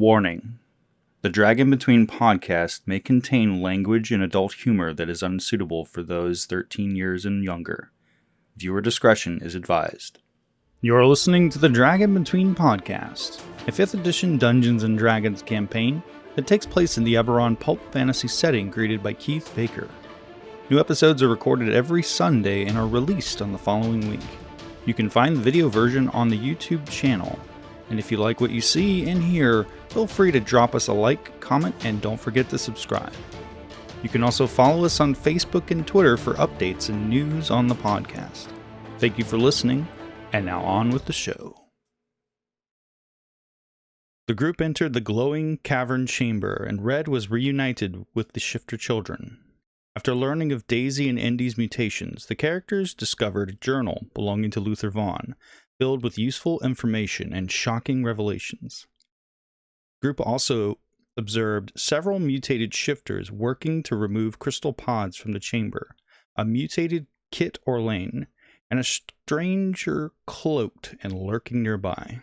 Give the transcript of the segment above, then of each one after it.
Warning. The Dragon Between podcast may contain language and adult humor that is unsuitable for those 13 years and younger. Viewer discretion is advised. You're listening to the Dragon Between podcast, a 5th edition Dungeons & Dragons campaign that takes place in the Eberron pulp fantasy setting created by Keith Baker. New episodes are recorded every Sunday and are released on the following week. You can find the video version on the YouTube channel. And if you like what you see and hear, feel free to drop us a like, comment, and don't forget to subscribe. You can also follow us on Facebook and Twitter for updates and news on the podcast. Thank you for listening, and now on with the show. The group entered the glowing cavern chamber, and Red was reunited with the Shifter children. After learning of Daisy and Indy's mutations, the characters discovered a journal belonging to Luther Vaughn, filled with useful information and shocking revelations. The group also observed several mutated shifters working to remove crystal pods from the chamber, a mutated Kit Orlane, and a stranger cloaked and lurking nearby.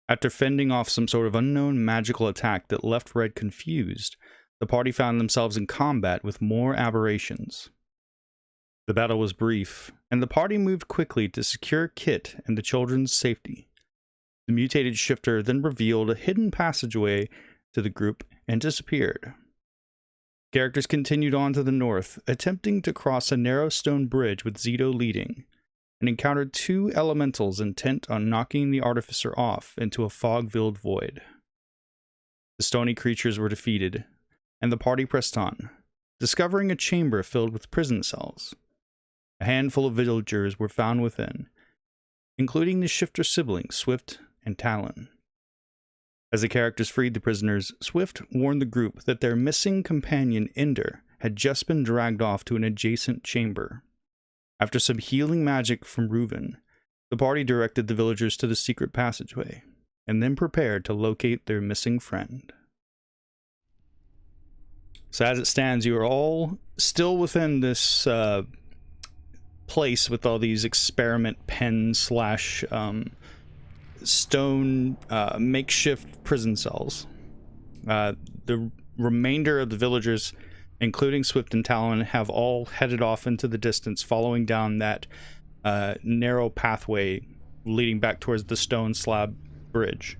After fending off some sort of unknown magical attack that left Red confused, the party found themselves in combat with more aberrations. The battle was brief, and the party moved quickly to secure Kit and the children's safety. The mutated shifter then revealed a hidden passageway to the group and disappeared. Characters continued on to the north, attempting to cross a narrow stone bridge with Zito leading, and encountered two elementals intent on knocking the artificer off into a fog-filled void. The stony creatures were defeated, and the party pressed on, discovering a chamber filled with prison cells. A handful of villagers were found within, including the shifter siblings Swift and Talon. As the characters freed the prisoners, Swift warned the group that their missing companion Ender had just been dragged off to an adjacent chamber. After some healing magic from Reuven, the party directed the villagers to the secret passageway, and then prepared to locate their missing friend. So as it stands, you are all still within this place with all these experiment pen / stone makeshift prison cells. The remainder of the villagers, including Swift and Talon, have all headed off into the distance, following down that narrow pathway leading back towards the stone slab bridge.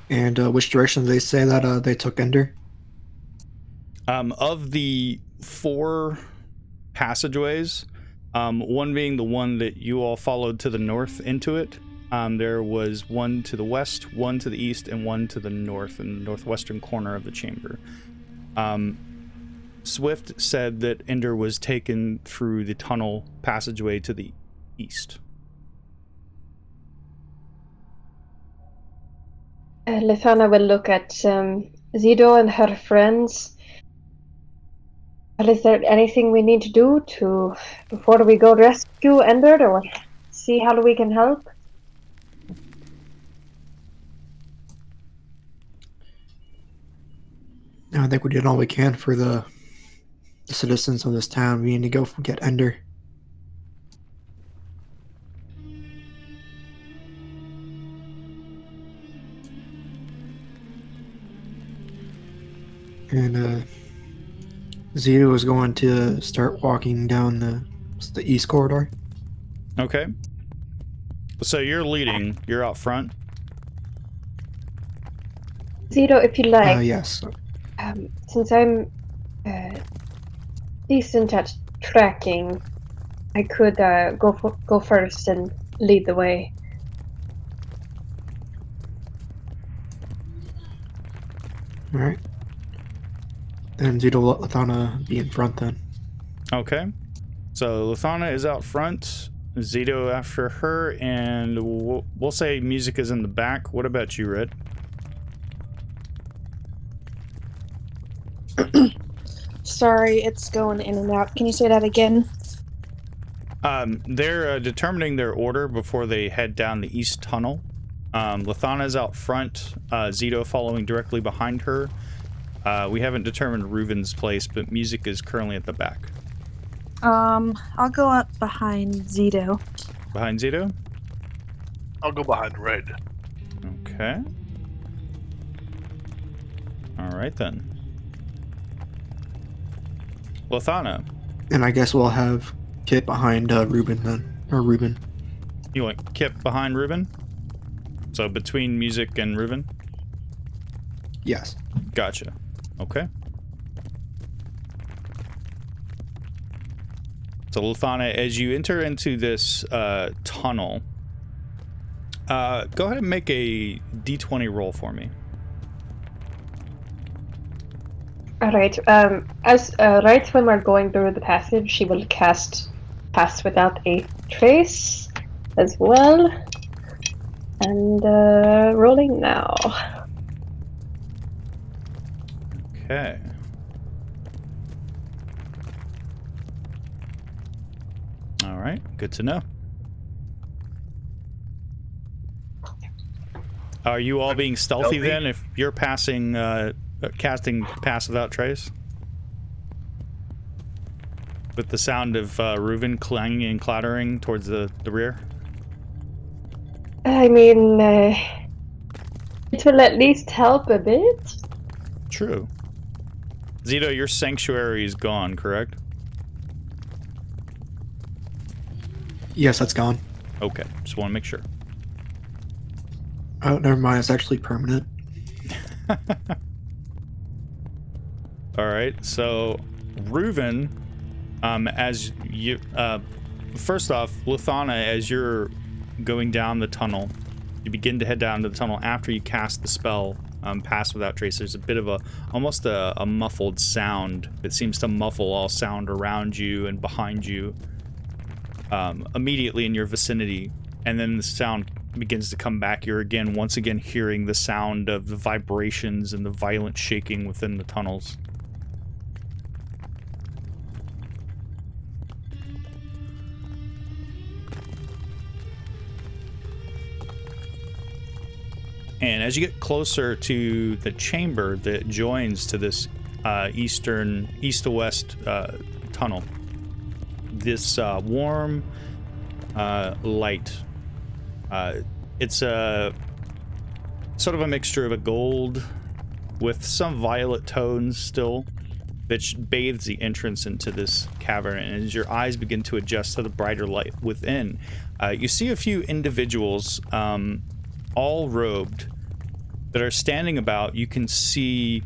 And which direction did they say that they took Ender? Of the 4 passageways, one being the one that you all followed to the north into it, there was one to the west, one to the east, and one to the north, in the northwestern corner of the chamber. Swift said that Ender was taken through the tunnel passageway to the east. Lithana will look at Zido and her friends. Is there anything we need to do before we go rescue Ender, or see how we can help? I think we did all we can for the citizens of this town. We need to go get Ender. And Zito is going to start walking down the east corridor. Okay. So you're leading. You're out front. Zito, if you like. Yes. Since I'm decent at tracking, I could go first and lead the way. All right. Then Zito will let Lithana be in front then. Okay. So Lithana is out front, Zito after her, and we'll say music is in the back. What about you, Red? Sorry, it's going in and out. Can you say that again? They're determining their order before they head down the east tunnel. Lithana's out front, Zito following directly behind her. We haven't determined Reuven's place, but music is currently at the back. I'll go up behind Zito. Behind Zito? I'll go behind Red. Okay. All right then. Lathana, And I guess we'll have Kit behind Ruben then. Or Ruben. you want Kip behind Ruben? So between music and Ruben? Yes. Gotcha. Okay. So Lathana, as you enter into this tunnel, go ahead and make a d20 roll for me. Alright, as right when we're going through the passage, she will cast Pass Without a Trace as well. And rolling now. Okay. All right, good to know. Are you all being stealthy then if you're passing, casting Pass Without Trace? With the sound of Reuven clanging and clattering towards the rear? I mean, it will at least help a bit. True. Zito, your sanctuary is gone, correct? Yes, that's gone. Okay, just want to make sure. Oh, never mind. It's actually permanent. All right, so Reuven, as you, first off, Lathana, as you're going down the tunnel, you begin to head down to the tunnel after you cast the spell, Pass Without Trace. There's a bit of almost a muffled sound that seems to muffle all sound around you and behind you, immediately in your vicinity, and then the sound begins to come back. You're once again hearing the sound of the vibrations and the violent shaking within the tunnels. And as you get closer to the chamber that joins to this east to west tunnel, this warm light, it's a sort of a mixture of a gold with some violet tones still, that bathes the entrance into this cavern. And as your eyes begin to adjust to the brighter light within, you see a few individuals, all robed, that are standing about. You can see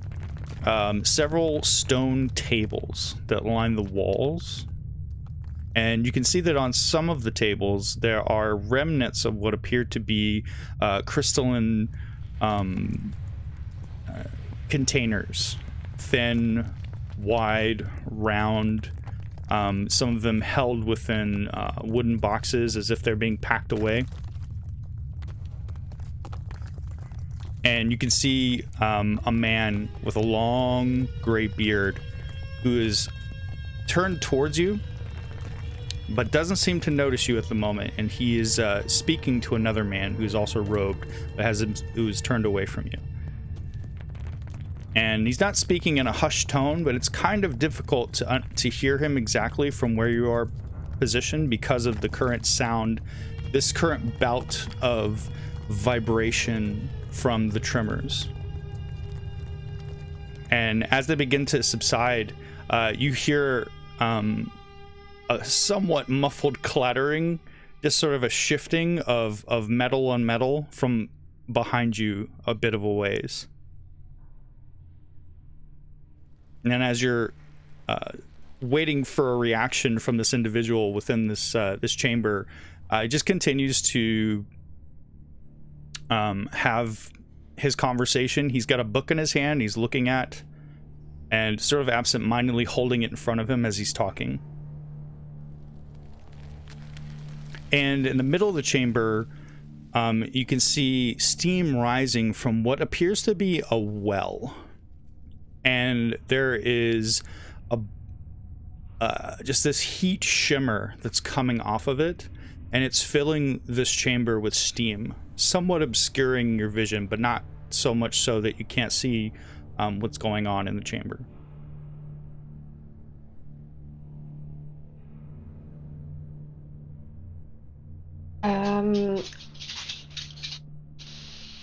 several stone tables that line the walls, and you can see that on some of the tables there are remnants of what appear to be crystalline containers, thin, wide, round, some of them held within wooden boxes as if they're being packed away. And you can see a man with a long gray beard who is turned towards you, but doesn't seem to notice you at the moment. And he is speaking to another man who's also robed, but who's turned away from you. And he's not speaking in a hushed tone, but it's kind of difficult to hear him exactly from where you are positioned because of the current sound, this current bout of vibration from the tremors. And as they begin to subside, you hear a somewhat muffled clattering, just sort of a shifting of metal on metal from behind you a bit of a ways. And as you're waiting for a reaction from this individual within this chamber, it just continues to have his conversation. He's got a book in his hand he's looking at, and sort of absent-mindedly holding it in front of him as he's talking. And in the middle of the chamber, you can see steam rising from what appears to be a well. And there is just this heat shimmer that's coming off of it, and it's filling this chamber with steam, somewhat obscuring your vision, but not so much so that you can't see what's going on in the chamber.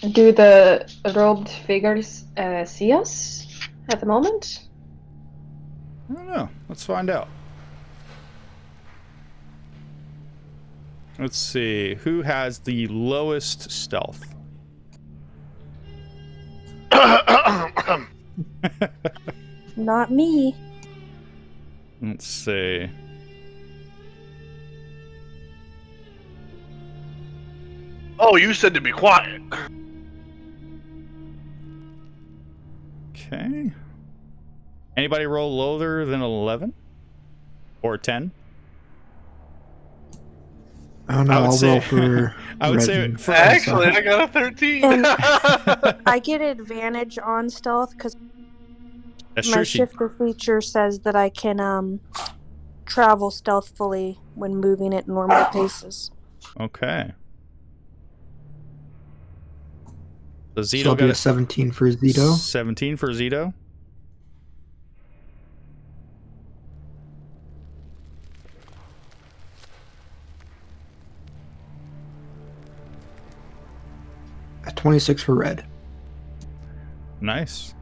Do the robed figures see us at the moment? I don't know. Let's find out. Let's see. Who has the lowest stealth? Not me. Let's see. Oh, you said to be quiet. Okay. Anybody roll lower than 11? Or 10? I don't know. I'll roll for. I would say Reggie. for Actually, I got a 13. And I get advantage on stealth because that's my true. shifter feature says that I can travel stealthily when moving at normal paces. Okay. So So Zito I'll got do a a 17 for Zito. 17 for Zito. A 26 for Red. Nice.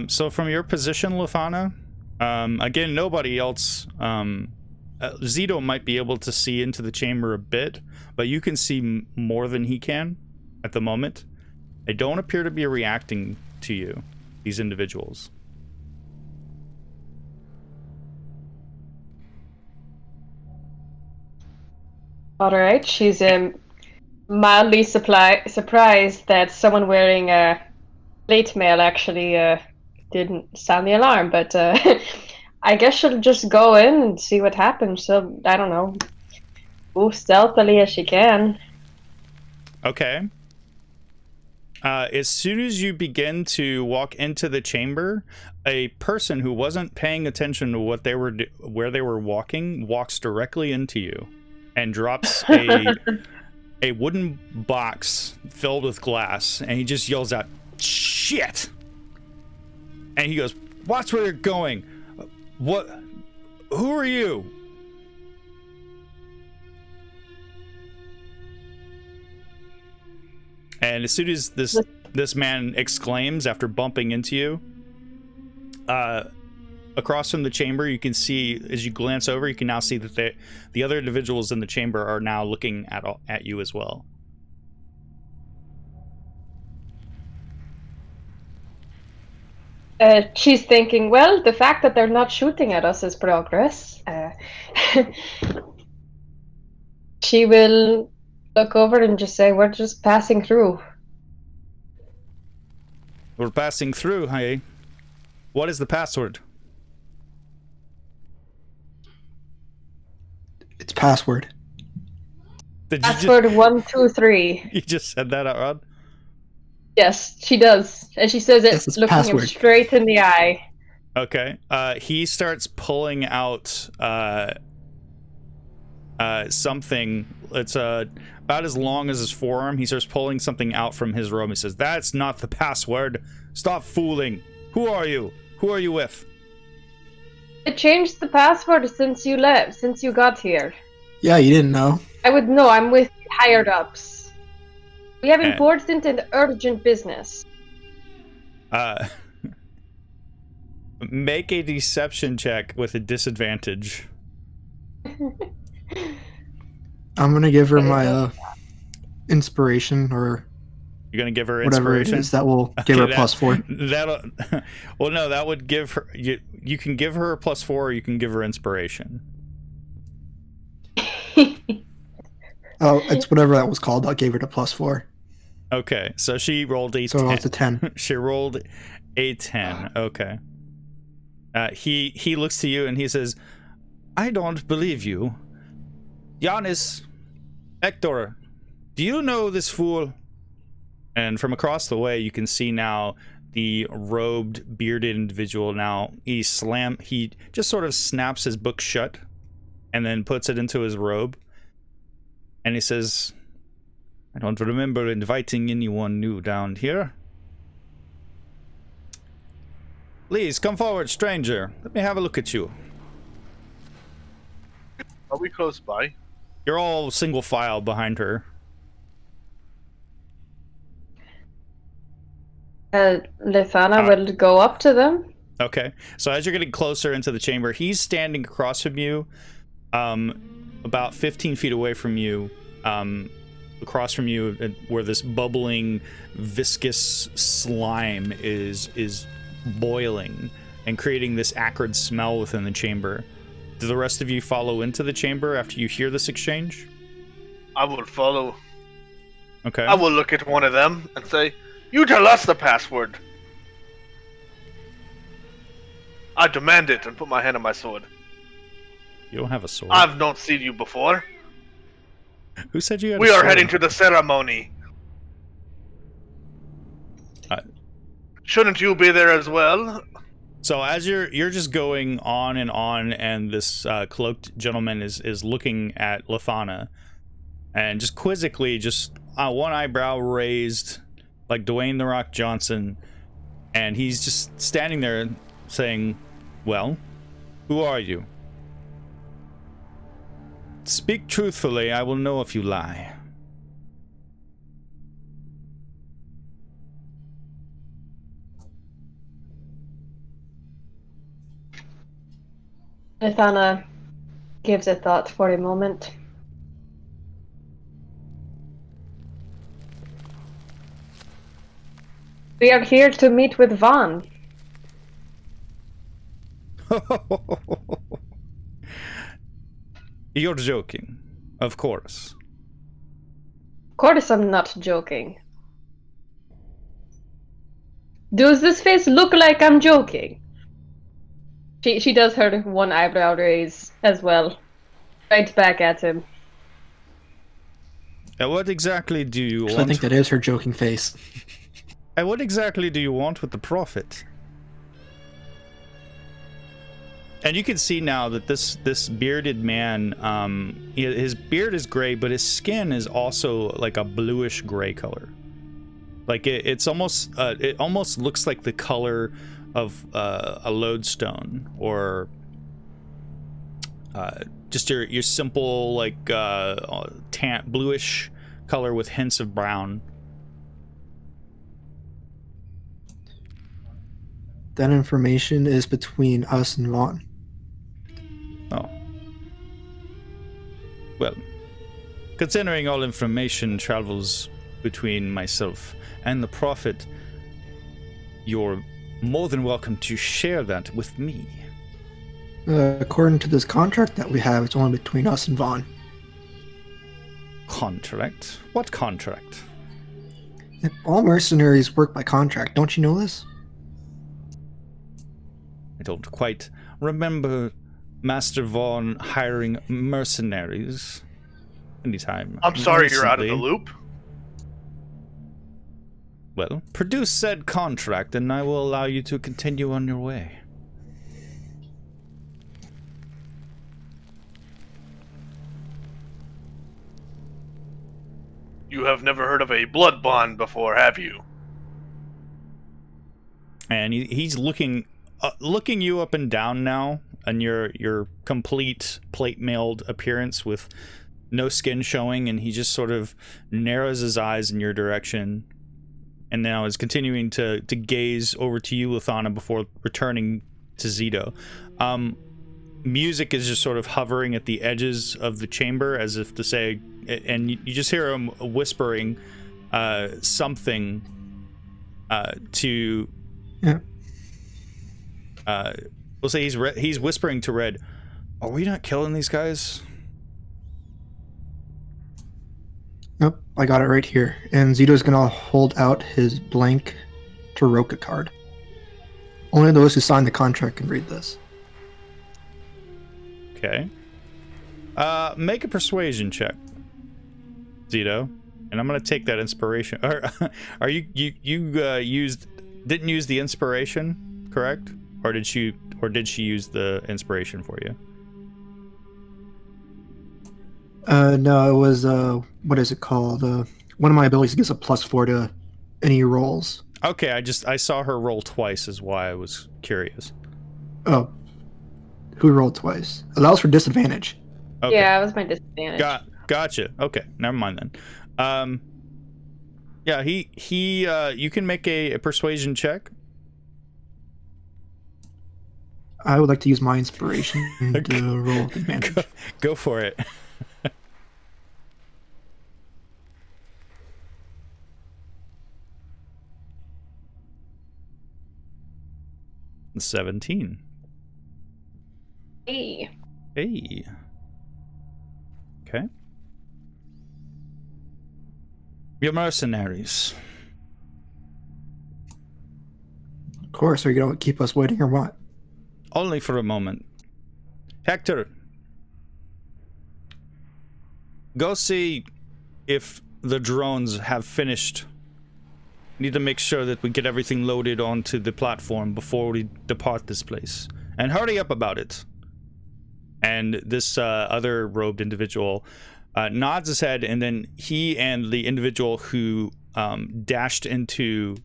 So from your position, Lufana, again, nobody else. Zito might be able to see into the chamber a bit, but you can see more than he can at the moment. They don't appear to be reacting to you, these individuals. Alright, she's mildly surprised that someone wearing plate mail actually didn't sound the alarm, but I guess she'll just go in and see what happens. So, I don't know, move stealthily as she can. Okay. As soon as you begin to walk into the chamber, a person who wasn't paying attention to what they were where they were walking walks directly into you and drops a wooden box filled with glass, and he just yells out, "Shit!" And he goes, "Watch where you're going. What? Who are you?" And as soon as this man exclaims after bumping into you, across from the chamber, you can see, as you glance over, you can now see that the other individuals in the chamber are now looking at you as well. She's thinking, well, the fact that they're not shooting at us is progress. She will look over and just say, we're just passing through. We're passing through, hey? What is the password? It's password. Did Password 123. You just said that out loud? Yes, she does. And she says it Yes, it's looking him password. straight in the eye. Okay. He starts pulling out something. It's about as long as his forearm. He starts pulling something out from his robe. He says, "That's not the password. Stop fooling. Who are you? Who are you with?" I changed the password since you left, since you got here. Yeah, you didn't know. I would know, I'm with hired ups. We have important and urgent business. Make a deception check with a disadvantage. I'm gonna give her my inspiration or You're gonna give her whatever it inspiration. is that will give her Okay, +4. That'll. Well, no, that would give her. You can give her a +4, or you can give her inspiration. Oh, it's whatever that was called. I gave her the +4. Okay, so she rolled a So 10. it's a 10. She rolled a 10. Okay. He looks to you and he says, "I don't believe you. Giannis, Hector, do you know this fool?" And from across the way, you can see now the robed, bearded individual. Now he just sort of snaps his book shut and then puts it into his robe. And he says, "I don't remember inviting anyone new down here. Please, come forward, stranger. Let me have a look at you." Are we close by? You're all single file behind her. Lithana will go up to them. Okay. So as you're getting closer into the chamber, he's standing across from you, about 15 feet away from you, across from you, where this bubbling, viscous slime is boiling and creating this acrid smell within the chamber. Do the rest of you follow into the chamber after you hear this exchange? I will follow. Okay. I will look at one of them and say, "You tell us the password." I demand it and put my hand on my sword. You don't have a sword. I've not seen you before. Who said you had We a are sword? heading to the ceremony. Shouldn't you be there as well? So as you're just going on, and this cloaked gentleman is looking at Lithana, and just quizzically, just one eyebrow raised, like Dwayne "The Rock" Johnson, and he's just standing there saying, "Well, who are you? Speak truthfully, I will know if you lie." Lithana gives it thought for a moment. We are here to meet with Vaughn. You're joking, of course. Of course I'm not joking. Does this face look like I'm joking? She does her one eyebrow raise as well. Right back at him. And what exactly do you Actually, I want? think that is her joking face. And what exactly do you want with the prophet? And you can see now that this bearded man, his beard is gray, but his skin is also like a bluish gray color. Like it almost looks like the color of a lodestone, or just your simple like tan bluish color with hints of brown. That information is between us and Vaughn. Oh. Well, considering all information travels between myself and the prophet, you're more than welcome to share that with me. According to this contract that we have, it's only between us and Vaughn. Contract? What contract? All mercenaries work by contract. Don't you know this? I don't quite remember Master Vaughn hiring mercenaries anytime. I'm sorry you're out of the recently. loop. Well, produce said contract and I will allow you to continue on your way. You have never heard of a blood bond before, have you? And he's looking you up and down now, and your complete plate mailed appearance with no skin showing, and he just sort of narrows his eyes in your direction, and now is continuing to gaze over to you, Lithana, before returning to Zito. Music is just sort of hovering at the edges of the chamber, as if to say, and you just hear him whispering something to. Yeah. We'll say he's whispering to Red, "Are we not killing these guys?" Nope, I got it right here. And Zito's gonna hold out his blank Taroka card. Only those who signed the contract can read this. Okay. Make a persuasion check, Zito, and I'm gonna take that inspiration. Are you didn't use the inspiration, correct? Or did she use the inspiration for you? No, it was what is it called? One of my abilities gives a +4 to any rolls. Okay, I saw her roll twice, is why I was curious. Oh, who rolled twice? Allows for disadvantage. Okay. Yeah, it was my disadvantage. Gotcha. Okay, never mind then. Yeah, you can make a persuasion check. I would like to use my inspiration to roll with advantage. Go for it. 17. Hey. Hey. Okay. Your mercenaries. Of course, are you going to keep us waiting or what? Only for a moment. Hector, go see if the drones have finished. Need to make sure that we get everything loaded onto the platform before we depart this place. And hurry up about it. And this other robed individual nods his head, and then he and the individual who dashed into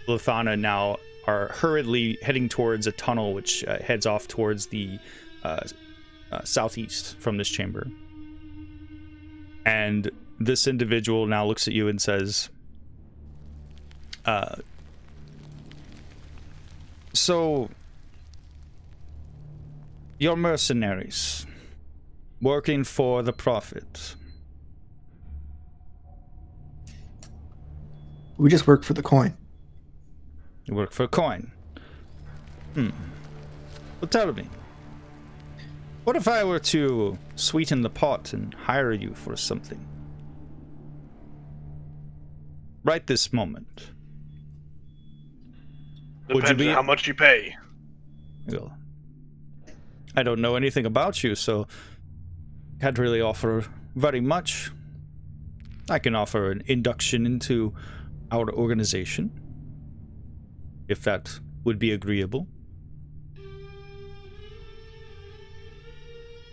Lothana now are hurriedly heading towards a tunnel which heads off towards the southeast from this chamber. And this individual now looks at you and says, so, you're mercenaries, working for the Prophet. We just work for the coin. You work for a coin. Well, tell me, what if I were to sweeten the pot and hire you for something? Right this moment. Depends on how much you pay. Well, I don't know anything about you, so can't really offer very much. I can offer an induction into our organization, if that would be agreeable.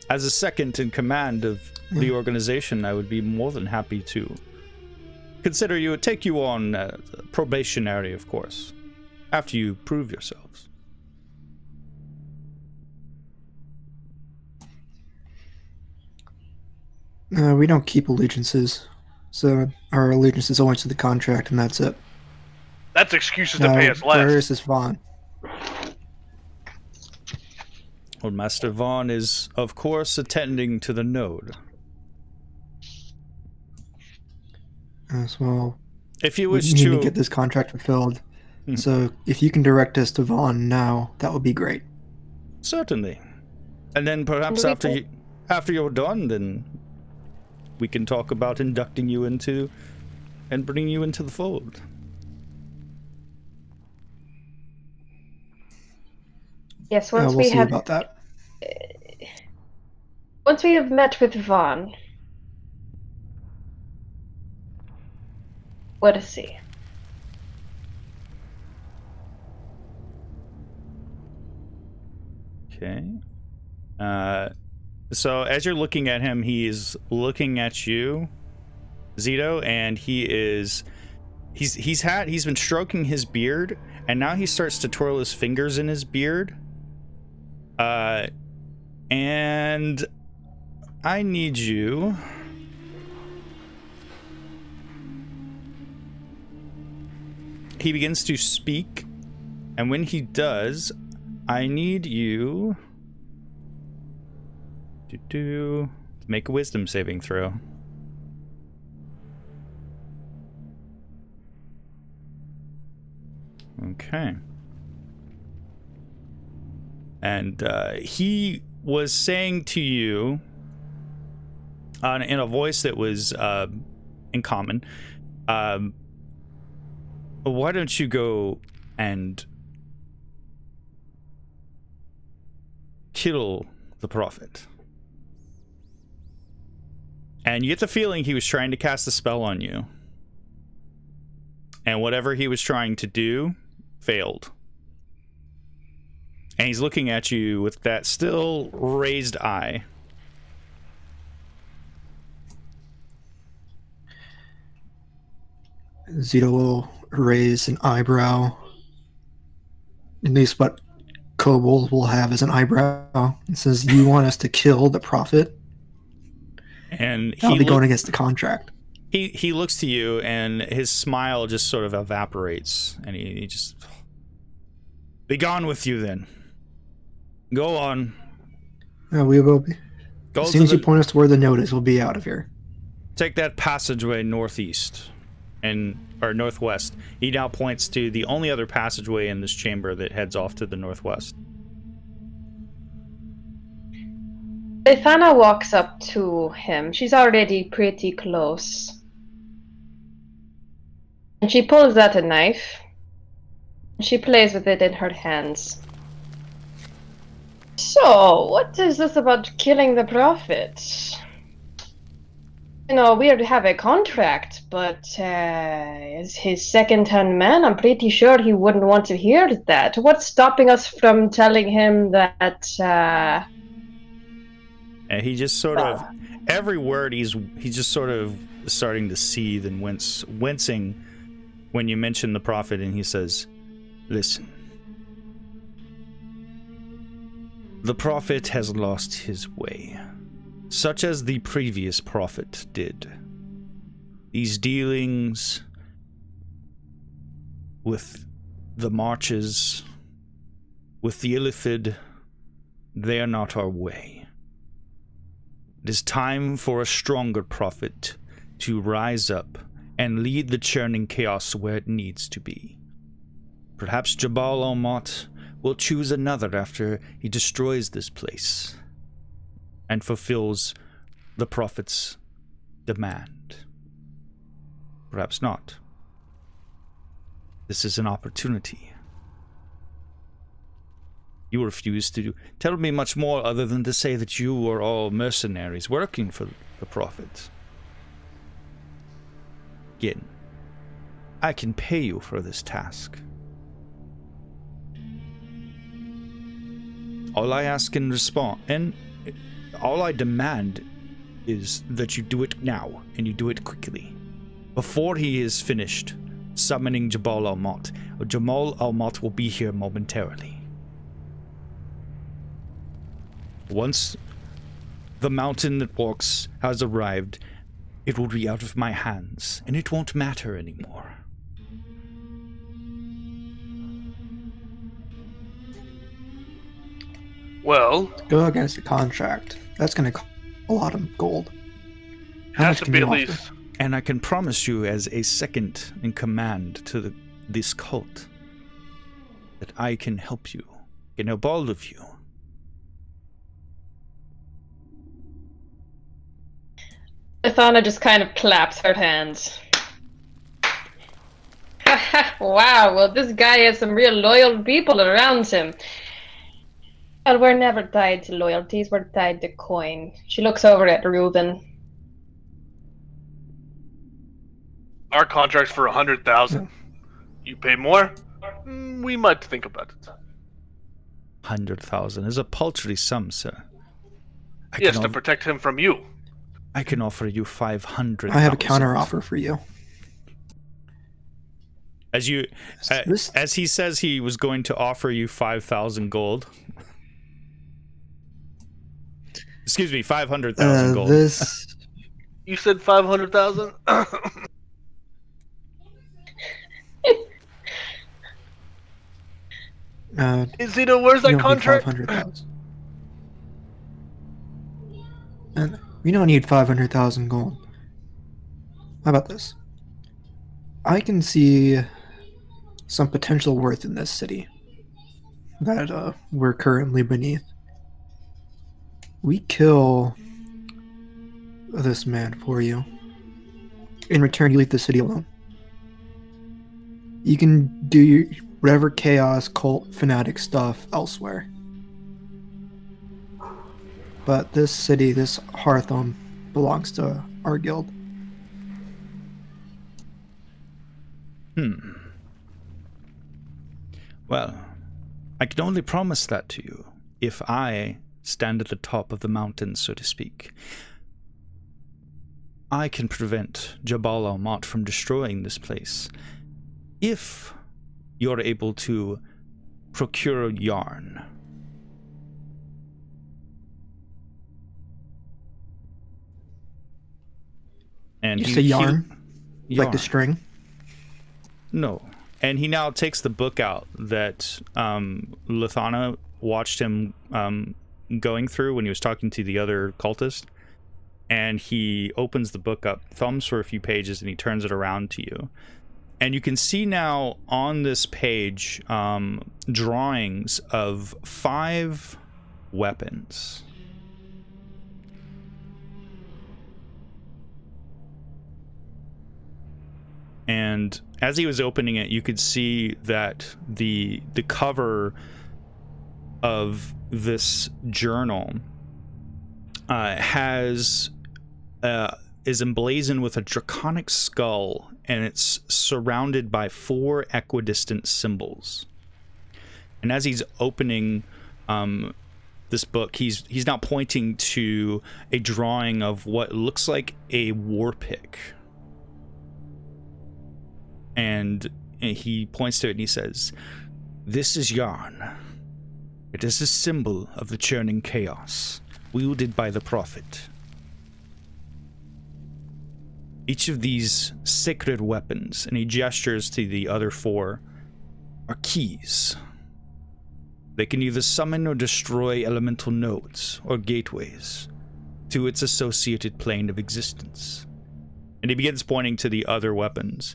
As a second in command of the organization, I would be more than happy to consider you, take you on probationary, of course, after you prove yourselves. We don't keep allegiances, so our allegiance is only to the contract, and that's it. That's excuses to pay us less. Where is this Vaughn? Well, Master Vaughn is, of course, attending to the node. Well, If you we wish need to to get this contract fulfilled. So if you can direct us to Vaughn now, that would be great. Certainly. And then perhaps after you're done, then we can talk about inducting you into and bringing you into the fold. Yes, once we'll we see have about that. once we have met with Vaughn, let us see. Okay. So as you're looking at him, he's looking at you, Zito, and he's been stroking his beard, and now he starts to twirl his fingers in his beard. And I need you he begins to speak, and when he does, I need you to make a wisdom saving throw. Okay. And he was saying to you in a voice that was in common, why don't you go and kill the Prophet? And you get the feeling he was trying to cast a spell on you. And whatever he was trying to do failed. And he's looking at you with that still raised eye. Zito will raise an eyebrow. At least what Kobold will have as an eyebrow. It says, "You want us to kill the Prophet?" And That'll be going against the contract. He looks to you, and his smile just sort of evaporates, and he just... Be gone with you, then. Go on. We will be. Go As soon as you point us to where the note is, we'll be out of here. Take that passageway northeast, or northwest. He now points to the only other passageway in this chamber that heads off to the northwest. Stefana walks up to him. She's already pretty close. And she pulls out a knife. She plays with it in her hands. So, what is this about killing the prophet? You know, we have a contract, but as his second-hand man, I'm pretty sure he wouldn't want to hear that. What's stopping us from telling him that, And he just sort of, every word he's just sort of starting to seethe and wincing when you mention the prophet, and he says, listen. The prophet has lost his way, such as the previous prophet did. These dealings with the marches, with the Illithid, they are not our way. It is time for a stronger prophet to rise up and lead the churning chaos where it needs to be. Perhaps Jabal al-Mat will choose another after he destroys this place and fulfills the prophet's demand. Perhaps not. This is an opportunity. You refuse to tell me much more other than to say that you are all mercenaries working for the prophet. Again, I can pay you for this task. All I ask in response, and all I demand, is that you do it now, and you do it quickly. Before he is finished summoning Jabal al-Mat, or Jamal al-Mat will be here momentarily. Once the mountain that walks has arrived, it will be out of my hands, and it won't matter anymore. Well, Go against the contract. That's going to cost a lot of gold. How has much to can be you at offer? least. And I can promise you, as a second in command to this cult, that I can help you, can help all of you. Athana just kind of claps her hands. Wow, well, this guy has some real loyal people around him. Well, we're never tied to loyalties, we're tied to coin. She looks over at Reuben. Our contract's for 100,000. You pay more? We might think about it. 100,000 is a paltry sum, sir. Yes, to protect him from you. I can offer you 500,000. I have a counter offer for you. As you, as he says he was going to offer you 5,000 gold. Excuse me, 500,000 gold. This You said 500,000? Izito, where's that contract? 500,000. And we don't need 500,000 gold. How about this? I can see some potential worth in this city that we're currently beneath. We kill this man for you. In return, you leave the city alone. You can do whatever chaos, cult, fanatic stuff elsewhere. But this city, this Hearthome, belongs to our guild. Well, I can only promise that to you if I stand at the top of the mountain, so to speak. I can prevent Jabal al-Mat from destroying this place if you're able to procure yarn. And You say yarn? Like the yarn. string? No. And he now takes the book out that Lithana watched him going through when he was talking to the other cultist. And he opens the book up, thumbs for a few pages, and he turns it around to you. And you can see now on this page drawings of 5 weapons. And as he was opening it, you could see that the cover of this journal is emblazoned with a draconic skull, and it's surrounded by 4 equidistant symbols. And as he's opening this book, he's now pointing to a drawing of what looks like a war pick. And he points to it and he says, "This is yarn. It is a symbol of the churning chaos, wielded by the prophet. Each of these sacred weapons," and he gestures to the other 4, "are keys. They can either summon or destroy elemental nodes or gateways to its associated plane of existence." And he begins pointing to the other weapons.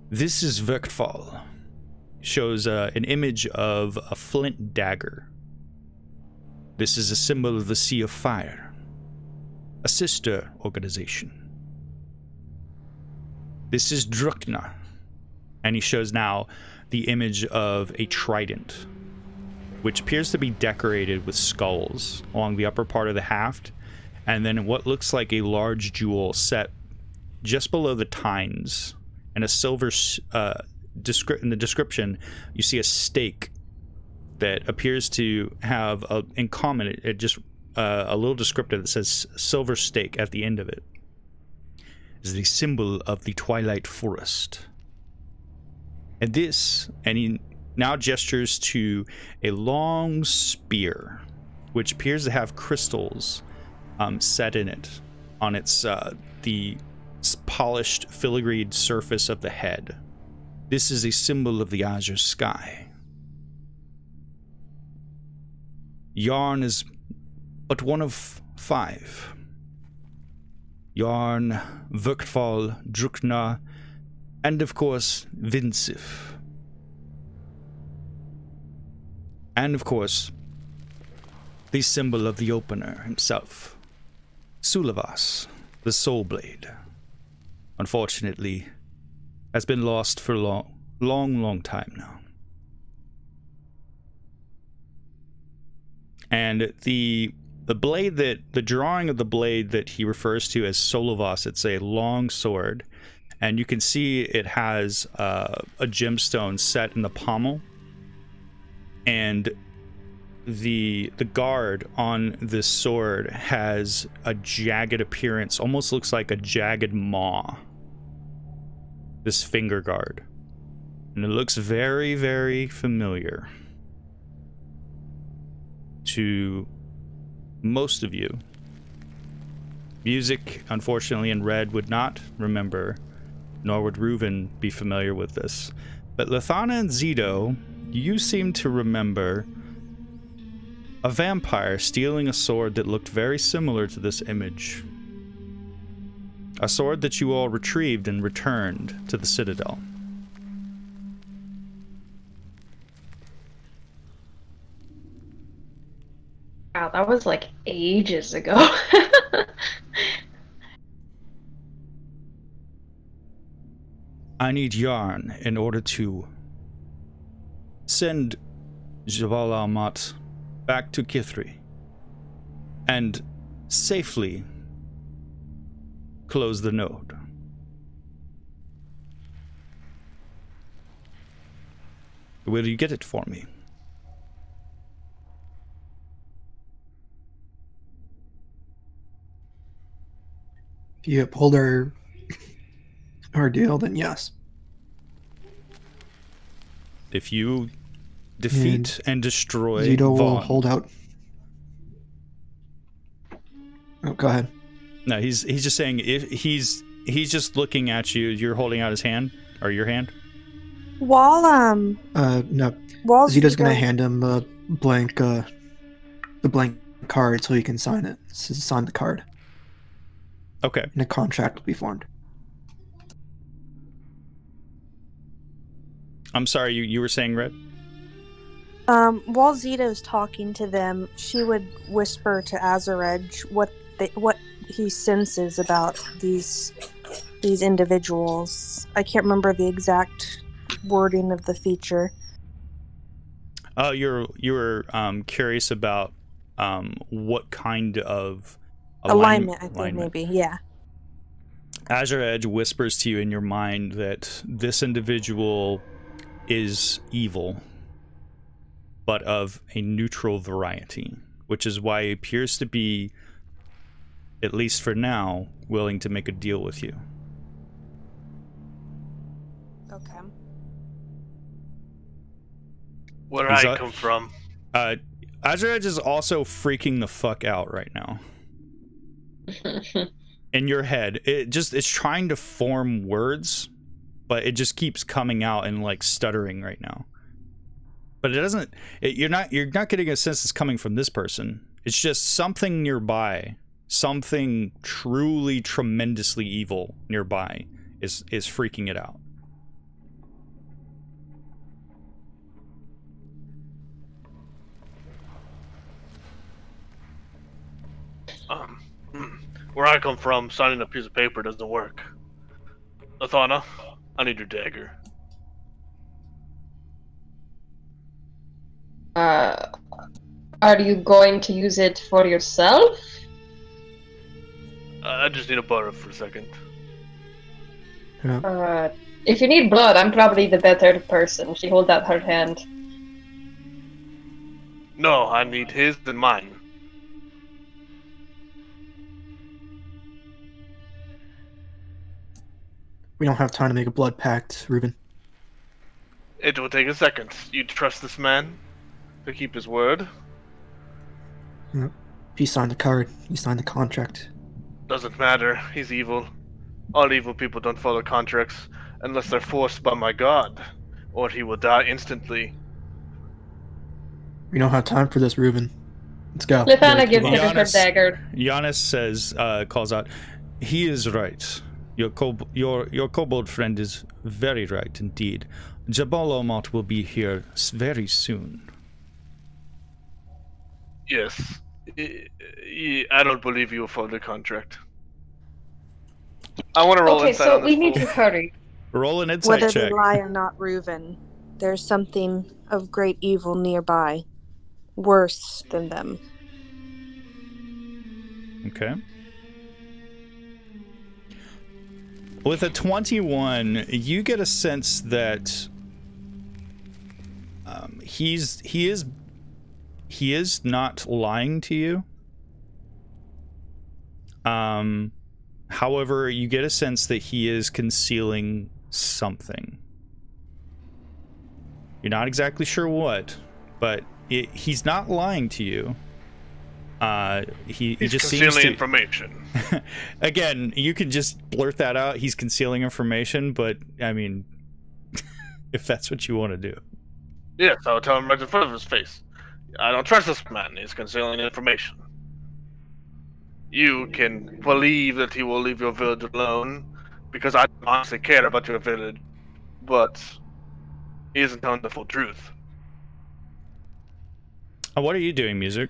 "This is Verkfall." Shows an image of a flint dagger. "This is a symbol of the Sea of Fire, a sister organization. This is Drukna," and he shows now the image of a trident, which appears to be decorated with skulls along the upper part of the haft, and then what looks like a large jewel set just below the tines, and a silver in the description you see a stake that appears to have in common it just a little descriptive that says silver stake at the end of it. "Is the symbol of the Twilight Forest. And this," and he now gestures to a long spear which appears to have crystals set in it on its the polished filigreed surface of the head. "This is a symbol of the azure sky. Yarn is but one of 5. Yarn, Verkfall, Drukna, and of course, Vinsif. And of course, the symbol of the opener himself, Sulavas, the Soul Blade. Unfortunately, has been lost for a long time now." And the blade the drawing of the blade that he refers to as Solovas, it's a long sword, and you can see it has a gemstone set in the pommel, and the guard on this sword has a jagged appearance, almost looks like a jagged maw. This finger guard, and it looks very, very familiar to most of you. Music, unfortunately, in Red would not remember, nor would Reuven be familiar with this. But Lithana and Zito, you seem to remember a vampire stealing a sword that looked very similar to this image. A sword that you all retrieved and returned to the Citadel. Wow, that was like ages ago. I need yarn in order to send Jabal al-Mat back to Kithri and safely close the node. Will you get it for me? If you uphold our deal, then yes. If you defeat and destroy Zito will Vaughn. hold out. Oh, go ahead. No, he's just saying if he's just looking at you. You're holding out his hand, or your hand. While No. while Zito's gonna Zito- hand him the blank card so he can sign it. Sign the card, Okay. and a contract will be formed. I'm sorry. You were saying, Red? while Zito's talking to them, she would whisper to Azarej what he senses about these individuals. I can't remember the exact wording of the feature. Oh, you were curious about what kind of Alignment, I think maybe. Yeah. Azure Edge whispers to you in your mind that this individual is evil, but of a neutral variety, which is why he appears to be, at least for now, willing to make a deal with you. Okay. Where Is I that- come from. Azure Edge is also freaking the fuck out right now. In your head, it's trying to form words, but it just keeps coming out and like stuttering right now. But it doesn't. You're not getting a sense it's coming from this person. It's just something nearby, something truly tremendously evil nearby is freaking it out. Where I come from, signing a piece of paper doesn't work. Athana, I need your dagger. Are you going to use it for yourself? I just need to borrow it for a second. Yeah. If you need blood, I'm probably the better person. She holds out her hand. No, I need his and mine. We don't have time to make a blood pact, Reuben. It will take a second. You trust this man to keep his word? He signed the card. He signed the contract. Doesn't matter. He's evil. All evil people don't follow contracts unless they're forced by my god, or he will die instantly. We don't have time for this, Reuben. Let's go. Lithana gives Giannis- him her dagger. Giannis says, calls out, "He is right. Your kobold friend is very right indeed. Jabal Omot will be here very soon." Yes. I don't believe you will follow the contract. I want to roll Okay, inside so on this we need fool. to hurry. Roll an insight Whether check. they lie or not, Reuven, there's something of great evil nearby, worse than them. Okay. With a 21, you get a sense that he is not lying to you. However, you get a sense that he is concealing something. You're not exactly sure what, but he's not lying to you. He He's just concealing seems to. information. Again, you could just blurt that out. He's concealing information, but I mean, if that's what you want to do. Yes, I'll tell him right in front of his face. I don't trust this man. He's concealing information. You can believe that he will leave your village alone, because I don't honestly care about your village, but he isn't telling the full truth. What are you doing, Music?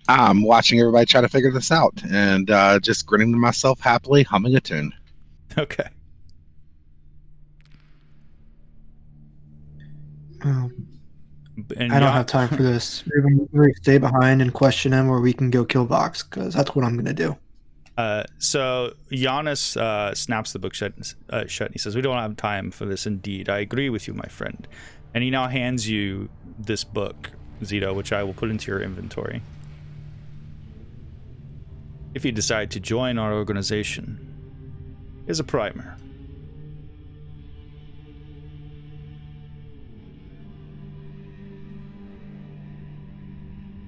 I'm watching everybody try to figure this out and just grinning to myself happily, humming a tune. Okay. Oh, And I don't have time for this. Reuben, we stay behind and question him, or we can go kill Vox, because that's what I'm going to do. So Giannis snaps the book shut, and he says, "We don't have time for this. Indeed, I agree with you, my friend." And he now hands you this book, Zito, which I will put into your inventory. If you decide to join our organization, here's a primer.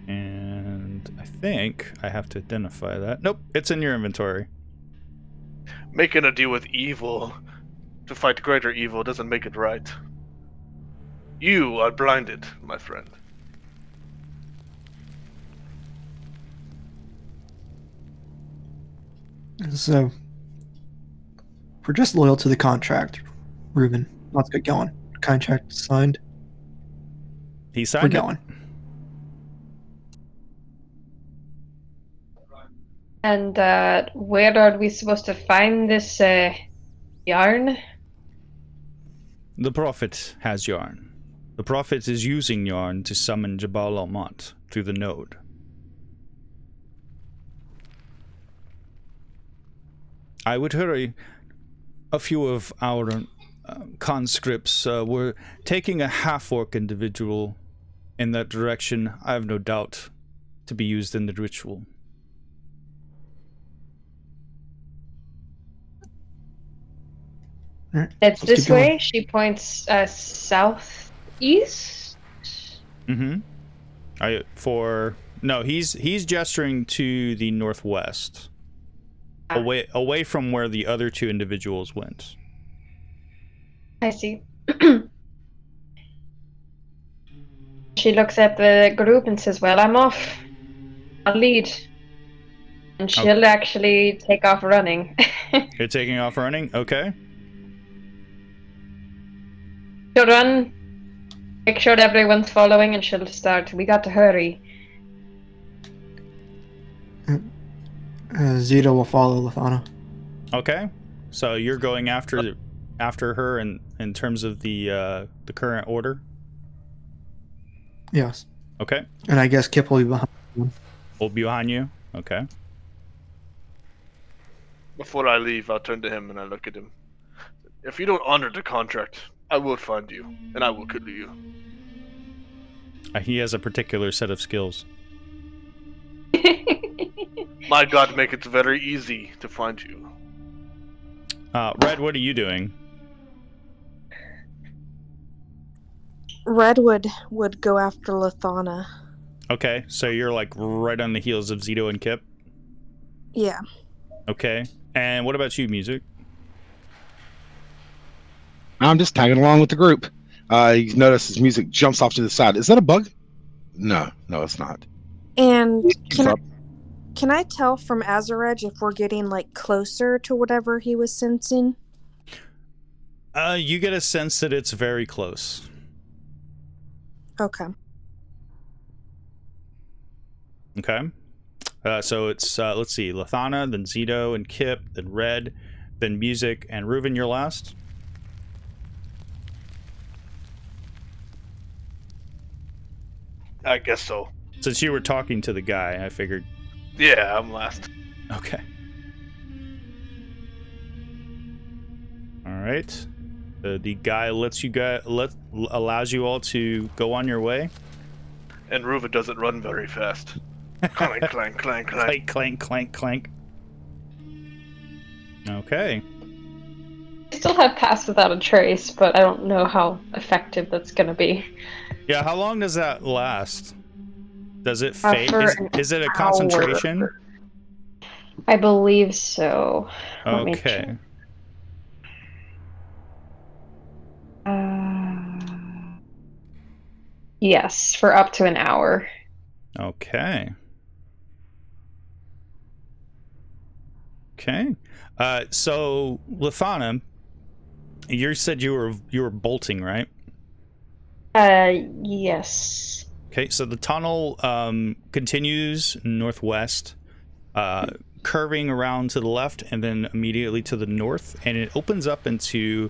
And I think I have to identify that. Nope, it's in your inventory. Making a deal with evil to fight greater evil doesn't make it right. You are blinded, my friend. So, we're just loyal to the contract, Ruben. Let's get going. Contract signed. He We're signed it. going. And where are we supposed to find this yarn? The Prophet has yarn. The Prophet is using yarn to summon Jabal al-Mat through the node. I would hurry. A few of our conscripts were taking a half-orc individual in that direction. I have no doubt to be used in the ritual. All right, It's let's this keep going. way. She points southeast. Mm-hmm. He's gesturing to the northwest. Away from where the other two individuals went. I see. She looks at the group and says, "Well, I'm off. I'll lead." And she'll actually take off running. You're taking off running? Okay. She'll run, make sure everyone's following, and she'll start. We got to hurry. Zeta will follow Lithana. Okay. So you're going after her in terms of the current order? Yes. Okay. And I guess Kip will be behind him. We'll be behind you. Okay. Before I leave, I'll turn to him and I look at him. If you don't honor the contract, I will find you, and I will kill you. He has a particular set of skills. My God, make it very easy to find you. Red, what are you doing? Redwood would go after Lithana. Okay, so you're like right on the heels of Zito and Kip? Yeah. Okay. And what about you, Music? I'm just tagging along with the group. You notice his music jumps off to the side. Is that a bug? No, it's not. And Keeps up. can I tell from Azarej if we're getting like closer to whatever he was sensing? You get a sense that it's very close. Okay. Okay. So it's, let's see, Lithana, then Zito, and Kip, then Red, then Music, and Reuven, you're last? I guess so. Since you were talking to the guy, I figured. Yeah, I'm last. Okay. Alright. The guy allows you all to go on your way. And Ruva doesn't run very fast. Clank, clank, clank, clank. Clank, clank, clank, clank. Okay. I still have Pass Without a Trace, but I don't know how effective that's going to be. Yeah, how long does that last? Does it fade? For Is it a an concentration? hour. I believe so. Let me Okay. check. Yes, for up to an hour. Okay. Okay. So Lithana, you said you were bolting, right? Yes. Okay, so the tunnel continues northwest, curving around to the left and then immediately to the north, and it opens up into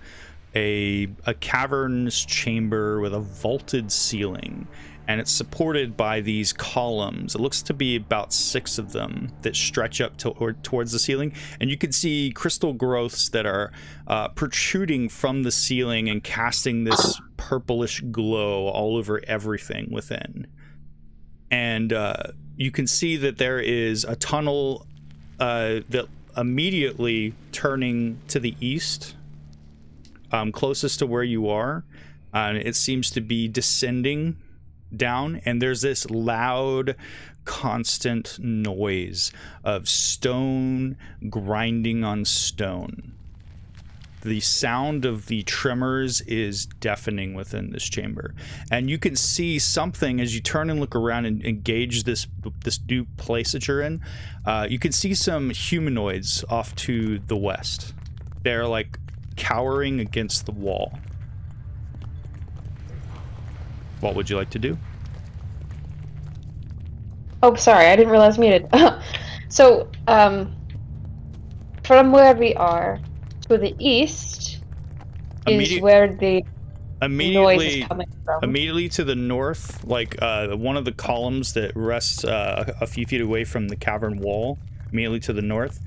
a cavernous chamber with a vaulted ceiling, and it's supported by these columns. It looks to be about 6 of them that stretch up towards the ceiling, and you can see crystal growths that are protruding from the ceiling and casting this purplish glow all over everything within. And you can see that there is a tunnel that immediately turning to the east, closest to where you are. It seems to be descending down, and there's this loud constant noise of stone grinding on stone. The sound of the tremors is deafening within this chamber. And you can see something as you turn and look around and gauge this new place that you're in. You can see some humanoids off to the west. They're like cowering against the wall. What would you like to do? Oh, sorry, I didn't realize muted. So, from where we are to the east is where the noise is coming from. Immediately to the north, like one of the columns that rests a few feet away from the cavern wall, immediately to the north,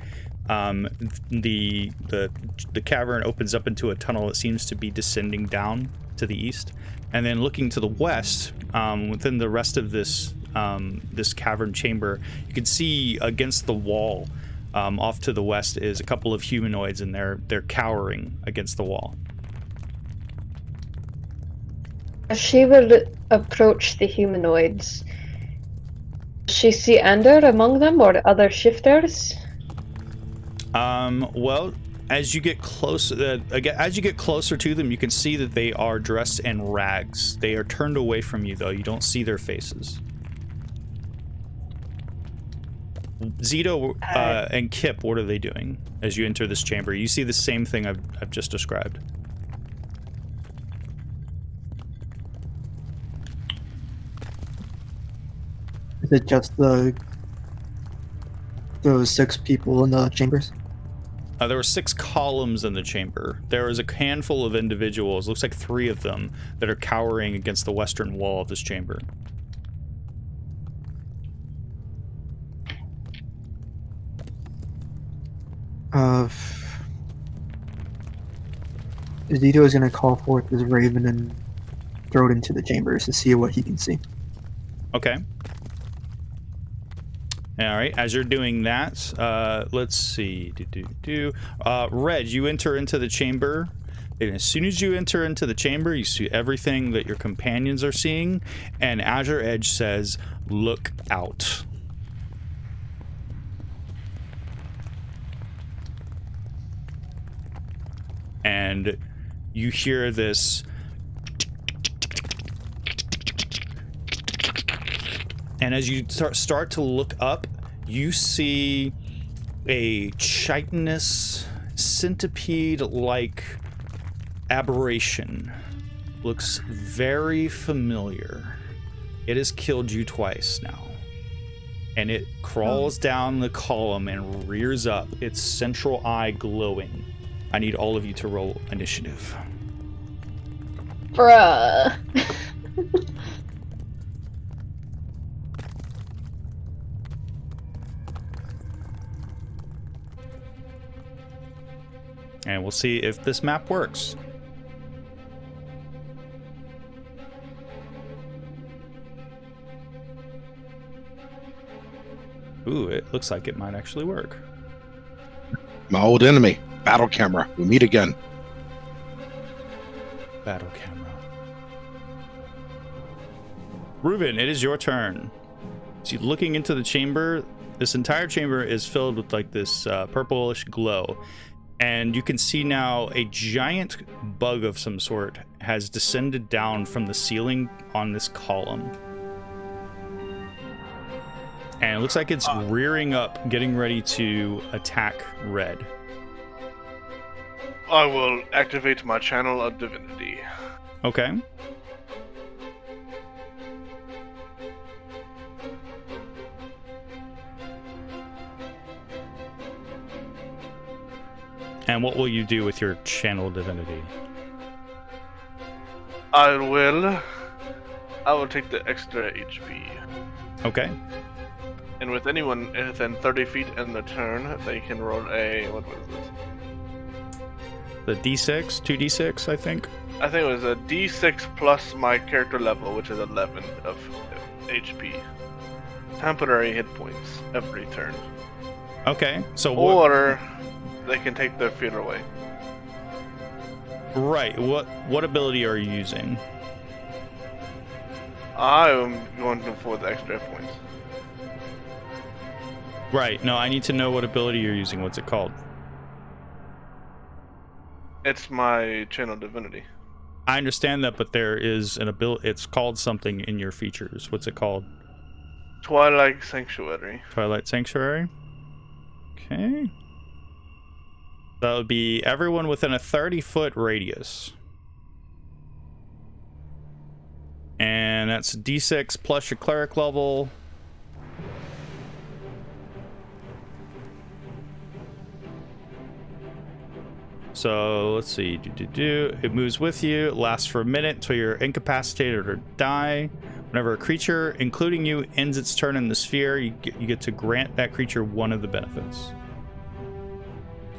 the cavern opens up into a tunnel that seems to be descending down to the east. And then looking to the west, within the rest of this this cavern chamber, you can see against the wall, off to the west, is a couple of humanoids, and they're cowering against the wall. She will approach the humanoids. Does she see Ender among them, or other shifters? Well, as you get closer to them, you can see that they are dressed in rags. They are turned away from you, though. You don't see their faces. Zito and Kip, what are they doing as you enter this chamber? You see the same thing I've just described. Is it just those 6 people in the chambers? There were 6 columns in the chamber. There is a handful of individuals, looks like 3 of them, that are cowering against the western wall of this chamber. Zito is going to call forth his raven and throw it into the chambers to see what he can see. Okay. All right, as you're doing that, let's see. Red, you enter into the chamber, and as soon as you enter into the chamber, you see everything that your companions are seeing, and Azure Edge says, "Look out." And you hear this, and as you start to look up, you see a chitinous centipede-like aberration. Looks very familiar. It has killed you twice now. And it crawls down the column and rears up, its central eye glowing. I need all of you to roll initiative. Bruh. And we'll see if this map works. Ooh, it looks like it might actually work. My old enemy, battle camera. We meet again. Battle camera. Reuben, it is your turn. So looking into the chamber, this entire chamber is filled with like this purplish glow. And you can see now a giant bug of some sort has descended down from the ceiling on this column. And it looks like it's rearing up, getting ready to attack Red. I will activate my channel of divinity. Okay. And what will you do with your channel divinity? I will take the extra HP. Okay. And with anyone within 30 feet in the turn, they can roll a, what was it? The D6, 2D6, I think. I think it was a D6 plus my character level, which is 11 of HP. Temporary hit points every turn. Okay, so or they can take their fear away. Right. What ability are you using? I am going for the extra points. Right. No, I need to know what ability you're using. What's it called? It's my channel divinity. I understand that, but there is an ability. It's called something in your features. What's it called? Twilight Sanctuary. Twilight Sanctuary. Okay. That would be everyone within a 30-foot radius. And that's D6 plus your cleric level. So let's see. It moves with you. It lasts for a minute until you're incapacitated or die. Whenever a creature, including you, ends its turn in the sphere, you get to grant that creature one of the benefits.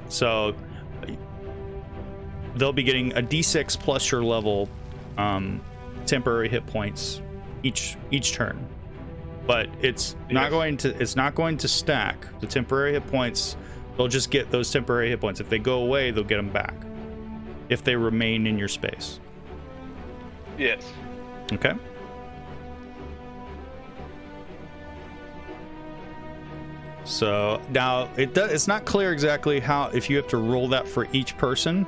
So they'll be getting a D6 plus your level temporary hit points each turn. But it's not going to stack. The temporary hit points, they'll just get those temporary hit points. If they go away, they'll get them back. If they remain in your space. Yes. Okay. So now it's not clear exactly how, if you have to roll that for each person.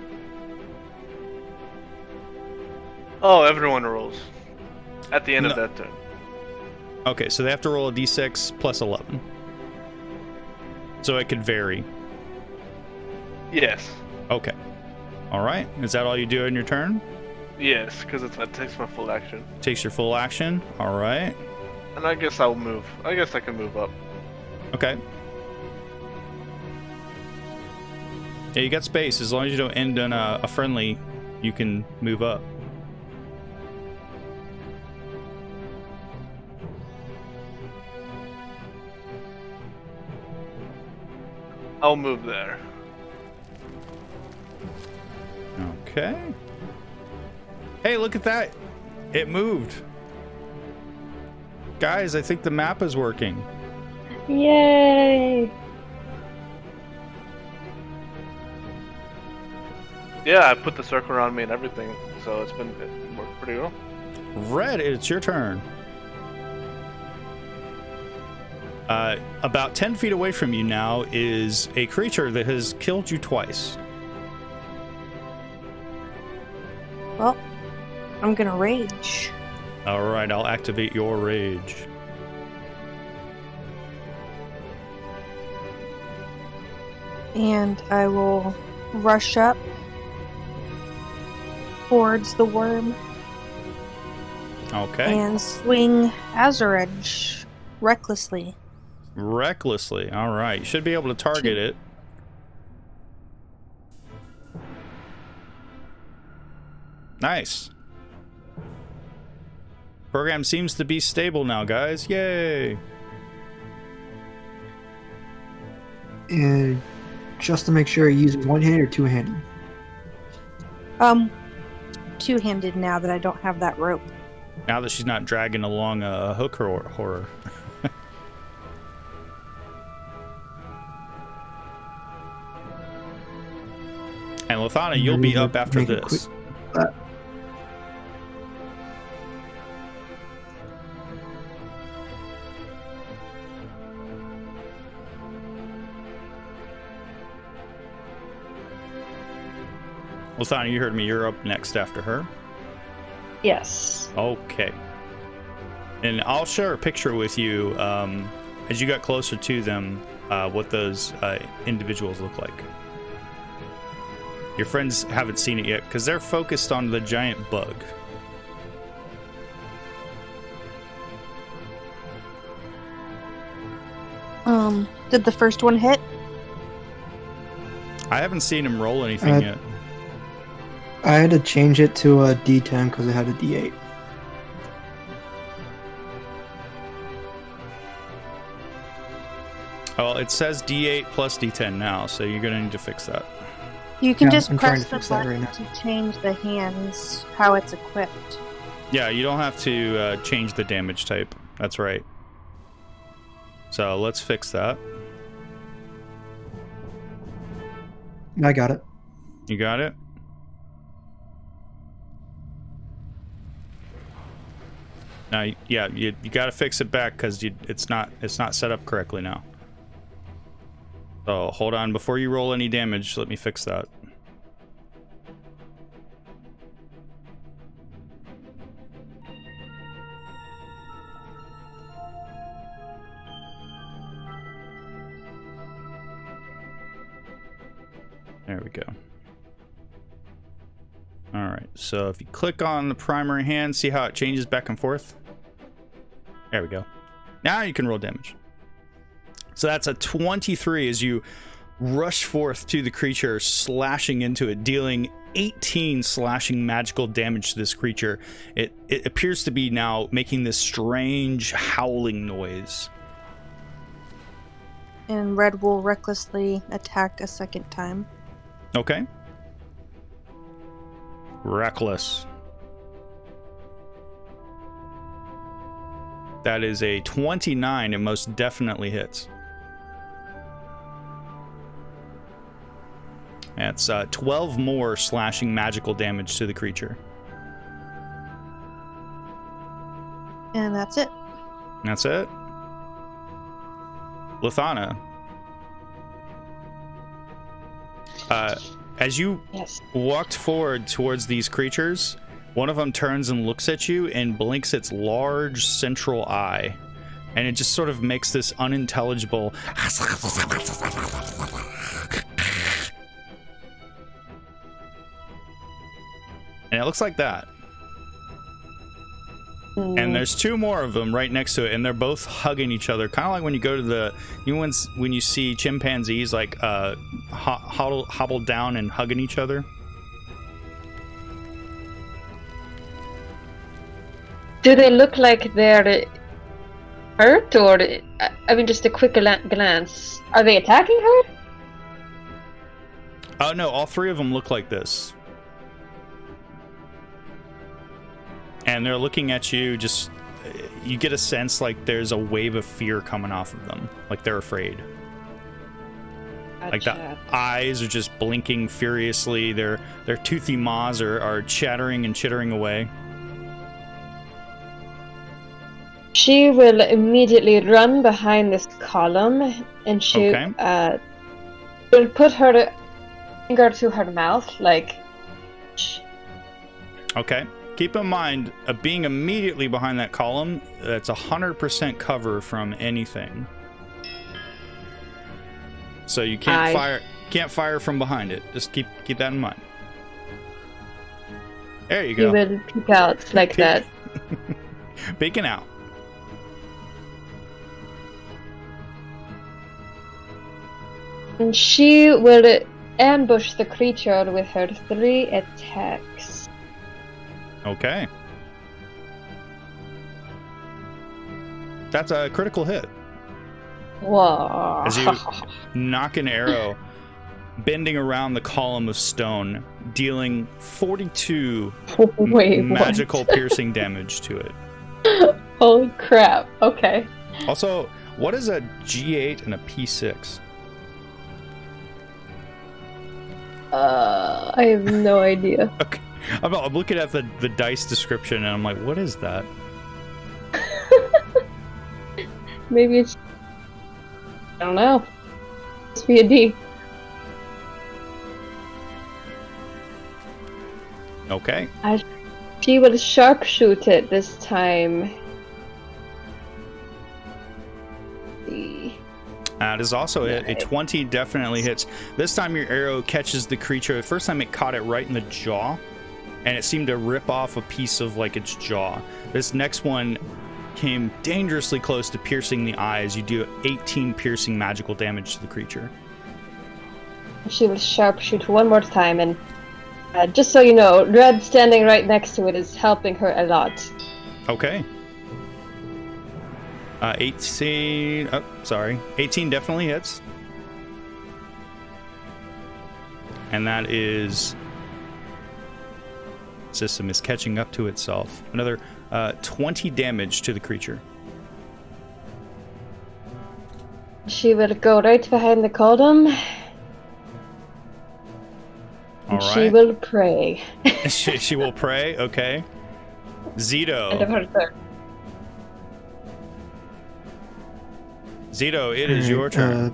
Oh, everyone rolls at the end of that turn. Okay, so they have to roll a d6 plus 11. So it could vary. Yes. Okay. All right. Is that all you do in your turn? Yes, because it takes my full action. Takes your full action. All right. And I guess I'll move. I guess I can move up. Okay. Yeah, you got space. As long as you don't end on a friendly, you can move up. I'll move there. Okay. Hey, look at that. It moved. Guys, I think the map is working. Yay! Yeah, I put the circle around me and everything, so it worked pretty well. Red, it's your turn. About 10 feet away from you now is a creature that has killed you twice. Well, I'm gonna rage. All right, I'll activate your rage. And I will rush up towards the worm Okay. and swing Azure Edge recklessly. Recklessly. All right. You should be able to target it. Nice. Program seems to be stable now, guys. Yay. And just to make sure, he uses one-handed or two-handed? Two-handed now that I don't have that rope. Now that she's not dragging along a hook horror. And Lothana, you'll be up after Make a this. quick- Lothana, you heard me. You're up next after her. Yes. Okay. And I'll share a picture with you as you got closer to them, what those individuals look like. Your friends haven't seen it yet because they're focused on the giant bug. Did the first one hit? I haven't seen him roll anything yet. I had to change it to a D10 because it had a D8. Well, it says D8 plus D10 now, so you're gonna need to fix that. You can Yeah, just I'm trying press to the fix that right button to change the hands, how it's equipped. Yeah, you don't have to change the damage type. That's right. So let's fix that. I got it. You got it? Now, yeah, you got to fix it back because it's not set up correctly now. So hold on, before you roll any damage, let me fix that. There we go. All right, so if you click on the primary hand, see how it changes back and forth? There we go. Now you can roll damage. So that's a 23 as you rush forth to the creature, slashing into it, dealing 18 slashing magical damage to this creature. It appears to be now making this strange howling noise. And Red will recklessly attack a second time. Okay. Reckless. That is a 29. It most definitely hits. That's 12 more slashing magical damage to the creature. And that's it. That's it. Lithana. As you walked forward towards these creatures, one of them turns and looks at you and blinks its large central eye. And it just sort of makes this unintelligible... And it looks like that. And there's two more of them right next to it, and they're both hugging each other, kind of like when you go to the, you know, when you see chimpanzees like hobble down and hugging each other. Do they look like they're hurt, or I mean, just a quick glance? Are they attacking her? Oh no, all three of them look like this. And they're looking at you, just, you get a sense like there's a wave of fear coming off of them. Like they're afraid. Gotcha. Like the eyes are just blinking furiously. Their toothy maws are chattering and chittering away. She will immediately run behind this column, and she will put her finger to her mouth, like... Okay. Keep in mind, being immediately behind that column, that's 100% cover from anything. So you can't fire from behind it. Just keep that in mind. There you go. You will peek out like that. Peeking out. And she will ambush the creature with her 3 attacks. Okay. That's a critical hit. Whoa. As you knock an arrow, bending around the column of stone, dealing 42 magical piercing damage to it. Holy crap. Okay. Also, what is a G8 and a P6? I have no idea. Okay. I'm looking at the dice description and I'm like, what is that? Maybe it's... I don't know. Must be a D. Okay. She will sharpshoot it this time. That is also it. A 20 definitely hits. This time your arrow catches the creature. The first time it caught it right in the jaw, and it seemed to rip off a piece of like its jaw. This next one came dangerously close to piercing the eyes. You do 18 piercing magical damage to the creature. She will sharpshoot one more time, and just so you know, Red standing right next to it is helping her a lot. Okay. 18. Oh, sorry. 18 definitely hits. And that is... System is catching up to itself. Another 20 damage to the creature. She will go right behind the column. All right. She will pray. she will pray. Okay. Zito. End of her turn. Zito, it is your turn.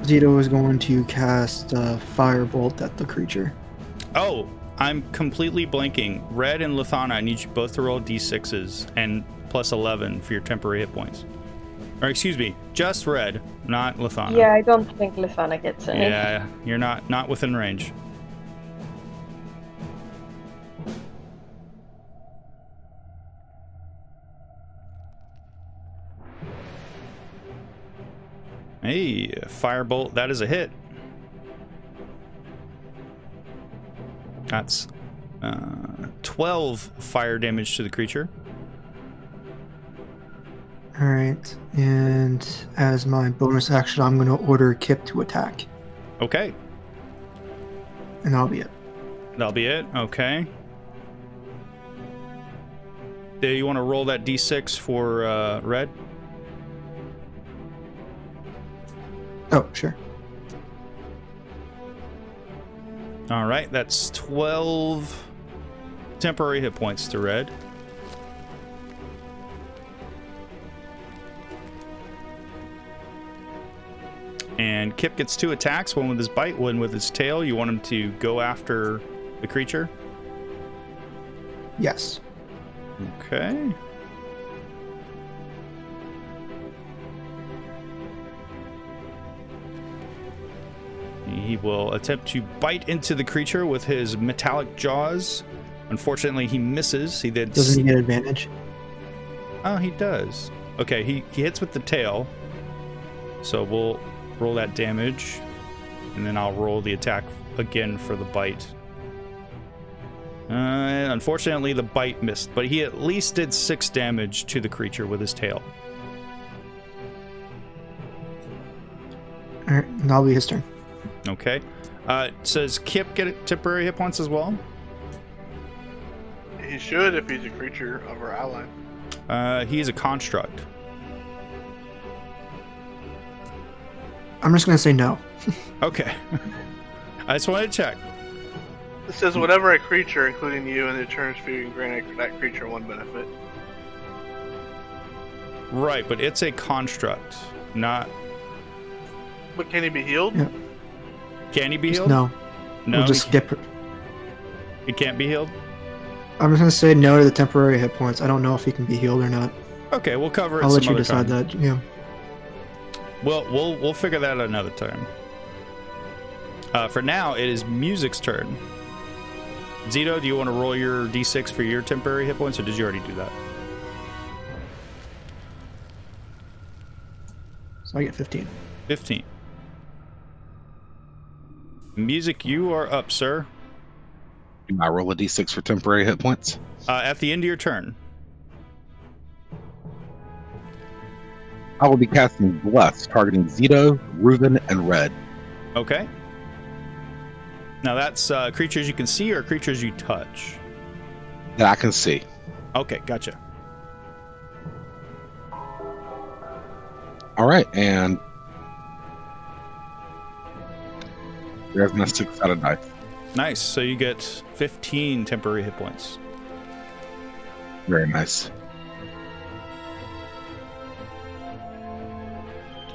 Zito is going to cast Firebolt at the creature. Oh, I'm completely blanking. Red and Lithana, I need you both to roll d6s and plus 11 for your temporary hit points. Or excuse me, just Red, not Lithana. Yeah, I don't think Lithana gets any. Yeah, you're not within range. Hey, Firebolt, that is a hit. That's 12 fire damage to the creature. Alright, and as my bonus action, I'm going to order Kip to attack. Okay, And that'll be it. that'll be it. Okay. Do you want to roll that d6 for Red? Oh, sure. All right, that's 12 temporary hit points to Red. And Kip gets 2 attacks, one with his bite, one with his tail. You want him to go after the creature? Yes. Okay. He will attempt to bite into the creature with his metallic jaws. Unfortunately, he misses. He then Doesn't he get advantage? Oh, he does. Okay, he hits with the tail. So we'll roll that damage. And then I'll roll the attack again for the bite. Unfortunately, the bite missed, but he at least did 6 damage to the creature with his tail. Alright, and that'll be his turn. Okay. Does Kip get temporary hit points as well? He should if he's a creature of our ally. He's a construct. I'm just going to say no. Okay. I just wanted to check. It says whenever a creature, including you, in the turn sphere, can grant that creature 1 benefit. Right, but it's a construct, not... But can he be healed? Yeah. Can he be Just healed? no. No, We'll just skip it. he can't be healed? I'm just going to say no to the temporary hit points. I don't know if he can be healed or not. Okay, we'll cover it I'll some let you other decide time. that. Yeah. We'll figure that out another time. For now, it is Music's turn. Zito, do you want to roll your d6 for your temporary hit points, or did you already do that? So I get 15. 15. Music, you are up, sir. Do I roll a d6 for temporary hit points? At the end of your turn. I will be casting Bless, targeting Zito, Reuben, and Red. Okay. Now that's creatures you can see or creatures you touch? That I can see. Okay, gotcha. All right, and there's my 6-sided dice. Nice. So you get 15 temporary hit points. Very nice.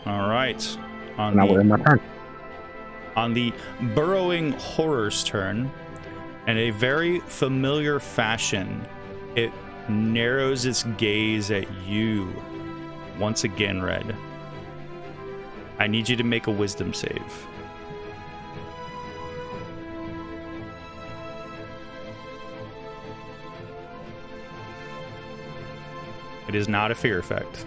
All right. Now we're in my turn. On the burrowing horror's turn, in a very familiar fashion, it narrows its gaze at you. Once again, Red. I need you to make a wisdom save. It is not a fear effect.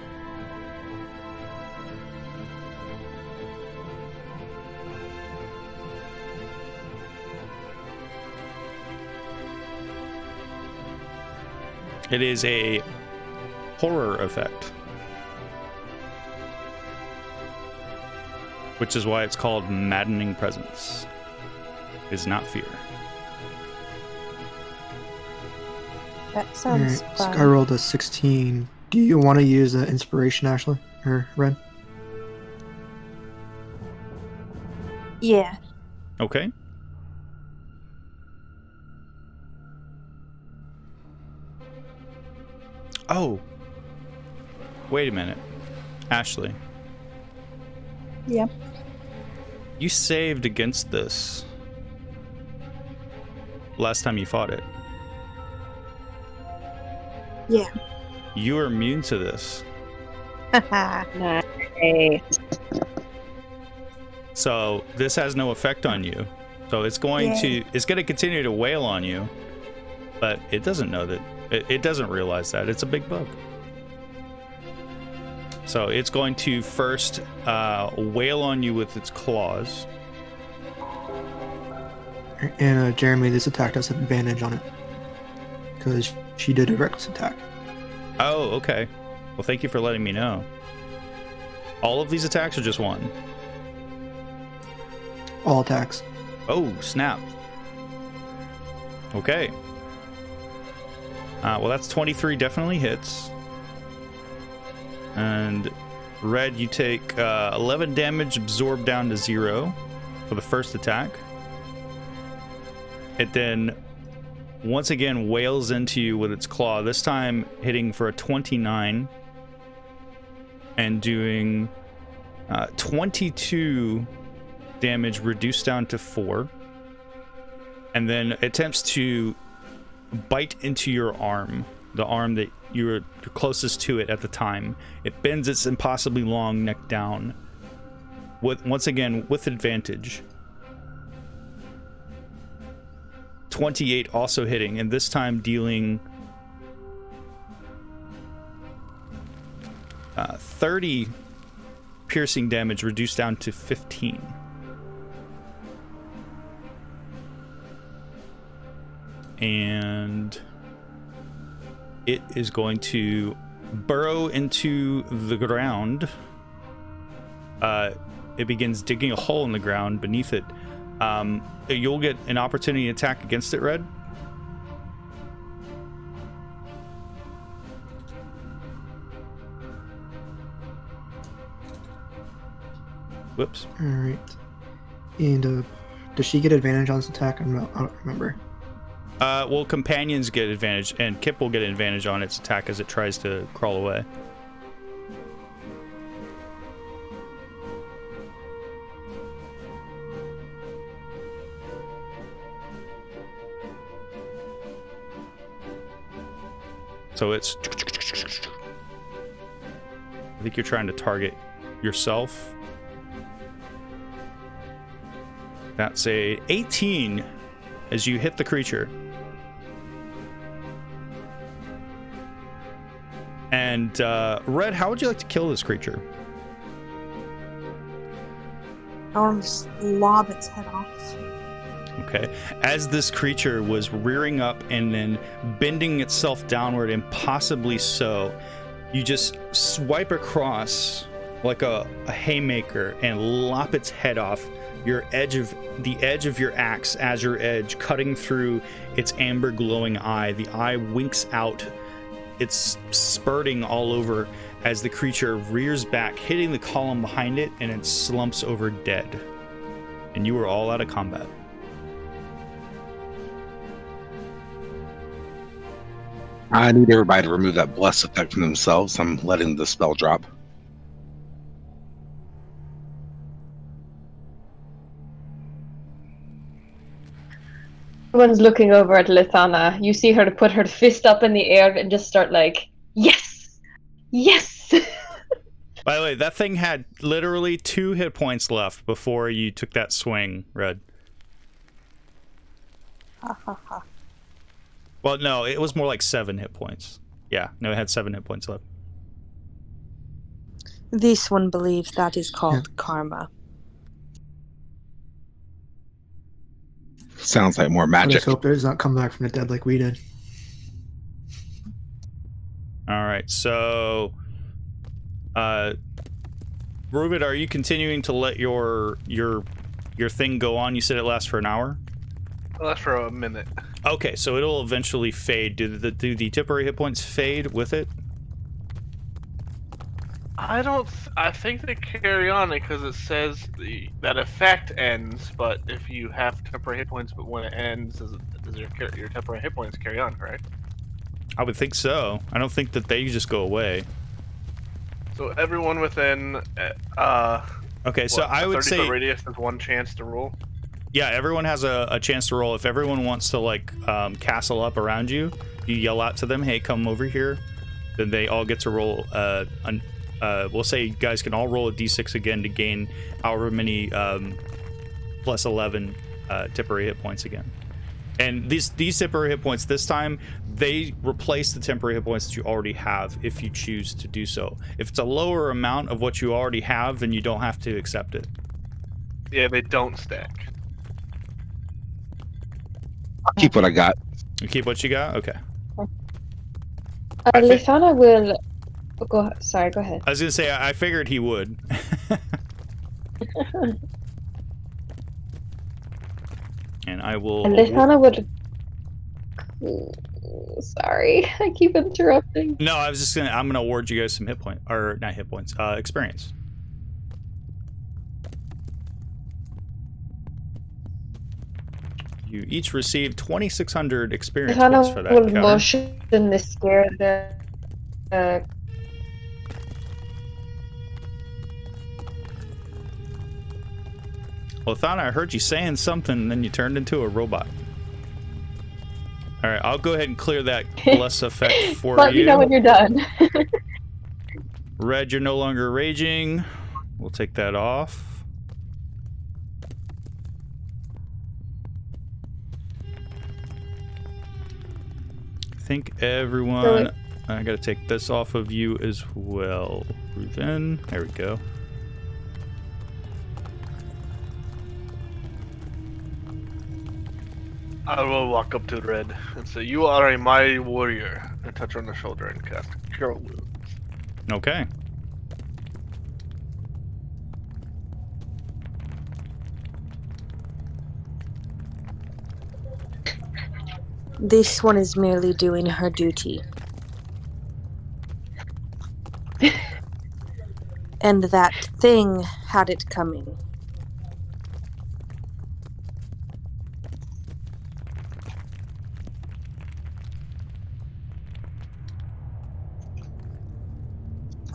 It is a horror effect, which is why it's called Maddening Presence. It is not fear. That sounds Alright, fun. so I rolled a 16. Do you want to use an inspiration, Ashley? Or Red? Yeah. Okay. Oh. Wait a minute. Ashley. Yep. You saved against this last time you fought it. Yeah. You are immune to this. Nice. So this has no effect on you. So it's going Yay. to continue to wail on you, but it doesn't know that. It doesn't realize that it's a big bug. So it's going to first wail on you with its claws. And Jeremy, this attack does have advantage on it because she did a reckless attack. Oh, okay. Well, thank you for letting me know. All of these attacks or just one? All attacks. Oh, snap. Okay. Well, that's 23 definitely hits. And Red, you take 11 damage absorbed down to 0 for the first attack. It then once again wails into you with its claw, this time hitting for a 29 and doing 22 damage reduced down to 4. And then attempts to bite into your arm, the arm that you're closest to it at the time. It bends its impossibly long neck down, once again with advantage. 28 also hitting, and this time dealing 30 piercing damage reduced down to 15. And it is going to burrow into the ground. It begins digging a hole in the ground beneath it. You'll get an opportunity to attack against it, Red. Whoops. All right. And does she get advantage on this attack? I don't remember. Well, companions get advantage, and Kip will get an advantage on its attack as it tries to crawl away. So it's... I think you're trying to target yourself. That's a 18 as you hit the creature. And Red, how would you like to kill this creature? I want to just lob its head off. Okay. As this creature was rearing up and then bending itself downward, impossibly so, you just swipe across like a haymaker and lop its head off the edge of your axe as your edge, cutting through its amber glowing eye. The eye winks out. It's spurting all over as the creature rears back, hitting the column behind it, and it slumps over dead. And you are all out of combat. I need everybody to remove that bless effect from themselves. I'm letting the spell drop. Everyone's looking over at Lithana. You see her to put her fist up in the air and just start like, yes! Yes! By the way, that thing had literally 2 hit points left before you took that swing, Red. Ha ha ha. Well, no, it was more like 7 hit points. Yeah, no, it had 7 hit points left. This one believes that is called karma. Sounds like more I magic. just hope it does not come back from the dead like we did. All right, so Reuben, are you continuing to let your thing go on? You said it lasts for an hour? It lasts for a minute. Okay, so it'll eventually fade. Do the temporary hit points fade with it? I think they carry on because it says that effect ends, but if you have temporary hit points, but when it ends, does your temporary hit points carry on, correct? I would think so. I don't think that they just go away. So everyone within Okay, so What, I a would 30-foot say, radius is one chance to roll. yeah, everyone has a chance to roll. If everyone wants to like castle up around you, you yell out to them, "Hey, come over here." Then they all get to roll. We'll say you guys can all roll a d6 again to gain however many plus 11 temporary hit points again. And these temporary hit points this time, they replace the temporary hit points that you already have if you choose to do so. If it's a lower amount of what you already have, then you don't have to accept it. Yeah, they don't stack. I'll keep what I got. You keep what you got? Okay. I thi- Lithana will go. Sorry, go ahead. I was gonna say, I figured he would. And I will... And Lithana would. Sorry, I keep interrupting. No, I was just gonna... I'm gonna award you guys some hit point... Or, not hit points. Experience. You each receive 2,600 experience points for Lithana that will encounter. motion the scare the. Lithana, I heard you saying something, and then you turned into a robot. Alright, I'll go ahead and clear that plus effect for Let me know when you're done. Red, you're no longer raging. We'll take that off. I think everyone... I gotta take this off of you as well. Reuven. There we go. I will walk up to Red and say, "You are a mighty warrior," and touch her on the shoulder and cast Cure Wounds. Okay. This one is merely doing her duty. And that thing had it coming.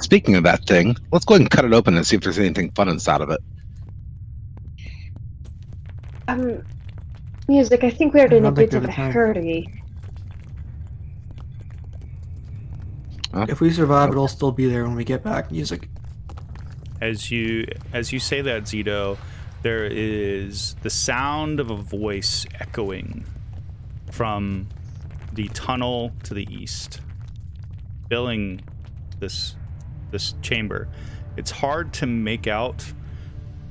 Speaking of that thing, let's go ahead and cut it open and see if there's anything fun inside of it. Music. I think we're I in a don't think bit we of a have time. hurry. If we survive, it'll still be there when we get back. Music. As you say that, Zito, there is the sound of a voice echoing from the tunnel to the east, filling this chamber. It's hard to make out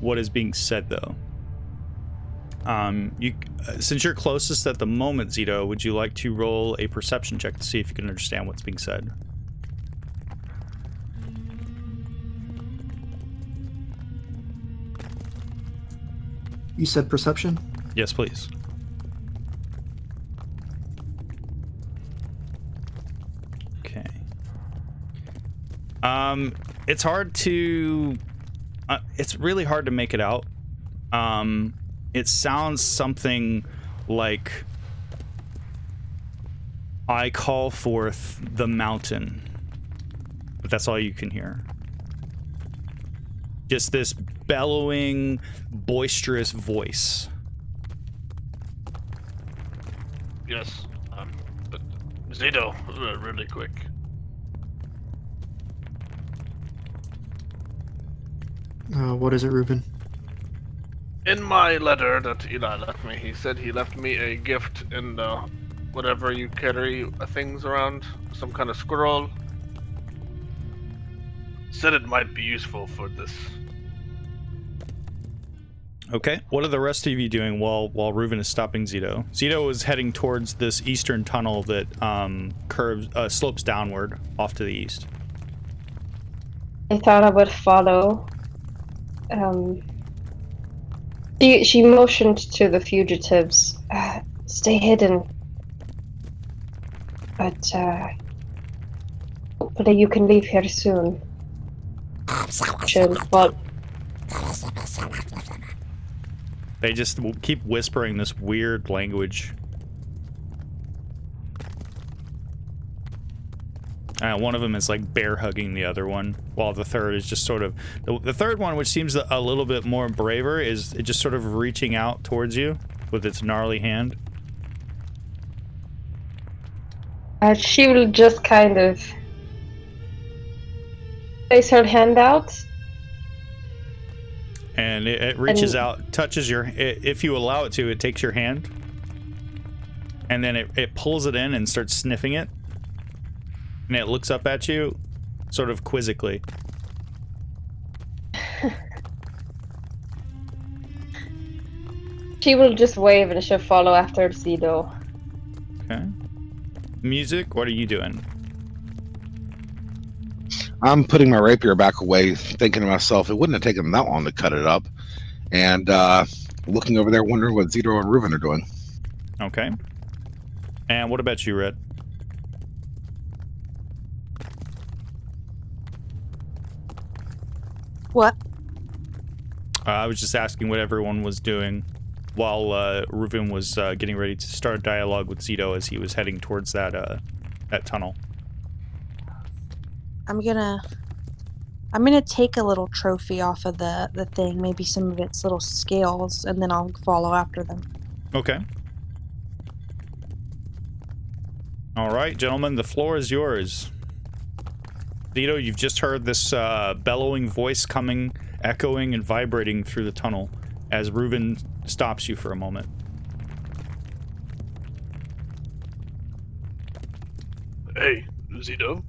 what is being said, though. Since you're closest at the moment, Zito, would you like to roll a perception check to see if you can understand what's being said? You said perception? Yes, please. Okay. It's hard to... it's really hard to make it out. It sounds something like, "I call forth the mountain." But that's all you can hear. Just this bellowing, boisterous voice. Yes. But Zito, really quick. What is it, Reuben? In my letter that Eli left me, he said he left me a gift in whatever you carry things around, some kind of scroll. Said it might be useful for this. Okay, what are the rest of you doing while Reuven is stopping Zito? Zito is heading towards this eastern tunnel that slopes downward off to the east. I thought I would follow. She motioned to the fugitives. Stay hidden. But hopefully you can leave here soon. Chill. Well, They just keep whispering this weird language. One of them is like bear hugging the other one, while the third is just sort of the third one, which seems a little bit more braver, is it just sort of reaching out towards you with its gnarly hand. She will just kind of place her hand out. And it reaches out, touches your... if you allow it to, it takes your hand. And then it pulls it in and starts sniffing it. And it looks up at you, sort of quizzically. She will just wave and she'll follow after Zido. Okay. Music, what are you doing? I'm putting my rapier back away, thinking to myself, it wouldn't have taken them that long to cut it up. And looking over there, wondering what Zito and Reuven are doing. Okay. And what about you, Red? What? I was just asking what everyone was doing while Reuven was getting ready to start a dialogue with Zito as he was heading towards that tunnel. I'm gonna take a little trophy off of the thing, maybe some of its little scales, and then I'll follow after them. Okay. All right, gentlemen, the floor is yours. Zito, you've just heard this bellowing voice coming, echoing and vibrating through the tunnel as Reuven stops you for a moment. Hey, Zito.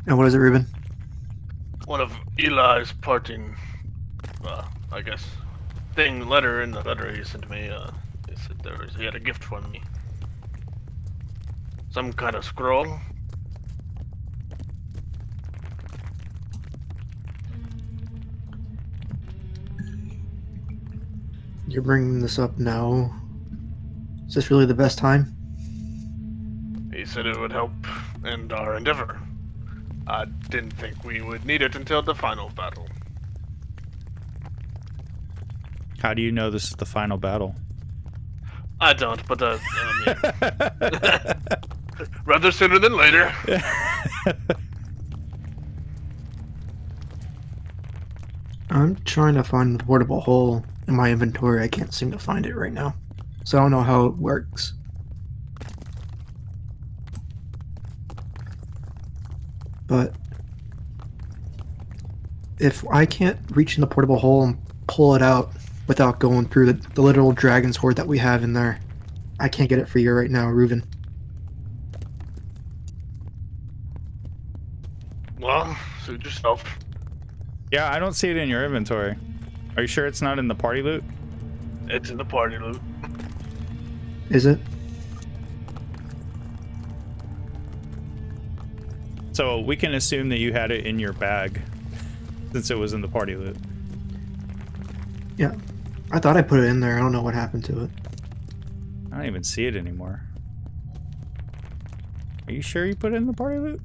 And what is it, Reuben? One of Eli's parting, I guess, letter in the letter he sent me, he said he had a gift for me. Some kind of scroll. You're bringing this up now. Is this really the best time? He said it would help in our endeavor. I didn't think we would need it until the final battle. How do you know this is the final battle? I don't, but rather sooner than later. I'm trying to find the portable hole in my inventory. I can't seem to find it right now. So I don't know how it works. But if I can't reach in the portable hole and pull it out without going through the literal dragon's horde that we have in there, I can't get it for you right now, Reuven. Well, suit yourself. Yeah, I don't see it in your inventory. Are you sure it's not in the party loot? It's in the party loot. Is it? So we can assume that you had it in your bag since it was in the party loot. Yeah. I thought I put it in there. I don't know what happened to it. I don't even see it anymore. Are you sure you put it in the party loot?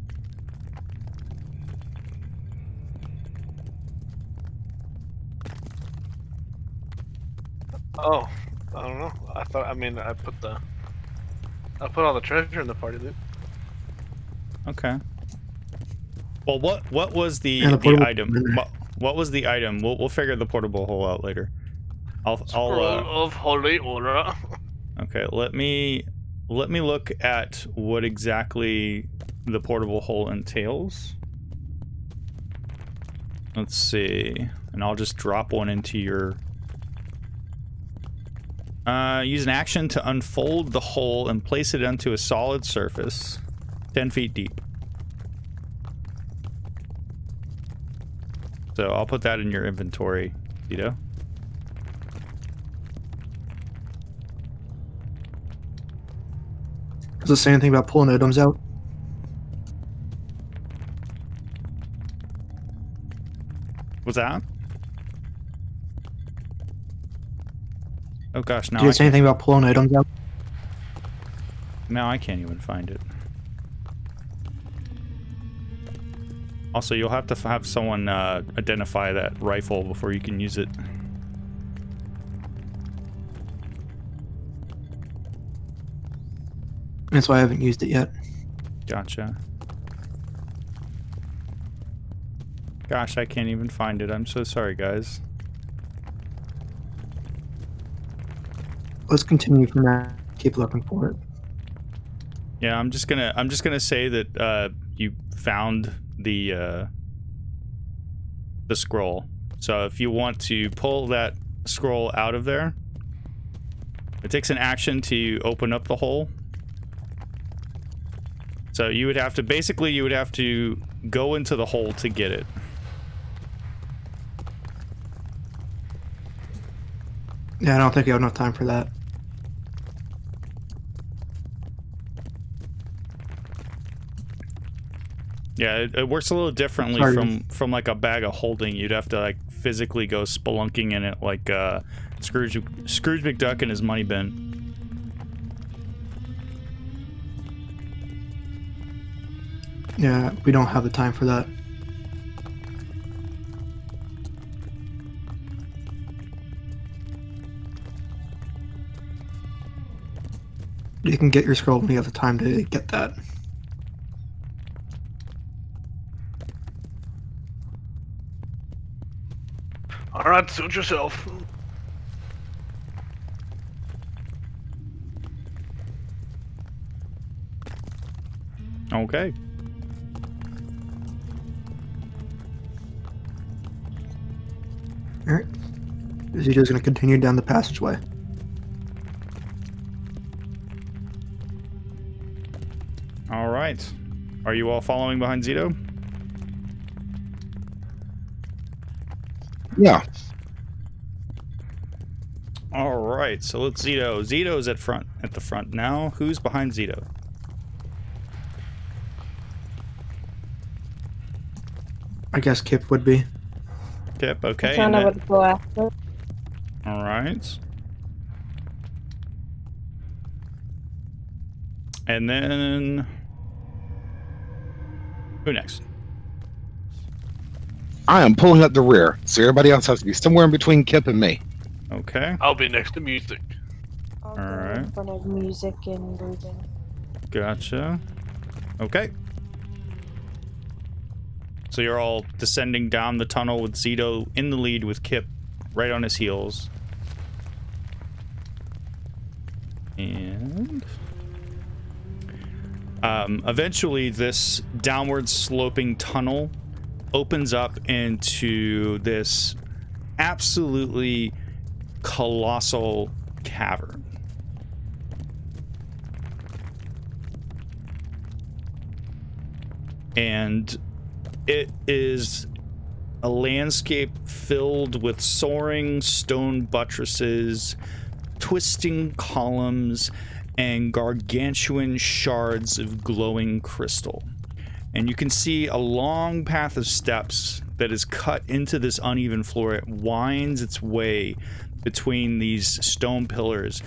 Oh, I don't know. I put all the treasure in the party loot. Okay. Well, what was the portable item? What was the item? We'll figure the portable hole out later. Scroll of Holy Aura. Okay, let me look at what exactly the portable hole entails. Let's see, and I'll just drop one into your. Use an action to unfold the hole and place it onto a solid surface, 10 feet deep. So I'll put that in your inventory, Zito. Does it say anything about pulling items out? What's that? Oh gosh, Did it say anything about pulling items out? Now I can't even find it. Also, you'll have to have someone identify that rifle before you can use it. That's why I haven't used it yet. Gotcha. Gosh, I can't even find it. I'm so sorry, guys. Let's continue from that. Keep looking for it. Yeah, I'm just gonna say that you found the scroll. So if you want to pull that scroll out of there, it takes an action to open up the hole. So you would have to go into the hole to get it. Yeah, I don't think I have enough time for that. Yeah, it works a little differently Sorry. from like a bag of holding. You'd have to like physically go spelunking in it like Scrooge McDuck in his money bin. Yeah, we don't have the time for that. You can get your scroll when you have the time to get that. Alright, suit yourself. Okay. Alright. Zito's gonna continue down the passageway. All right. Are you all following behind Zito? Yeah. All right. So let's Zito. Zito's at the front now. Who's behind Zito? I guess Kip would be. Kip. Okay. I and don't know then- what to go after. all right. And then who next? I am pulling up the rear, so everybody else has to be somewhere in between Kip and me. Okay. I'll be next to music. I'll go Alright. in front of music and Ruben. Gotcha. Okay. So you're all descending down the tunnel with Zito in the lead with Kip right on his heels. And eventually this downward sloping tunnel opens up into this absolutely colossal cavern. And it is a landscape filled with soaring stone buttresses, twisting columns, and gargantuan shards of glowing crystal. And you can see a long path of steps that is cut into this uneven floor. It winds its way between these stone pillars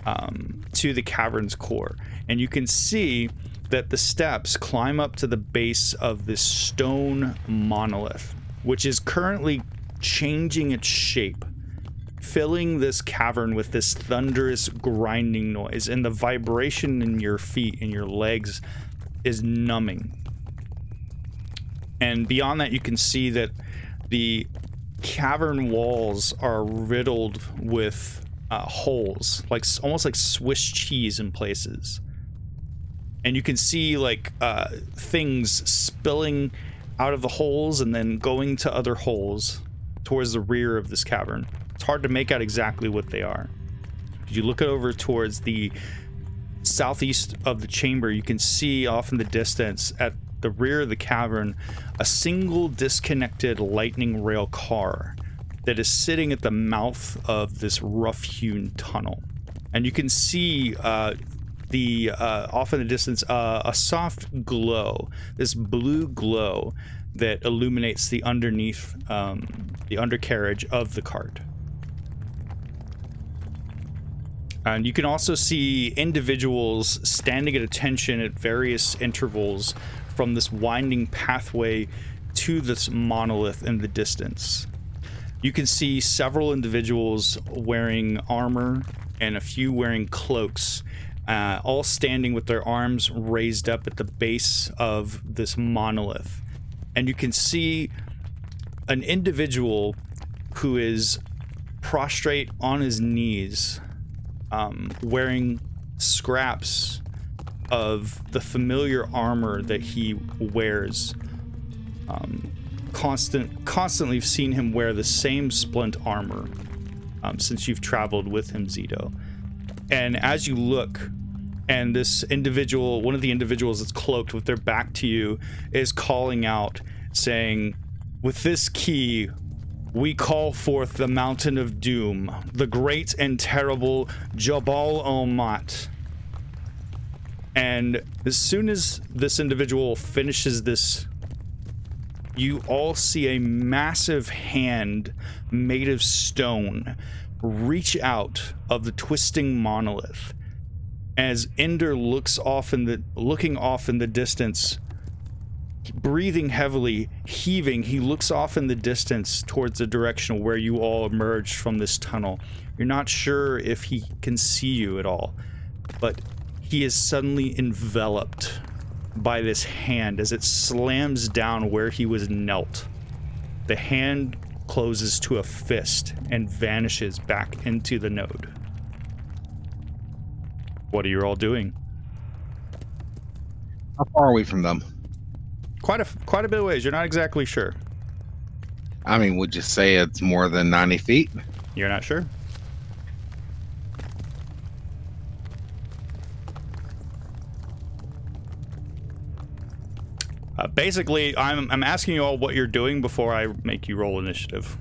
to the cavern's core. And you can see that the steps climb up to the base of this stone monolith, which is currently changing its shape, filling this cavern with this thunderous grinding noise, and the vibration in your feet and your legs is numbing. And beyond that, you can see that the cavern walls are riddled with holes, like almost like Swiss cheese in places. And you can see like things spilling out of the holes and then going to other holes towards the rear of this cavern. It's hard to make out exactly what they are. If you look over towards the southeast of the chamber, you can see off in the distance at the rear of the cavern a single disconnected lightning rail car that is sitting at the mouth of this rough-hewn tunnel. And you can see off in the distance a soft glow, this blue glow that illuminates the underneath the undercarriage of the cart. And you can also see individuals standing at attention at various intervals from this winding pathway to this monolith in the distance. You can see several individuals wearing armor and a few wearing cloaks, all standing with their arms raised up at the base of this monolith. And you can see an individual who is prostrate on his knees, wearing scraps of the familiar armor that he wears. Constantly you've seen him wear the same splint armor since you've traveled with him, Zito. And as you look, and this individual, one of the individuals that's cloaked with their back to you, is calling out, saying, "With this key, we call forth the Mountain of Doom, the great and terrible Jabal Omat." And as soon as this individual finishes this, you all see a massive hand made of stone reach out of the twisting monolith. As Ender looking off in the distance, breathing heavily, heaving, he looks off in the distance towards the direction where you all emerged from this tunnel. You're not sure if he can see you at all, but he is suddenly enveloped by this hand as it slams down where he was knelt. The hand closes to a fist and vanishes back into the node. What are you all doing? How far are we from them? Quite a bit of ways. You're not exactly sure. I mean, would you say it's more than 90 feet? You're not sure? Basically, I'm asking you all what you're doing before I make you roll initiative.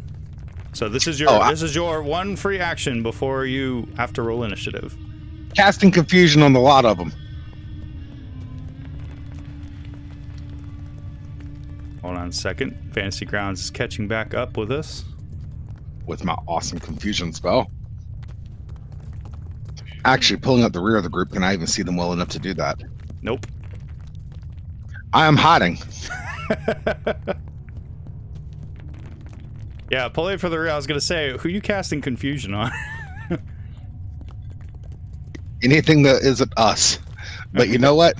So this is your one free action before you have to roll initiative. Casting confusion on the lot of them. Hold on a second. Fantasy Grounds is catching back up with us. With my awesome confusion spell. Actually, pulling up the rear of the group, can I even see them well enough to do that? Nope. I am hiding. Yeah, pull it for the rear. I was going to say, who are you casting confusion on? Anything that isn't us. But you know what?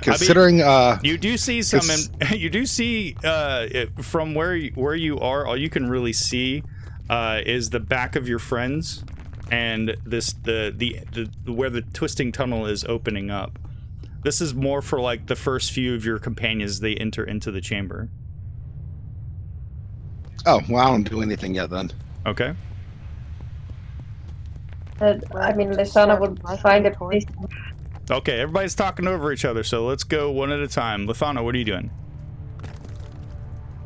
Considering you do see some you do see from where you are, all you can really see is the back of your friends and this the where the twisting tunnel is opening up. This is more for like the first few of your companions they enter into the chamber. Oh, well, I don't do anything yet then. Okay. I mean, Lithana would find a place. Okay, everybody's talking over each other, so let's go one at a time. Lithana, what are you doing?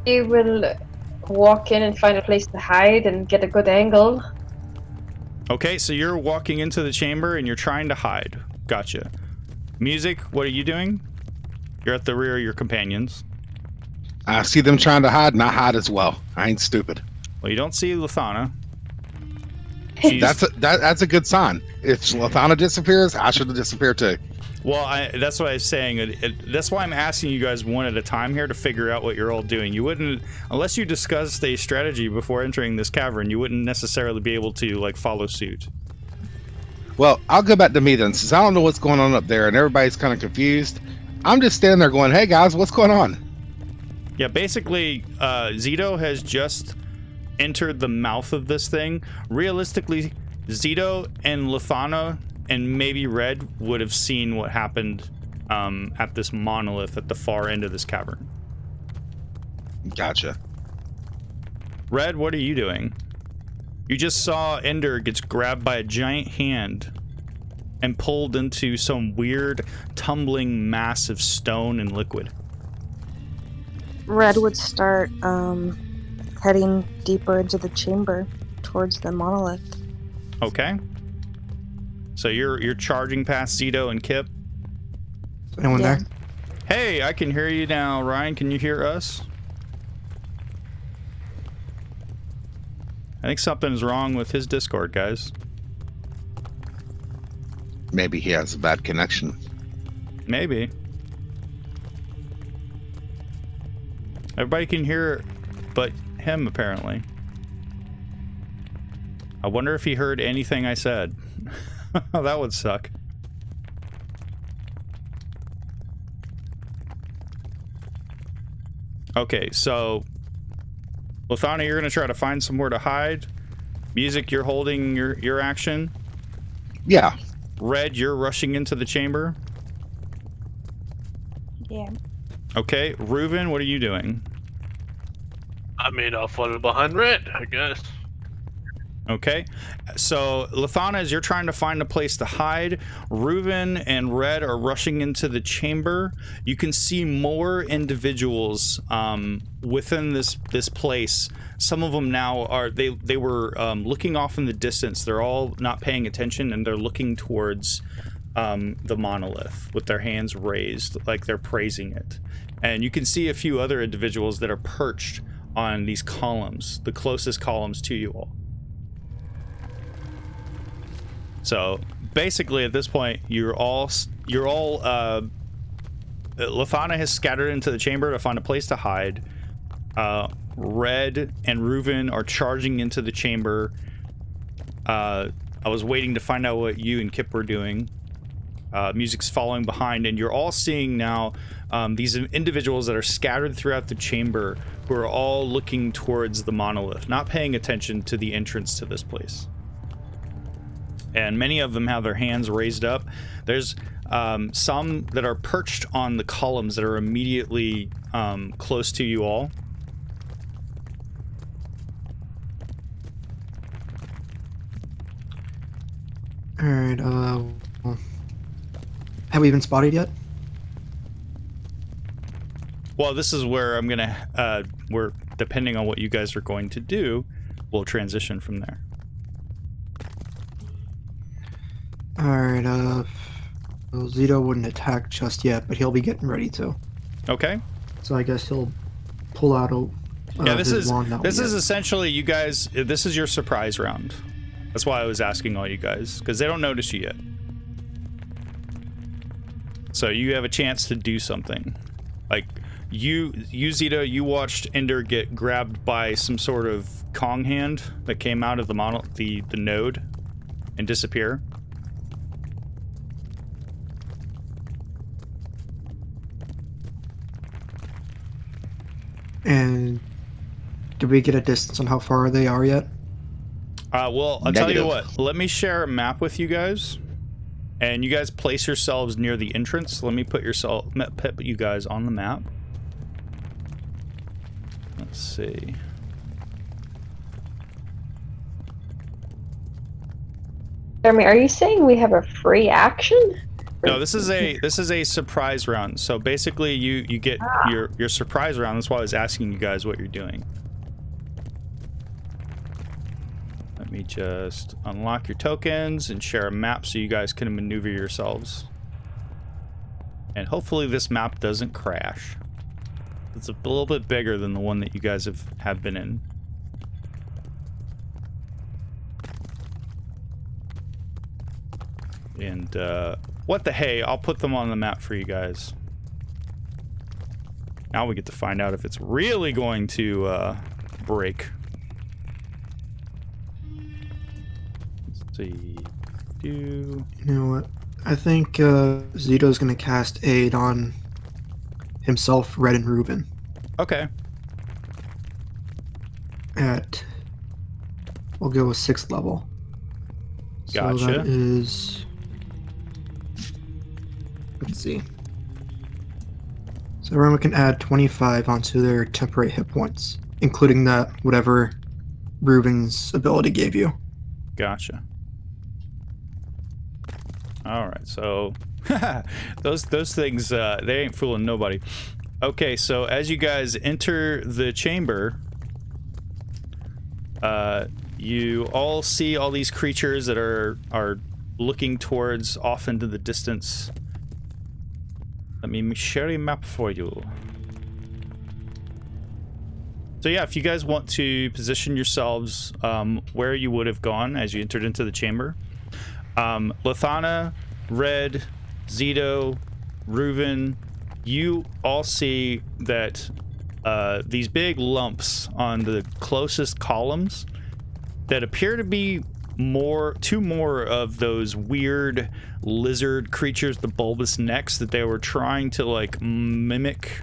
She will walk in and find a place to hide and get a good angle. Okay, so you're walking into the chamber and you're trying to hide. Gotcha. Music, what are you doing? You're at the rear of your companions. I see them trying to hide, and I hide as well. I ain't stupid. Well, you don't see Lithana. That's a good sign. If Lithana disappears, I should have disappeared too. Well, that's what I was saying. That's why I'm asking you guys one at a time here to figure out what you're all doing. You wouldn't, unless you discussed a strategy before entering this cavern, you wouldn't necessarily be able to like follow suit. Well, I'll go back to me then, since I don't know what's going on up there and everybody's kind of confused. I'm just standing there going, "Hey guys, what's going on?" Yeah, basically, Zito has just entered the mouth of this thing. Realistically, Zito and Lithana and maybe Red would have seen what happened at this monolith at the far end of this cavern. Gotcha. Red, what are you doing? You just saw Ender gets grabbed by a giant hand and pulled into some weird tumbling mass of stone and liquid. Red would start heading deeper into the chamber towards the monolith. Okay. So you're charging past Zito and Kip. Is anyone there? Hey, I can hear you now. Ryan, can you hear us? I think something's wrong with his Discord, guys. Maybe he has a bad connection. Maybe. Everybody can hear but him, apparently. I wonder if he heard anything I said. That would suck. Okay, so Lathana, you're gonna try to find somewhere to hide. Music, you're holding your action. Yeah. Red, you're rushing into the chamber. Yeah. Okay, Reuben, what are you doing? I mean, I'll follow behind Red, I guess. Okay, so Lathana, as you're trying to find a place to hide, Reuben and Red are rushing into the chamber. You can see more individuals within this place. Some of them now are they were looking off in the distance. They're all not paying attention, and they're looking towards the monolith with their hands raised, like they're praising it. And you can see a few other individuals that are perched on these columns, the closest columns to you all. So basically at this point you're all Lathana has scattered into the chamber to find a place to hide. Red and Reuben are charging into the chamber. I was waiting to find out what you and Kip were doing. Music's following behind, and you're all seeing now these individuals that are scattered throughout the chamber who are all looking towards the monolith, not paying attention to the entrance to this place. And many of them have their hands raised up. There's some that are perched on the columns that are immediately close to you all. Alright, have we been spotted yet? Well, this is where I'm gonna, we're, depending on what you guys are going to do, we'll transition from there. Alright, well, Zito wouldn't attack just yet, but he'll be getting ready to. Okay. So I guess he'll pull out a yeah, this his is wand now. essentially you guys, this is your surprise round. That's why I was asking all you guys, because they don't notice you yet. So you have a chance to do something. Like you Zito, you watched Ender get grabbed by some sort of Kong hand that came out of the the node and disappear. And did we get a distance on how far they are yet? Well, I'll tell you Negative. what. Let me share a map with you guys, and you guys place yourselves near the entrance. Let me put you guys on the map. Let's see. Jeremy, are you saying we have a free action? No, this is a surprise round. So basically, you get your surprise round. That's why I was asking you guys what you're doing. Let me just unlock your tokens and share a map so you guys can maneuver yourselves. And hopefully this map doesn't crash. It's a little bit bigger than the one that you guys have been in. And what the hey, I'll put them on the map for you guys. Now we get to find out if it's really going to break. Let's see. You know what? I think Zito's gonna cast Aid on himself, Red, and Reuben Okay. at, we'll go with 6th level. Gotcha. So that is, let's see. So everyone can add 25 onto their temporary hit points, including that whatever Reuben's ability gave you. Gotcha. All right, so those things they ain't fooling nobody. Okay, so as you guys enter the chamber, you all see all these creatures that are looking towards off into the distance. Let me share a map for you. So yeah, if you guys want to position yourselves where you would have gone as you entered into the chamber. Lathana, Red, Zito, Reuben, you all see that these big lumps on the closest columns that appear to be two more of those weird lizard creatures, the bulbous necks that they were trying to like mimic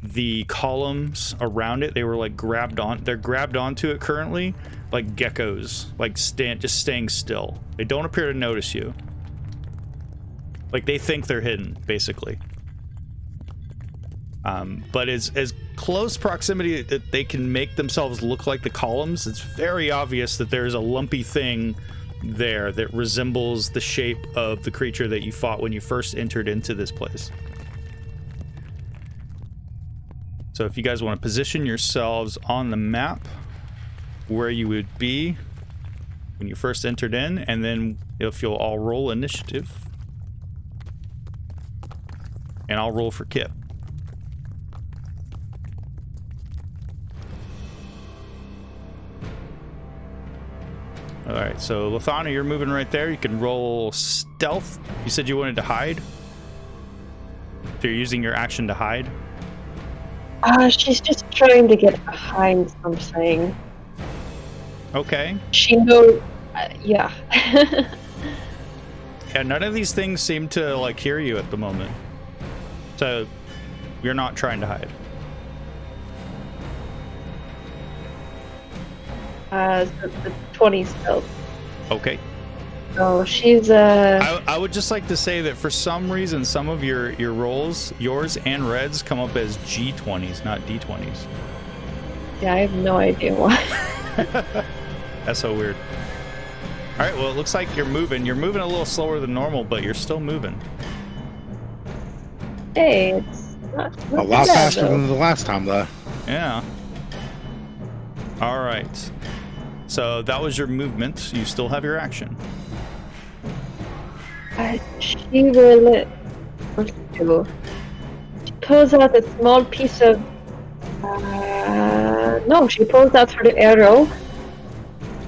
the columns around it, they were like they're grabbed onto it currently, like geckos, like just staying still. They don't appear to notice you. Like they think they're hidden, basically. But as close proximity that they can make themselves look like the columns, it's very obvious that there's a lumpy thing there that resembles the shape of the creature that you fought when you first entered into this place. So if you guys want to position yourselves on the map where you would be when you first entered in, and then if you'll all roll initiative. And I'll roll for Kip. Alright, so Lathana, you're moving right there. You can roll stealth. You said you wanted to hide? So you're using your action to hide? She's just trying to get behind something. Okay. She knows... yeah. Yeah, none of these things seem to, like, hear you at the moment. So, you're not trying to hide. So the 20 stealth. Okay. So she's I would just like to say that for some reason, some of your rolls, yours and Red's, come up as G20s, not D20s. Yeah, I have no idea why. That's so weird. All right, well, it looks like you're moving. You're moving a little slower than normal, but you're still moving. Hey, it's not A lot faster than the last time, though. Yeah. All right. So that was your movement. You still have your action. She will... What to do? She pulls out a small piece of... no, she pulls out her arrow.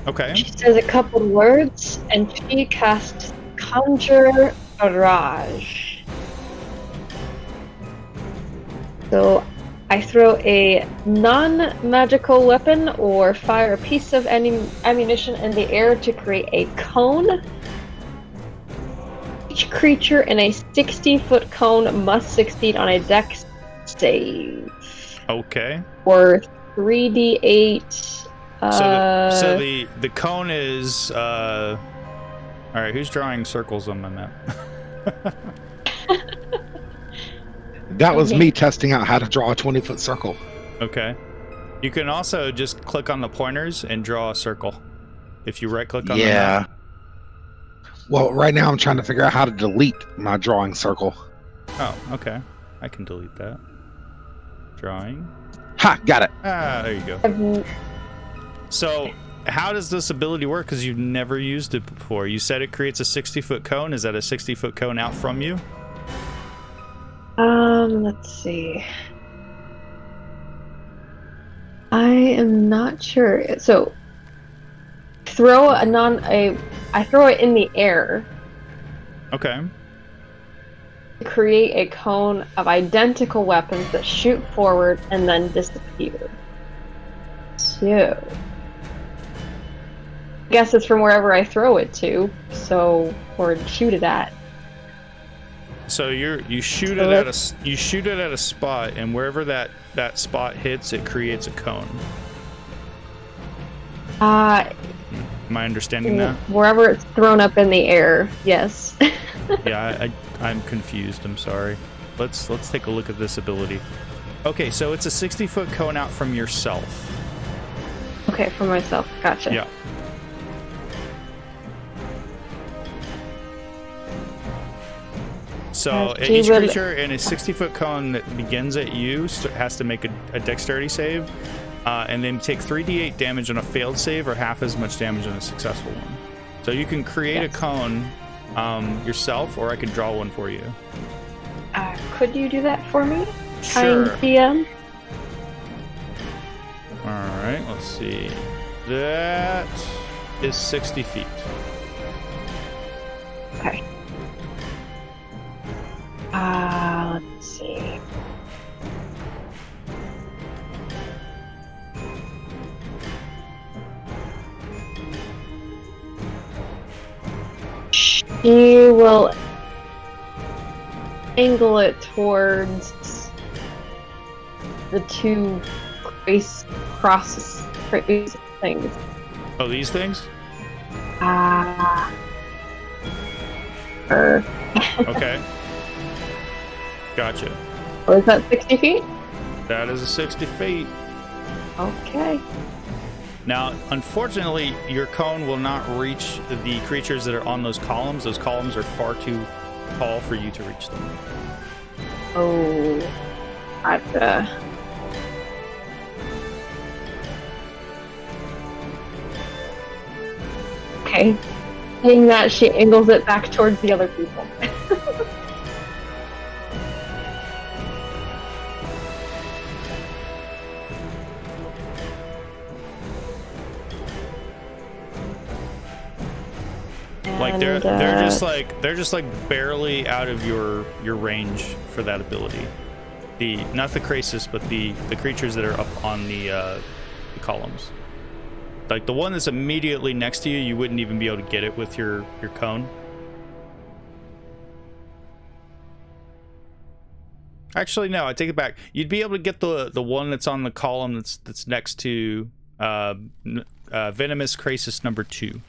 Okay. She says a couple words, and she casts Conjure Barrage. So I throw a non-magical weapon or fire a piece of ammunition in the air to create a cone. Each creature in a 60-foot cone must succeed on a dex save. Okay. Or 3d8. So the cone is all right, who's drawing circles on my map? That was me testing out how to draw a 20-foot circle. Okay. You can also just click on the pointers and draw a circle. If you right click on the map. Well, right now I'm trying to figure out how to delete my drawing circle. Oh, okay. I can delete that. Drawing. Ha! Got it. Ah, there you go. So, how does this ability work? Because you've never used it before. You said it creates a 60-foot cone. Is that a 60-foot cone out from you? Let's see. I am not sure. So, I throw it in the air. Okay. To create a cone of identical weapons that shoot forward and then disappear. So, I guess it's from wherever I throw it to, or shoot it at. So you shoot it at a spot, and wherever that spot hits, it creates a cone. Am I understanding that? Wherever it's thrown up in the air, yes. Yeah, I'm confused. I'm sorry. Let's take a look at this ability. Okay, so it's a 60-foot cone out from yourself. Okay, for myself. Gotcha. Yeah. So each creature in a 60-foot cone that begins at you has to make a dexterity save, and then take 3d8 damage on a failed save or half as much damage on a successful one. So you can create a cone yourself, or I can draw one for you. Could you do that for me? Sure. DM? Alright, let's see. That is 60 feet. Okay. Let's see. She will angle it towards the two cross things. Oh, these things? Okay. Gotcha. Or is that 60 feet? That is a 60 feet. Okay. Now, unfortunately, your cone will not reach the creatures that are on those columns. Those columns are far too tall for you to reach them. Oh. Okay. Seeing that, she angles it back towards the other people. Like they're just like barely out of your range for that ability. Not the Krasis, but the creatures that are up on the columns. Like the one that's immediately next to you, you wouldn't even be able to get it with your cone. Actually, no, I take it back. You'd be able to get the one that's on the column that's next to Venomous Krasis number 2.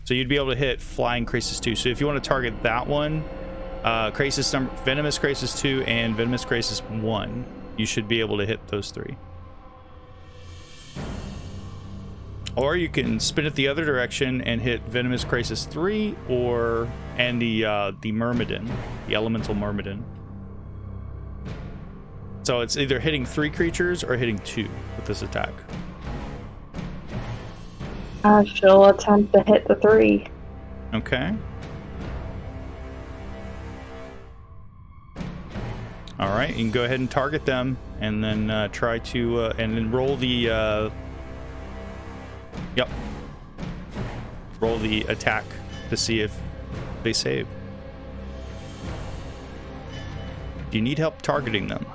So you'd be able to hit Flying Krasis 2. So if you want to target that one, Venomous Krasis 2 and Venomous Krasis 1, you should be able to hit those 3. Or you can spin it the other direction and hit Venomous Krasis 3 and the Myrmidon, the Elemental Myrmidon. So it's either hitting 3 creatures or hitting 2 with this attack. She'll attempt to hit the 3. Okay. All right, you can go ahead and target them, and then try to and then roll the roll the attack to see if they save. Do you need help targeting them?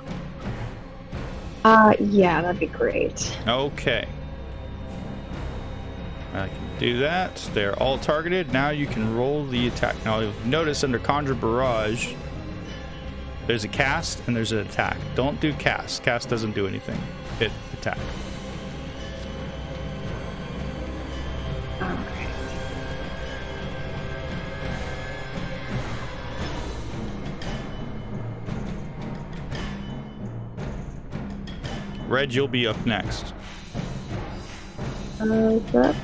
Yeah, that'd be great. Okay. I can do that. They're all targeted. Now you can roll the attack. Now, notice under Conjure Barrage, there's a cast and there's an attack. Don't do cast. Cast doesn't do anything. Hit attack. Okay. Red, you'll be up next. Is that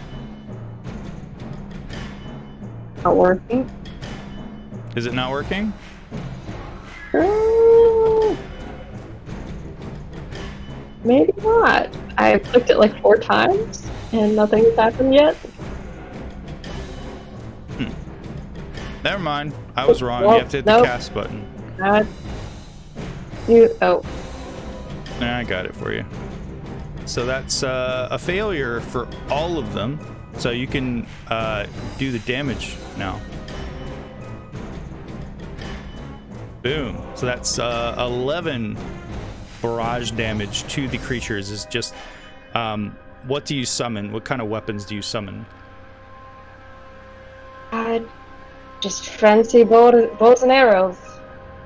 not working? Is it not working? Maybe not. I clicked it like 4 times and nothing's happened yet. Never mind. I was wrong. Well, You have to hit the cast button. Oh. Nah, I got it for you. So that's a failure for all of them. So you can do the damage now. Boom. So that's 11 barrage damage to the creatures. Is just what do you summon? What kind of weapons do you summon? Just fancy bows and arrows.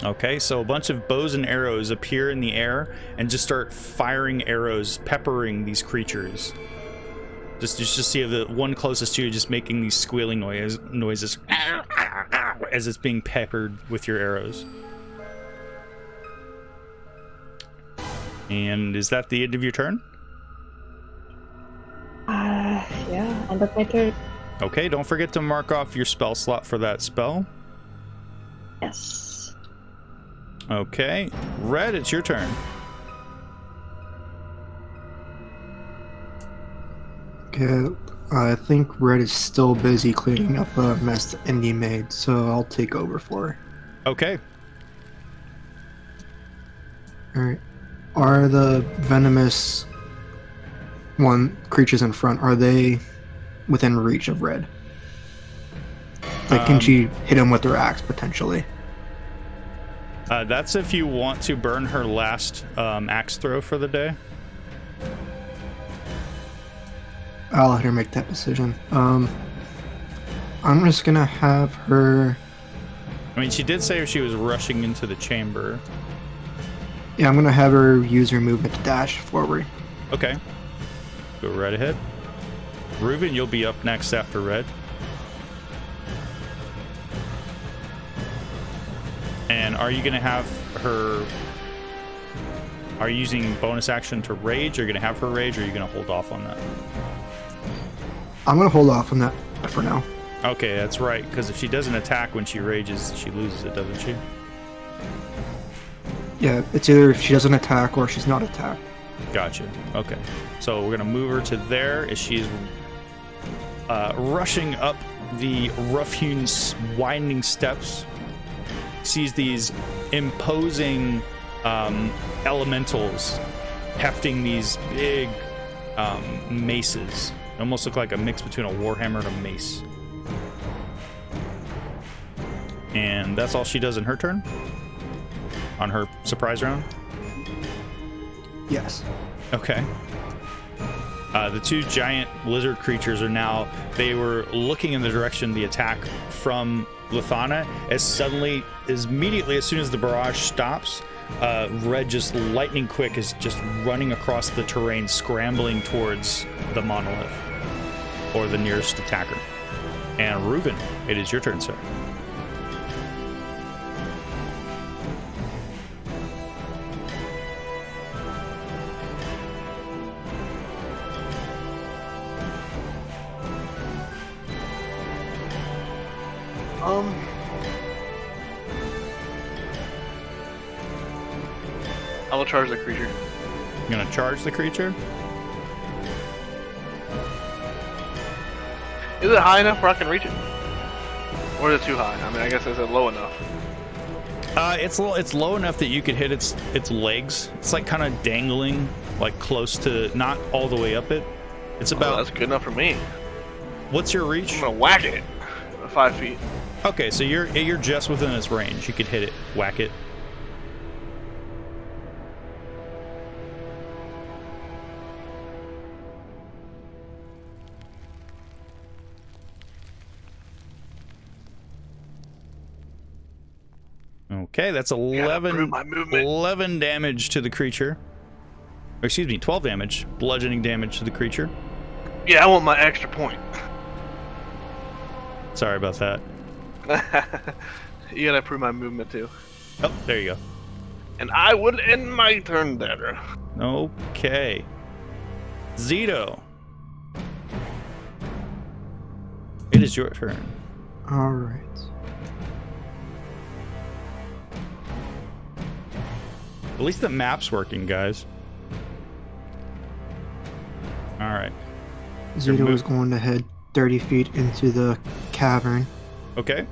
Okay, so a bunch of bows and arrows appear in the air and just start firing arrows, peppering these creatures. Just see the one closest to you just making these squealing noises as it's being peppered with your arrows. And is that the end of your turn? Yeah, end of my turn. Okay, don't forget to mark off your spell slot for that spell. Yes. Okay, Red, it's your turn. Okay, I think Red is still busy cleaning up a mess that Indy made, so I'll take over for her. Okay. Alright. Are the venomous creatures in front, are they within reach of Red? Like, can she hit him with her axe, potentially? That's if you want to burn her last axe throw for the day. I'll let her make that decision. I'm just gonna have her... I mean, she did say she was rushing into the chamber. Yeah, I'm gonna have her use her movement to dash forward. Okay. Go right ahead. Reuben, you'll be up next after Red. And are you going to have her... Are you using bonus action to rage? Are you going to have her rage, or are you going to hold off on that? I'm gonna hold off on that for now. Okay, that's right, because if she doesn't attack when she rages, she loses it, doesn't she? Yeah, it's either if she doesn't attack or she's not attacked. Gotcha. Okay. So we're going to move her to there as she's rushing up the rough-hewn, winding steps. Sees these imposing elementals hefting these big maces. They almost look like a mix between a warhammer and a mace. And that's all she does in her turn? On her surprise round? Yes. Okay. The two giant lizard creatures are now, they were looking in the direction of the attack from Lithana, as immediately as soon as the barrage stops, Red, just lightning quick, is just running across the terrain, scrambling towards the monolith, or the nearest attacker. And Reuben, it is your turn, sir. I will charge the creature. You're gonna charge the creature? Is it high enough where I can reach it? Or is it too high? I mean, I guess is it low enough? It's low enough that you could hit its legs. It's like kind of dangling, like close to, not all the way up it. It's about. That's good enough for me. What's your reach? I'm gonna whack it. 5 feet. Okay, so you're just within its range. You could hit it, whack it. Okay, that's 11 damage to the creature. Or excuse me, 12 damage. Bludgeoning damage to the creature. Yeah, I want my extra point. Sorry about that. You gotta prove my movement too. Oh, there you go. And I would end my turn there. Okay. Zito. It is your turn. All right. At least the map's working, guys. All right. Zito is going to head 30 feet into the cavern. Okay.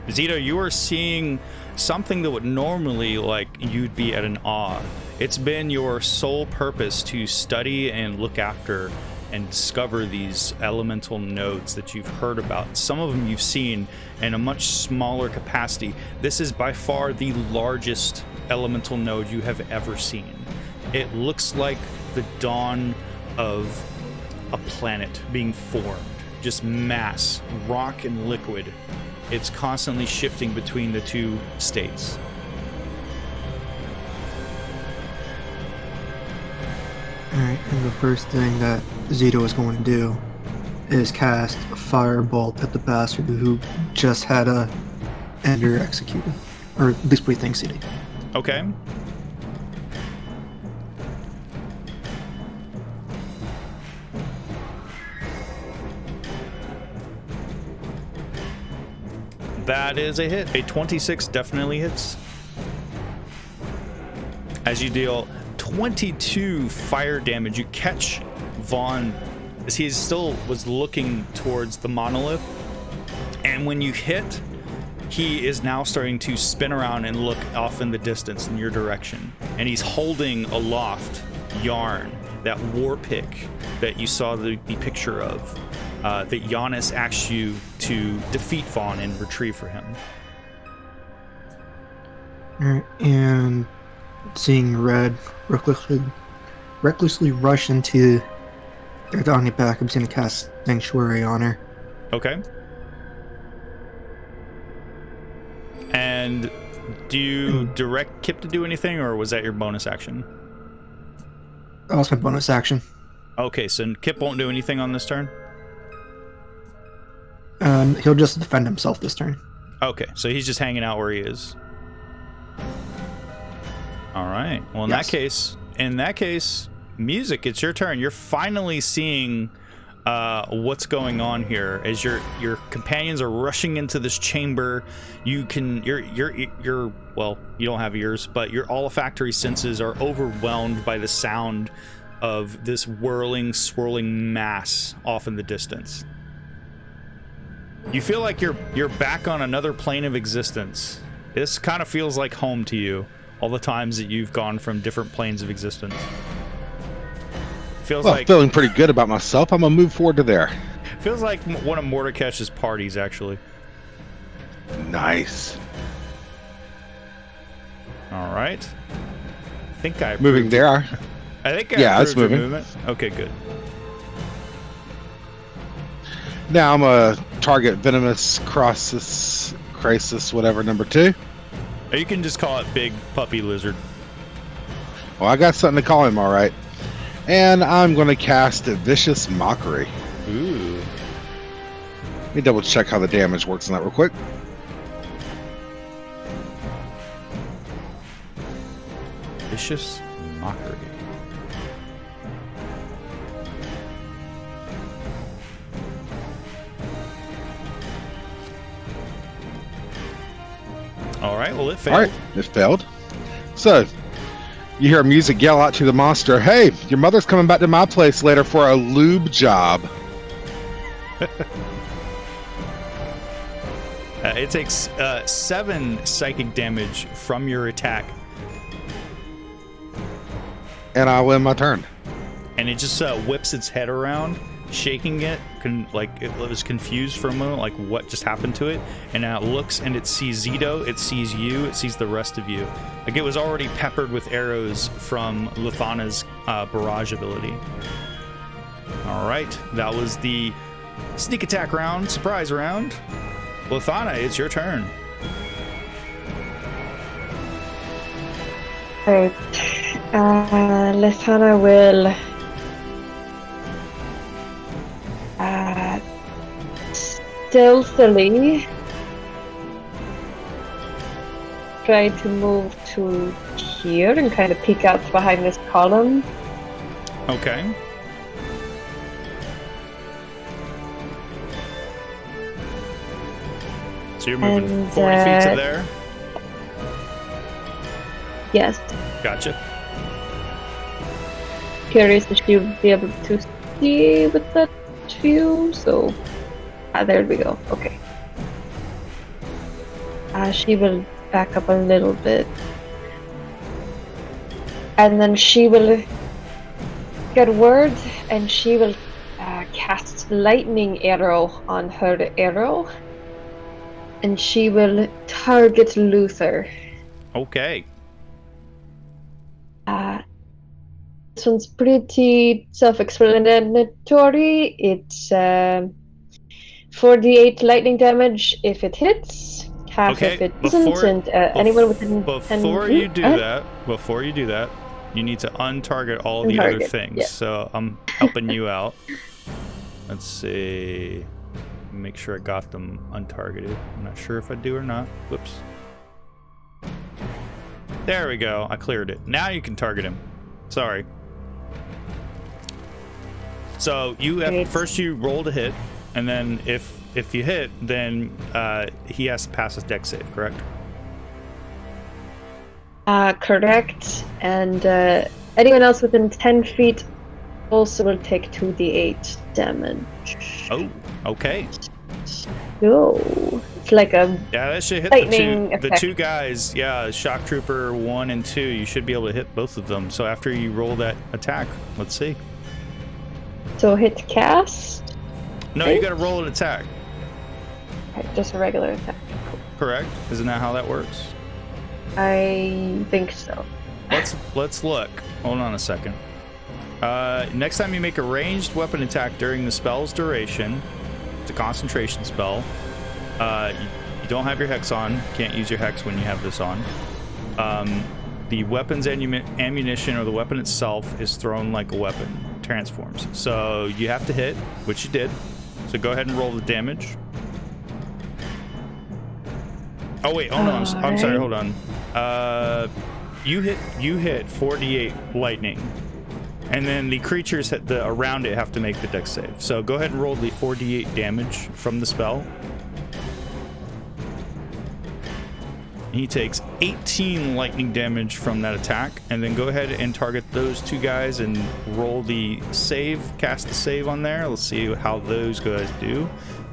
Zito, you are seeing something that would normally, like, you'd be at an awe. It's been your sole purpose to study and look after and discover these elemental nodes that you've heard about. Some of them you've seen in a much smaller capacity. This is by far the largest elemental node you have ever seen. It looks like the dawn of a planet being formed. Just mass, rock and liquid. It's constantly shifting between the two states. Alright, and the first thing that Zito is going to do is cast a firebolt at the bastard who just had a ender executed. Or at least we think CD. Okay. That is a hit. A 26 definitely hits. As you deal 22 fire damage, you catch Vaughn as he still was looking towards the monolith. And when you hit, he is now starting to spin around and look off in the distance in your direction. And he's holding aloft Yarn, that war pick that you saw the picture of. That Giannis asked you to defeat Vaughn and retrieve for him. Alright, and seeing Red recklessly rush into their Donnie back, I'm just gonna cast Sanctuary on her. Okay. And Do you direct Kip to do anything, or was that your bonus action? That was my bonus action. Okay, so Kip won't do anything on this turn? And he'll just defend himself this turn. Okay, so he's just hanging out where he is. All right. Well, in that case, Music, it's your turn. You're finally seeing what's going on here as your companions are rushing into this chamber. You're well, you don't have ears, but your olfactory senses are overwhelmed by the sound of this whirling, swirling mass off in the distance. You feel like you're back on another plane of existence. This kind of feels like home to you, all the times that you've gone from different planes of existence. Feels like feeling pretty good about myself. I'm gonna move forward to there. Feels like one of Mordekaiser's parties, actually. Nice. All right. I think I moving there. I think it's moving. Movement. Okay, good. Now I'm a target venomous crisis, whatever, number 2. Or you can just call it Big Puppy Lizard. Well, I got something to call him, all right. And I'm going to cast a Vicious Mockery. Ooh. Let me double check how the damage works on that real quick. Vicious Mockery. All right, well, it failed. All right, it failed. So, you hear Music yell out to the monster, "Hey, your mother's coming back to my place later for a lube job." It takes 7 psychic damage from your attack. And I win my turn. And it just whips its head around, shaking it, like it was confused for a moment, like what just happened to it. And now it looks and it sees Zito, it sees you, it sees the rest of you. Like it was already peppered with arrows from Lithana's barrage ability. All right, that was the sneak attack round, surprise round. Lithana, it's your turn. Alright. Lithana will stealthily try to move to here and kind of peek out behind this column. Okay. So you're moving And, 40 feet to there? Yes. Gotcha. Curious if she'll be able to see with that view, so there we go. Okay. She will back up a little bit, and then she will get word, and she will cast lightning arrow on her arrow, and she will target Luther. Okay. This one's pretty self-explanatory. It's 4d8 lightning damage if it hits, half if it doesn't, and anyone within 10 Before you do that, you need to untarget all the other things. Yeah. So I'm helping you out. Let's see. Make sure I got them untargeted. I'm not sure if I do or not. Whoops. There we go. I cleared it. Now you can target him. Sorry. So you have first you roll to hit, and then if you hit, then he has to pass his dex save, correct? Correct. And anyone else within 10 feet also will take 2d8 damage. Oh, okay. So it's like a that should hit the two guys. Yeah, Shock Trooper 1 and 2. You should be able to hit both of them. So after you roll that attack, let's see. So hit cast? No, you got to roll an attack. Okay, just a regular attack. Cool. Correct? Isn't that how that works? I think so. Let's look. Hold on a second. Next time you make a ranged weapon attack during the spell's duration, it's a concentration spell. You don't have your hex on. Can't use your hex when you have this on. The weapon's ammunition or the weapon itself is thrown like a weapon. Transforms. So you have to hit, which you did. So go ahead and roll the damage. Oh wait, oh no, I'm sorry, hold on. You hit 4d8 lightning. And then the creatures around it have to make the dex save. So go ahead and roll the 4d8 damage from the spell. He takes 18 lightning damage from that attack, and then go ahead and target those two guys and roll the save, cast the save on there. Let's see how those guys do.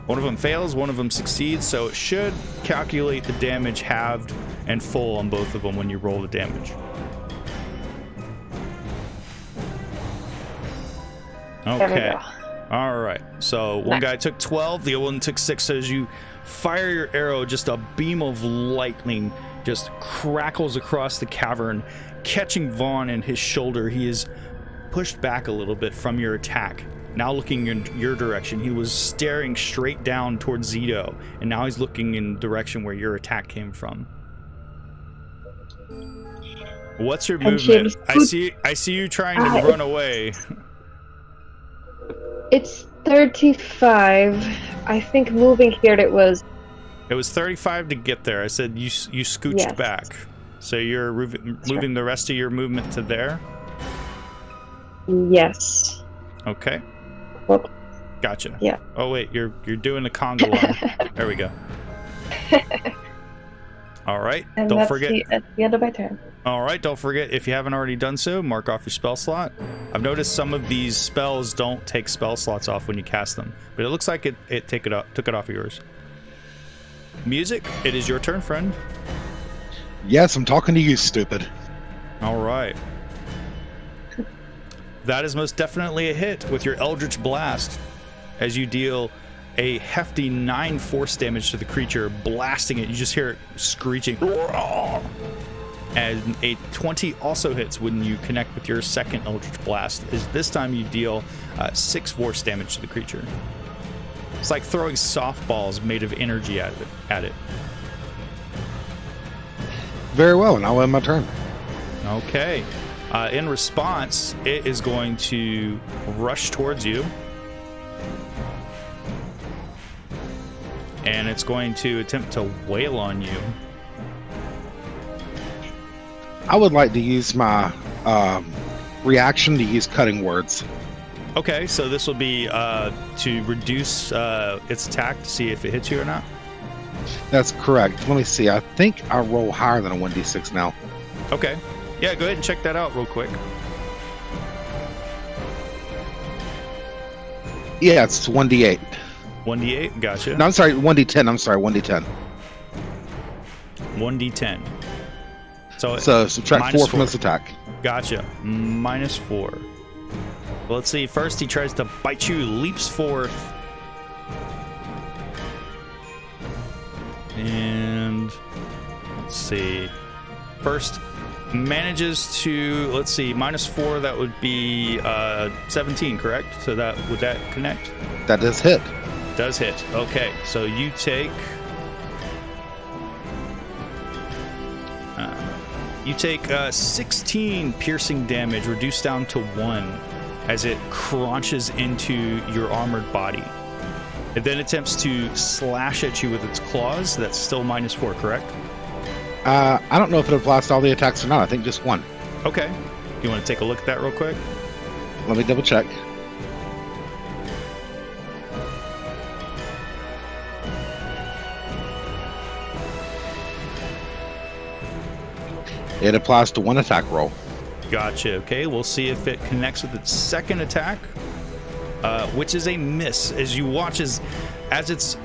One of them fails, one of them succeeds, so it should calculate the damage halved and full on both of them when you roll the damage. Okay. All right. So one guy took 12, the other one took 6. So as you fire your arrow, just a beam of lightning just crackles across the cavern, catching Vaughn in his shoulder. He is pushed back a little bit from your attack. Now looking in your direction. He was staring straight down towards Zito, and now he's looking in the direction where your attack came from. What's your movement? I see you trying to run away. It's 35. I think moving here it was 35 to get there. I said you scooched back. So you're moving the rest of your movement to there? Yes. Okay. Well, gotcha. Yeah. Oh wait, you're doing the conga line. There we go. All right. And don't forget. That's the end of my turn. All right. Don't forget, if you haven't already done so, mark off your spell slot. I've noticed some of these spells don't take spell slots off when you cast them, but it looks like it took it off of yours. Music, it is your turn, friend. Yes, I'm talking to you, stupid. All right. That is most definitely a hit with your Eldritch Blast as you deal a hefty 9 force damage to the creature, blasting it. You just hear it screeching. And a 20 also hits when you connect with your second Eldritch Blast, as this time you deal 6 force damage to the creature. It's like throwing softballs made of energy at it. Very well, now end my turn. Okay. In response, it is going to rush towards you. And it's going to attempt to wail on you. I would like to use my reaction to use cutting words. Okay, so this will be to reduce its attack to see if it hits you or not? That's correct. Let me see. I think I roll higher than a 1d6 now. Okay. Yeah, go ahead and check that out real quick. Yeah, it's 1d8. 1d8, gotcha. No, I'm sorry, 1d10. I'm sorry, 1d10. 1d10. So subtract 4 from this attack. Gotcha. -4. Well, let's see. First, he tries to bite you, leaps forth. And let's see. First, manages to, let's see, -4, that would be 17, correct? So would that connect? That does hit. Does hit. Okay, so you take 16 piercing damage, reduced down to 1 as it crunches into your armored body. It then attempts to slash at you with its claws. That's still -4, correct? I don't know if it applies to all the attacks or not. I think just one. Okay. You want to take a look at that real quick? Let me double check. It applies to one attack roll. Gotcha. Okay, we'll see if it connects with its second attack, which is a miss. As you watch as it's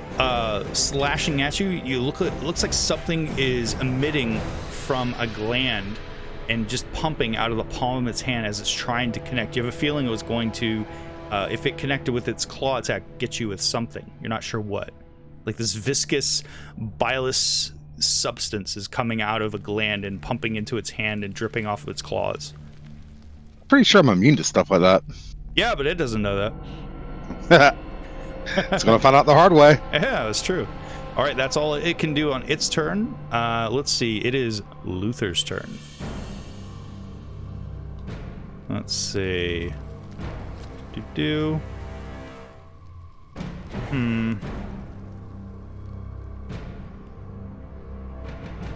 slashing at you, it looks like something is emitting from a gland and just pumping out of the palm of its hand as it's trying to connect. You have a feeling it was going to, if it connected with its claw attack, get you with something. You're not sure what. Like this viscous, bilious substance is coming out of a gland and pumping into its hand and dripping off of its claws. Pretty sure I'm immune to stuff like that. Yeah, but it doesn't know that. It's gonna find out the hard way. Yeah, that's true. All right, that's all it can do on its turn. Let's see. It is Luther's turn. Let's see.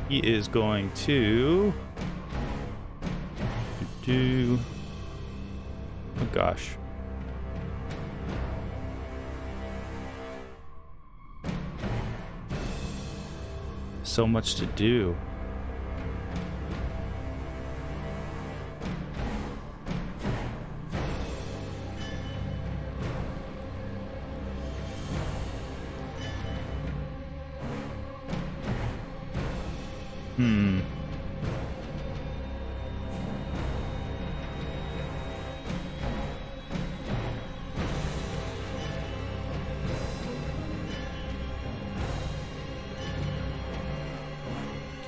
He is going to oh gosh. So much to do.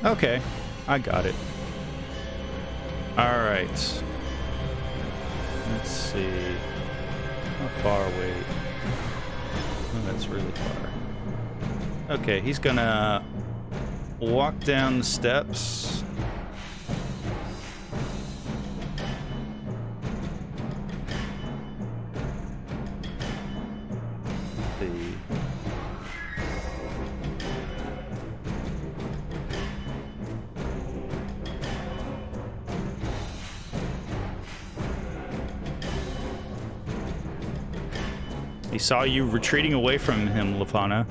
Okay, I got it. All right. Let's see. How far away? Oh, that's really far. Okay, he's gonna walk down the steps. Let's see. He saw you retreating away from him, Lafana.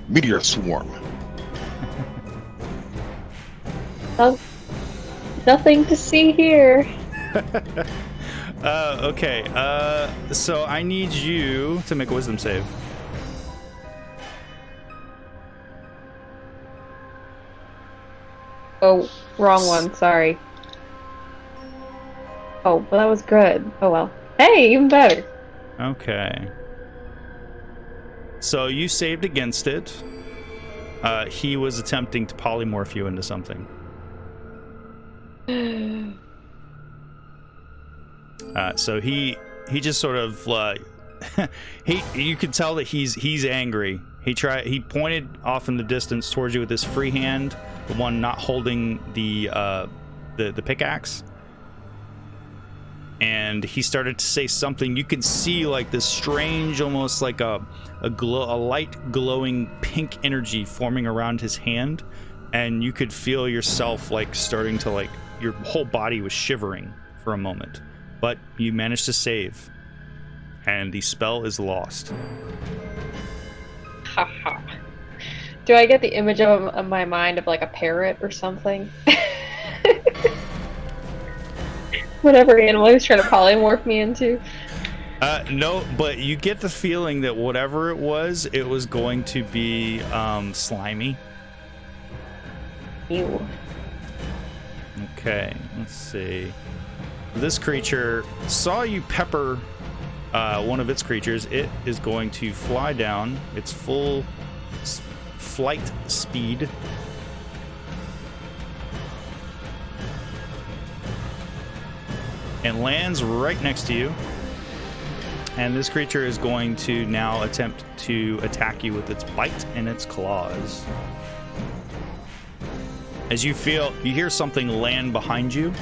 Meteor swarm. Oh, nothing to see here. Okay. So I need you to make a wisdom save. Oh, wrong one. Sorry. Oh, well, that was good. Oh well. Hey, even better. Okay. So you saved against it. He was attempting to polymorph you into something. So he just sort of you could tell that he's angry. He pointed off in the distance towards you with his free hand, the one not holding the pickaxe. And he started to say something. You can see like this strange, almost like a light glowing pink energy forming around his hand, and you could feel yourself like starting to like your whole body was shivering for a moment, but you managed to save, and the spell is lost. Haha. Do I get the image of my mind of like a parrot or something? Whatever animal he was trying to polymorph me into. No, but you get the feeling that whatever it was going to be slimy. Ew. Okay, let's see. This creature saw you pepper one of its creatures. It is going to fly down its full flight speed. And lands right next to you. And this creature is going to now attempt to attack you with its bite and its claws. As you hear something land behind you.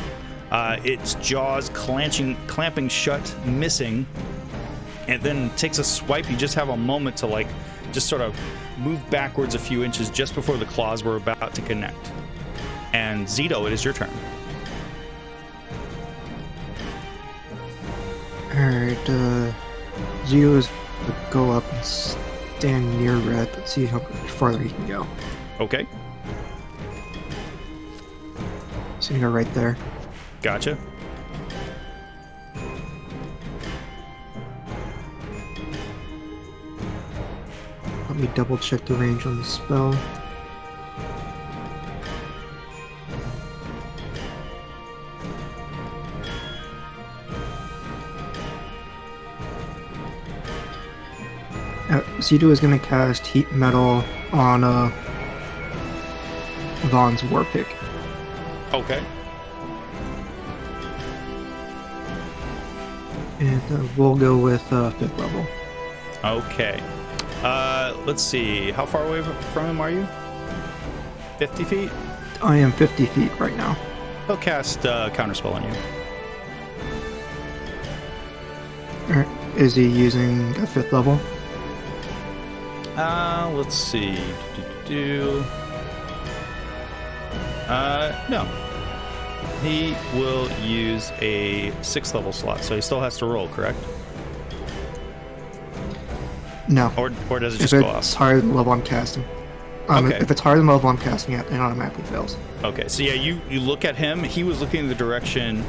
Its jaws clamping shut, missing. And then takes a swipe. You just have a moment to like just sort of move backwards a few inches just before the claws were about to connect. And Zito, it is your turn. Alright, Zio is to go up and stand near Red. Let's see how farther he can go. Okay. He's gonna go right there. Gotcha. Let me double check the range on the spell. Zito is going to cast Heat Metal on Vaughn's War Pick. Okay. And we'll go with 5th level. Okay. Let's see. How far away from him are you? 50 feet? I am 50 feet right now. He'll cast Counterspell on you. Alright. Is he using a 5th level? Let's see. No. He will use a 6th level slot, so he still has to roll, correct? No. Or does it If just go up? it's higher than the level I'm casting. Okay. If it's higher than the level I'm casting at, it automatically fails. Okay, so yeah, you look at him. He was looking in the direction,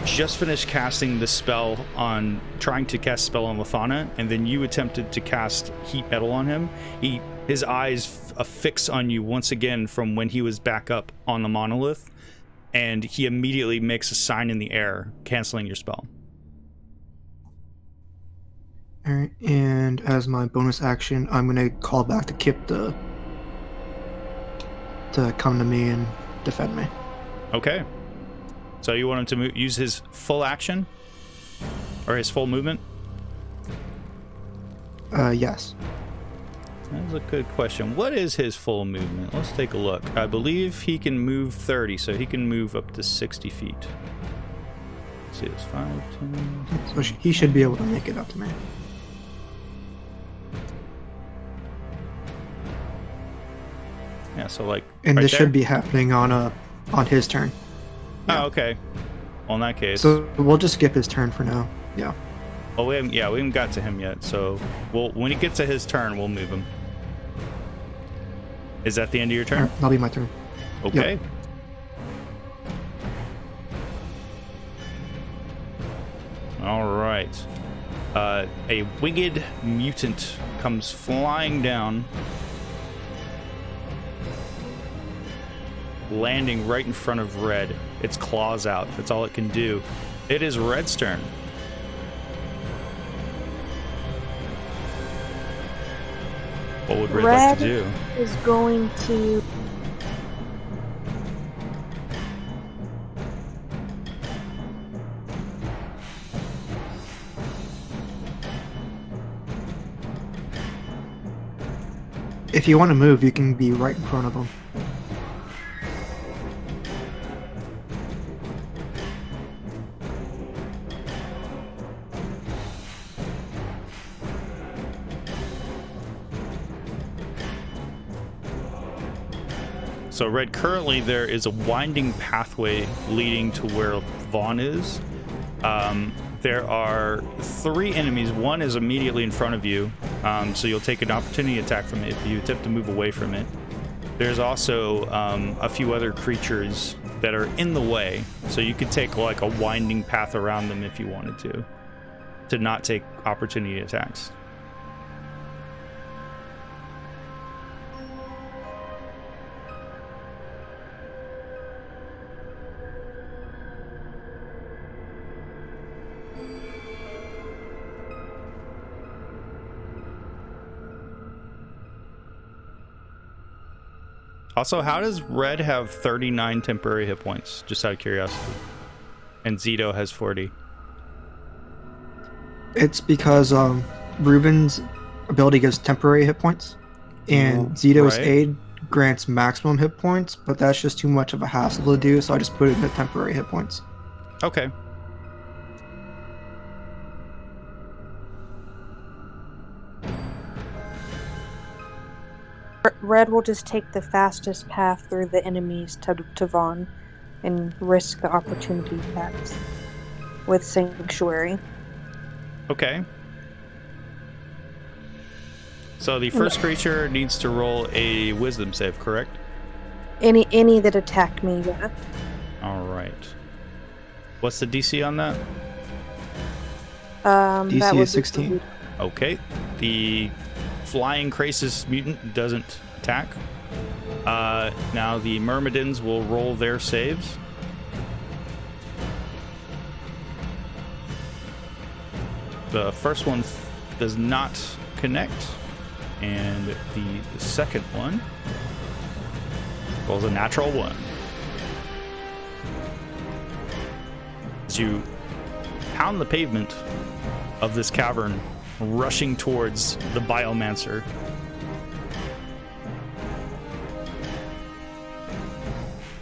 just finished casting the spell on, trying to cast spell on Lithana, and then you attempted to cast Heat Metal on him. His eyes affix on you once again from when he was back up on the monolith, and he immediately makes a sign in the air, canceling your spell. Alright, and as my bonus action, I'm going to call back to Kip to come to me and defend me. Okay. So you want him to use his full action? Or his full movement? Yes. That's a good question. What is his full movement? Let's take a look. I believe he can move 30, so he can move up to 60 feet. Let's see, it's 5, 10... So he should be able to make it up to me. Yeah, so like... And right this there? should be happening on his turn. Oh, okay. Well, in that case... So we'll just skip his turn for now. Yeah. Well, we haven't got to him yet, so when he gets to his turn, we'll move him. Is that the end of your turn? Alright, that'll be my turn. Okay. Yep. All right. A winged mutant comes flying down, landing right in front of Red. Its claws out. That's all it can do. It is Red's turn. What would Red like to do? Is going to... If you want to move, you can be right in front of him. So Red, currently there is a winding pathway leading to where Vaughn is. There are 3 enemies. One is immediately in front of you, so you'll take an opportunity attack from it if you attempt to move away from it. There's also a few other creatures that are in the way, so you could take like a winding path around them if you wanted to not take opportunity attacks. Also, how does Red have 39 temporary hit points? Just out of curiosity. And Zito has 40. It's because Reuben's ability gives temporary hit points, and Zito's right. aid grants maximum hit points, but that's just too much of a hassle to do, so I just put it in the temporary hit points. Okay. Red will just take the fastest path through the enemies to Vaughn and risk the opportunity attacks with Sanctuary. Okay. So the first creature needs to roll a wisdom save, correct? Any that attack me, yeah. All right. What's the DC on that? DC that would is 16. be- Okay. The flying Krasis mutant doesn't attack. Now the Myrmidons will roll their saves. The first one does not connect, and the second one rolls a natural 1. As you pound the pavement of this cavern, rushing towards the Biomancer.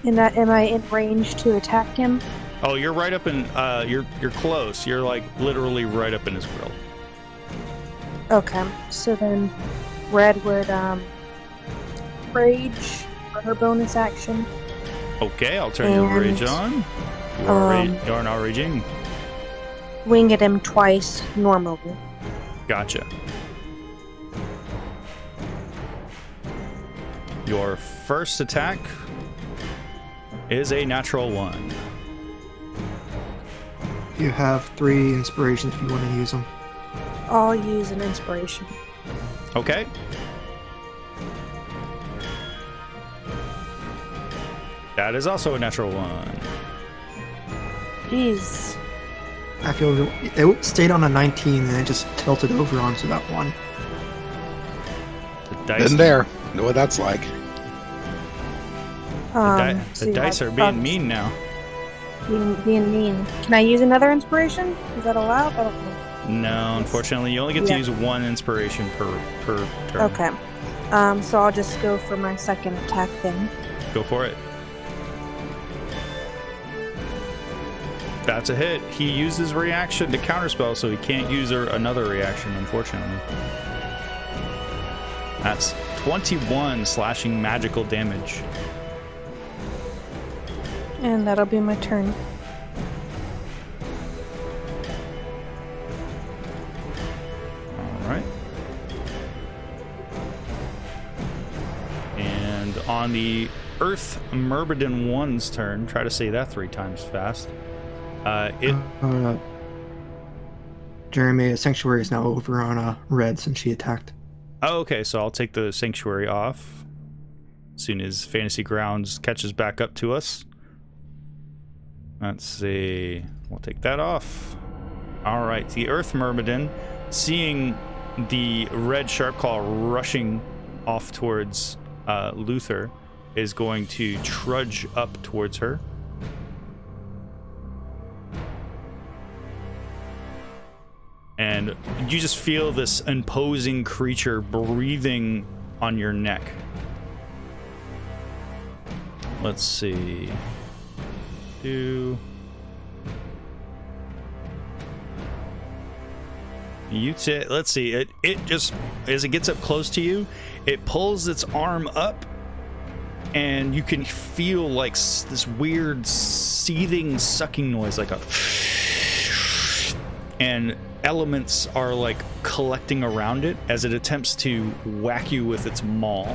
And am I in range to attack him? Oh, you're right up in, you're close. You're like literally right up in his grill. Okay, so then Red would rage for her bonus action. Okay, I'll turn your rage on. You are now raging. Wing at him twice normally. Gotcha. Your first attack is a natural 1. You have 3 inspirations if you want to use them. I'll use an inspiration. Okay. That is also a natural 1. Jeez. I feel it stayed on a 19 and it just tilted over onto that one. The dice, Been there. Know what that's like. the dice are being mean now. Being mean. Can I use another inspiration? Is that allowed? I don't know. No, unfortunately, you only get to use 1 inspiration per turn. Okay. So I'll just go for my second attack then. Go for it. That's a hit. He uses reaction to counterspell, so he can't use another reaction, unfortunately. That's 21 slashing magical damage. And that'll be my turn. Alright. And on the Earth Myrmidon 1's turn, try to say that 3 times fast. Jeremy, Sanctuary is now over on Red since she attacked. Oh, okay, so I'll take the Sanctuary off as soon as Fantasy Grounds catches back up to us. Let's see. We'll take that off. All right, the Earth Myrmidon, seeing the red Sharpclaw rushing off towards Luther, is going to trudge up towards her. And you just feel this imposing creature breathing on your neck. Let's see. Let's see. It just, as it gets up close to you, it pulls its arm up, and you can feel like this weird seething, sucking noise, like a. And elements are like collecting around it as it attempts to whack you with its maw.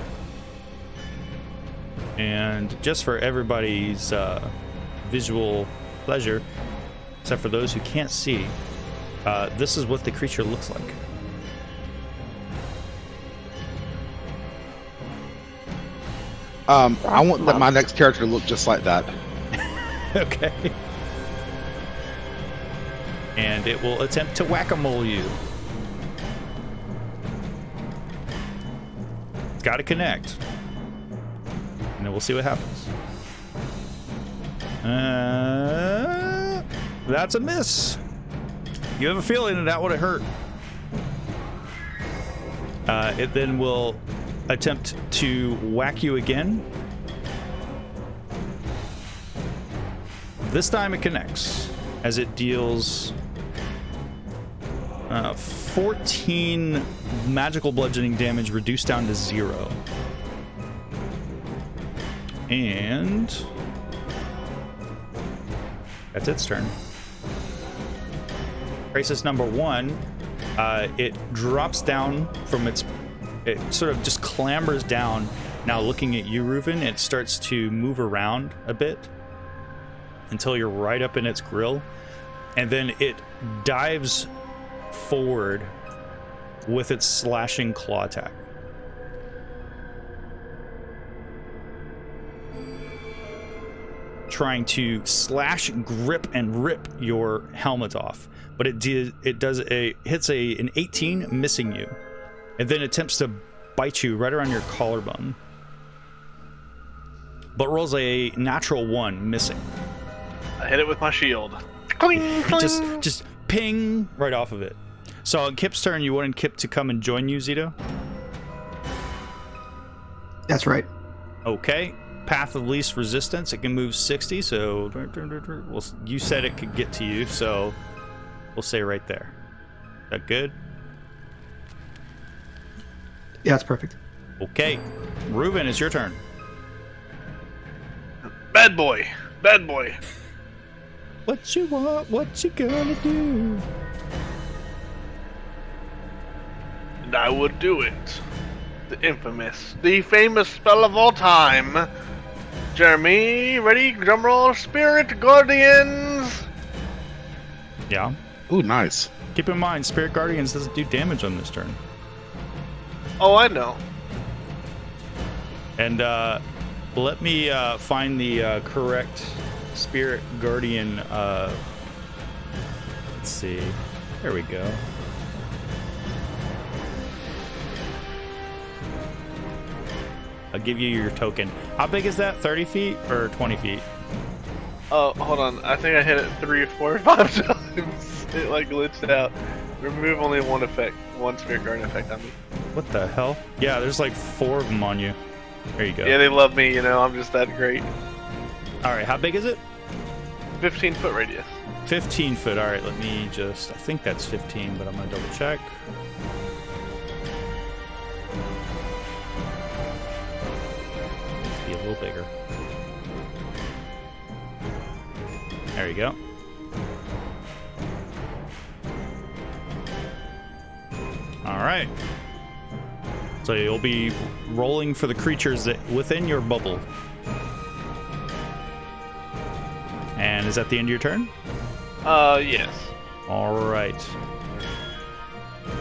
And just for everybody's visual pleasure, except for those who can't see, this is what the creature looks like. I want my next character to look just like that. Okay. And it will attempt to whack-a-mole you. It's got to connect. And then we'll see what happens. That's a miss. You have a feeling that would have hurt. It then will attempt to whack you again. This time it connects as it deals 14 magical bludgeoning damage reduced down to 0. And that's its turn. Crisis number 1, it drops down from it sort of just clambers down. Now looking at you, Reuven, it starts to move around a bit until you're right up in its grill, and then it dives forward with its slashing claw attack. Trying to slash, grip, and rip your helmet off, but it hits an 18, missing you, and then attempts to bite you right around your collarbone, but rolls a natural 1, missing. I hit it with my shield. Cling, cling. Just ping right off of it. So on Kip's turn, you wanted Kip to come and join you, Zito? That's right. Okay. Path of least resistance. It can move 60, so well, you said it could get to you, so we'll say right there. Is that good? Yeah, it's perfect. Okay. Reuben, it's your turn. Bad boy. Bad boy. What you want? What you gonna do? And I would do it. The infamous, the famous spell of all time. Jeremy, ready? Drumroll, Spirit Guardians. Yeah. Ooh, nice. Keep in mind, Spirit Guardians doesn't do damage on this turn. Oh, I know. And let me find the correct Spirit Guardian. Let's see. There we go. I'll give you your token. How big is that? 30 feet or 20 feet? Oh, hold on. I think I hit it 3, 4, 5 times. It like glitched out. Remove only one effect, one Spirit Guardian effect on me. What the hell? Yeah, there's like 4 of them on you. There you go. Yeah, they love me, you know, I'm just that great. Alright, how big is it? 15-foot radius. 15 foot. Alright, let me just... I think that's 15, but I'm going to double check. Needs to be a little bigger. There you go. Alright. So you'll be rolling for the creatures that within your bubble. And is that the end of your turn? Yes. Alright.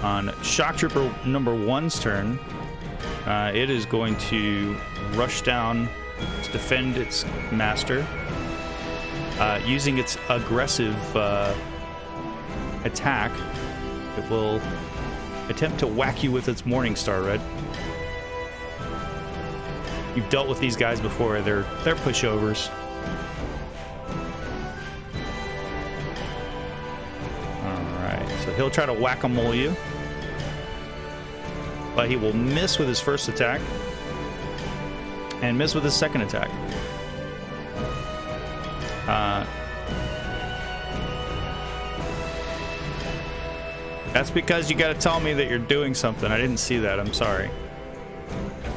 On Shock Trooper number 1's turn, it is going to rush down to defend its master. Using its aggressive attack, it will attempt to whack you with its Morning Star, Red. You've dealt with these guys before. They're pushovers. Alright, so he'll try to whack-a-mole you. But he will miss with his first attack. And miss with his second attack. That's because you gotta tell me that you're doing something. I didn't see that. I'm sorry.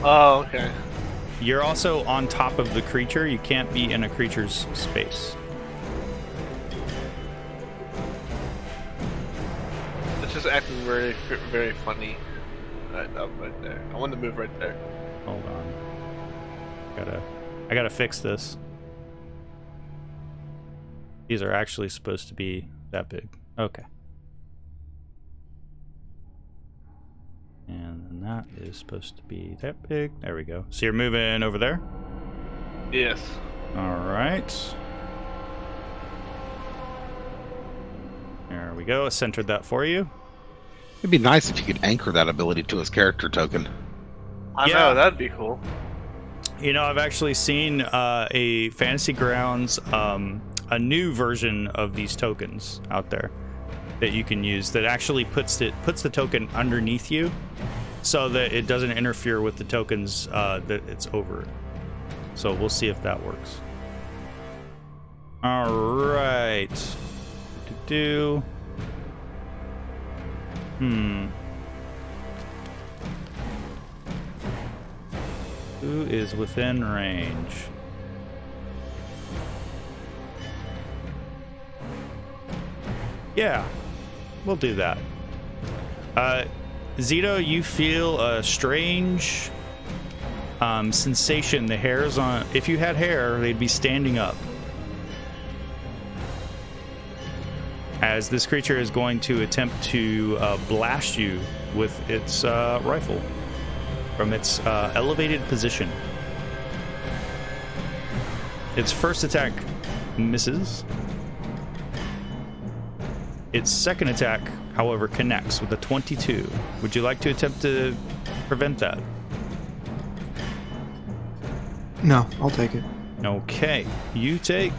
Oh, okay. You're also on top of the creature. You can't be in a creature's space. It's just acting very, very funny. Right up right there. I want to move right there. Hold on. I gotta fix this. These are actually supposed to be that big. Okay. And then that is supposed to be that big. There we go. So you're moving over there? Yes. Alright. There we go. I centered that for you. It'd be nice if you could anchor that ability to his character token. I Yeah. know, that'd be cool. You know, I've actually seen a Fantasy Grounds, a new version of these tokens out there that you can use that actually puts the token underneath you so that it doesn't interfere with the tokens that it's over. So we'll see if that works. All right. Who is within range? Yeah, we'll do that. Zito, you feel a strange sensation. The hairs on... If you had hair, they'd be standing up. As this creature is going to attempt to blast you with its rifle from its elevated position. Its first attack misses. Its second attack, however, connects with a 22. Would you like to attempt to prevent that? No, I'll take it. Okay, you take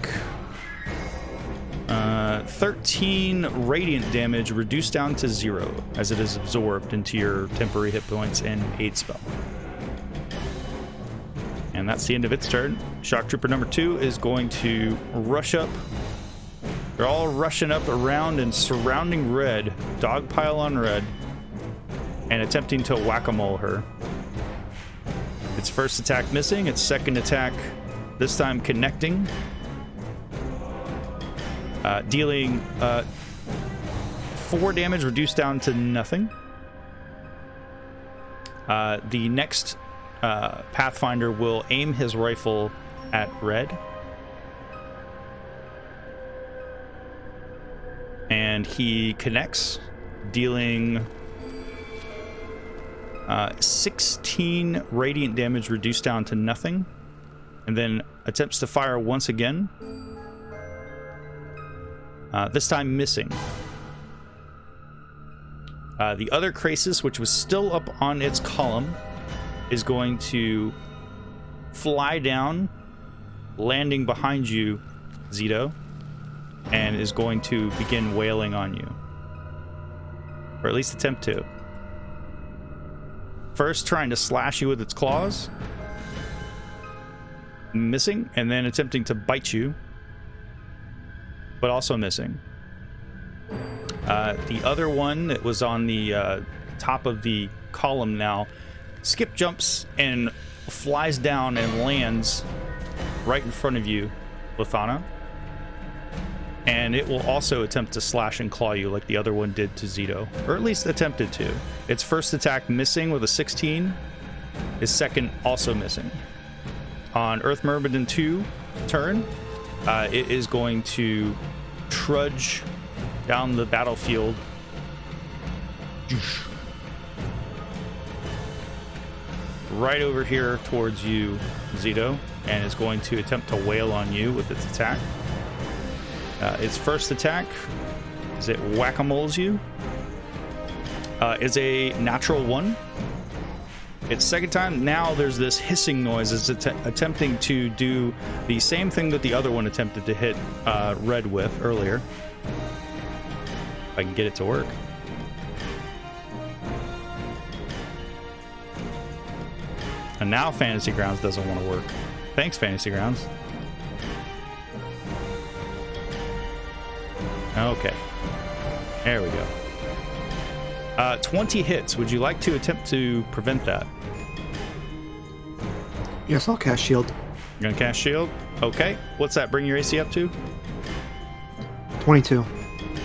13 radiant damage reduced down to 0 as it is absorbed into your temporary hit points and aid spell. And that's the end of its turn. Shock Trooper number 2 is going to rush up. They're all rushing up around and surrounding Red, dogpile on Red, and attempting to whack-a-mole her. Its first attack missing, its second attack this time connecting, dealing 4 damage reduced down to nothing. The next Pathfinder will aim his rifle at Red. And he connects, dealing 16 radiant damage reduced down to nothing. And then attempts to fire once again. This time missing. The other Krasis, which was still up on its column, is going to fly down, landing behind you, Zito, and is going to begin wailing on you. Or at least attempt to. First trying to slash you with its claws. Missing, and then attempting to bite you. But also missing. The other one that was on the top of the column now skip jumps and flies down and lands right in front of you, Lithana. And it will also attempt to slash and claw you like the other one did to Zito. Or at least attempted to. Its first attack missing with a 16. Its second also missing. On Earth Myrmidon 2 turn, it is going to trudge down the battlefield. Right over here towards you, Zito, and is going to attempt to wail on you with its attack. Its first attack, as it whack-a-moles you, is a natural 1. Its second time, now there's this hissing noise as it's attempting to do the same thing that the other one attempted to hit Red with earlier. If I can get it to work. And now Fantasy Grounds doesn't want to work. Thanks, Fantasy Grounds. Okay. There we go. 20 hits. Would you like to attempt to prevent that? Yes, I'll cast shield. You're going to cast shield? Okay. What's that bring your AC up to? 22.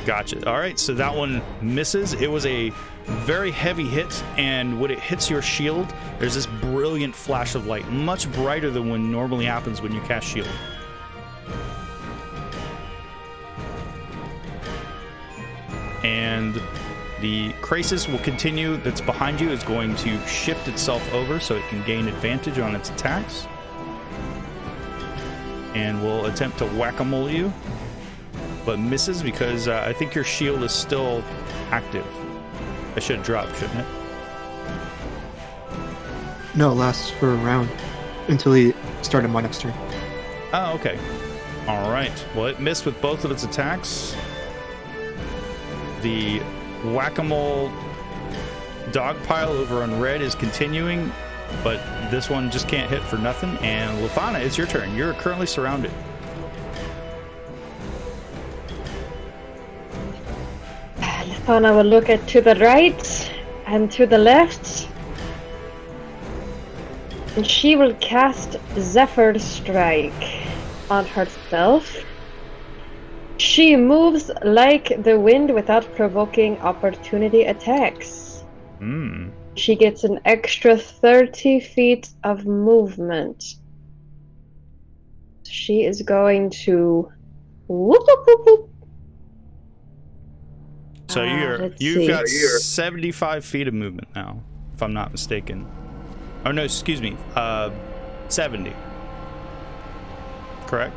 Gotcha. All right, so that one misses. It was a very heavy hit, and when it hits your shield, there's this brilliant flash of light, much brighter than what normally happens when you cast shield. And the Krasis will continue. That's behind you is going to shift itself over so it can gain advantage on its attacks. And will attempt to whack-a-mole you, but misses because I think your shield is still active. It should drop, shouldn't it? No, it lasts for a round until he started my next turn. Oh, okay. All right. Well, it missed with both of its attacks. The whack-a-mole dogpile over on Red is continuing, but this one just can't hit for nothing. And Lithana, it's your turn. You're currently surrounded. Lithana will look to the right and to the left. And she will cast Zephyr Strike on herself. She moves like the wind without provoking opportunity attacks. She gets an extra 30 feet of movement. She is going to whoop, whoop, whoop, whoop. So you've got 75 feet of movement now, if I'm not mistaken. Oh no, excuse me, 70. Correct?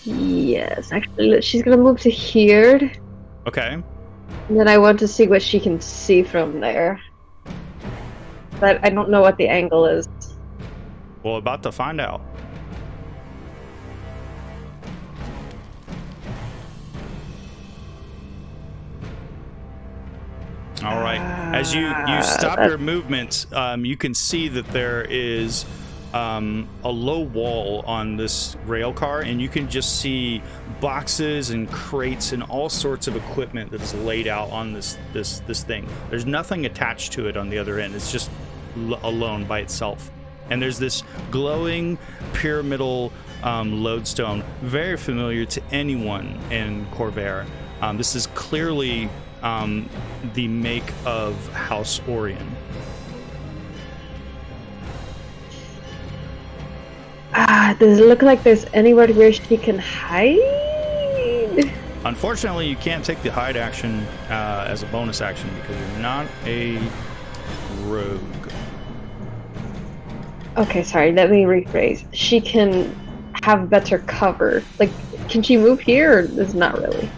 Yes. Actually, she's gonna move to here. Okay. And then I want to see what she can see from there. But I don't know what the angle is. Well, about to find out. All right. As you stop your movement, you can see that there is a low wall on this rail car, and you can just see boxes and crates and all sorts of equipment that's laid out on this thing. There's nothing attached to it on the other end. It's just alone by itself. And there's this glowing pyramidal lodestone, very familiar to anyone in Corvair. This is clearly the make of House Orion. Does it look like there's anywhere where she can hide? Unfortunately, you can't take the hide action as a bonus action because you're not a rogue. Okay, sorry, let me rephrase. She can have better cover. Like, can she move here, or is not really?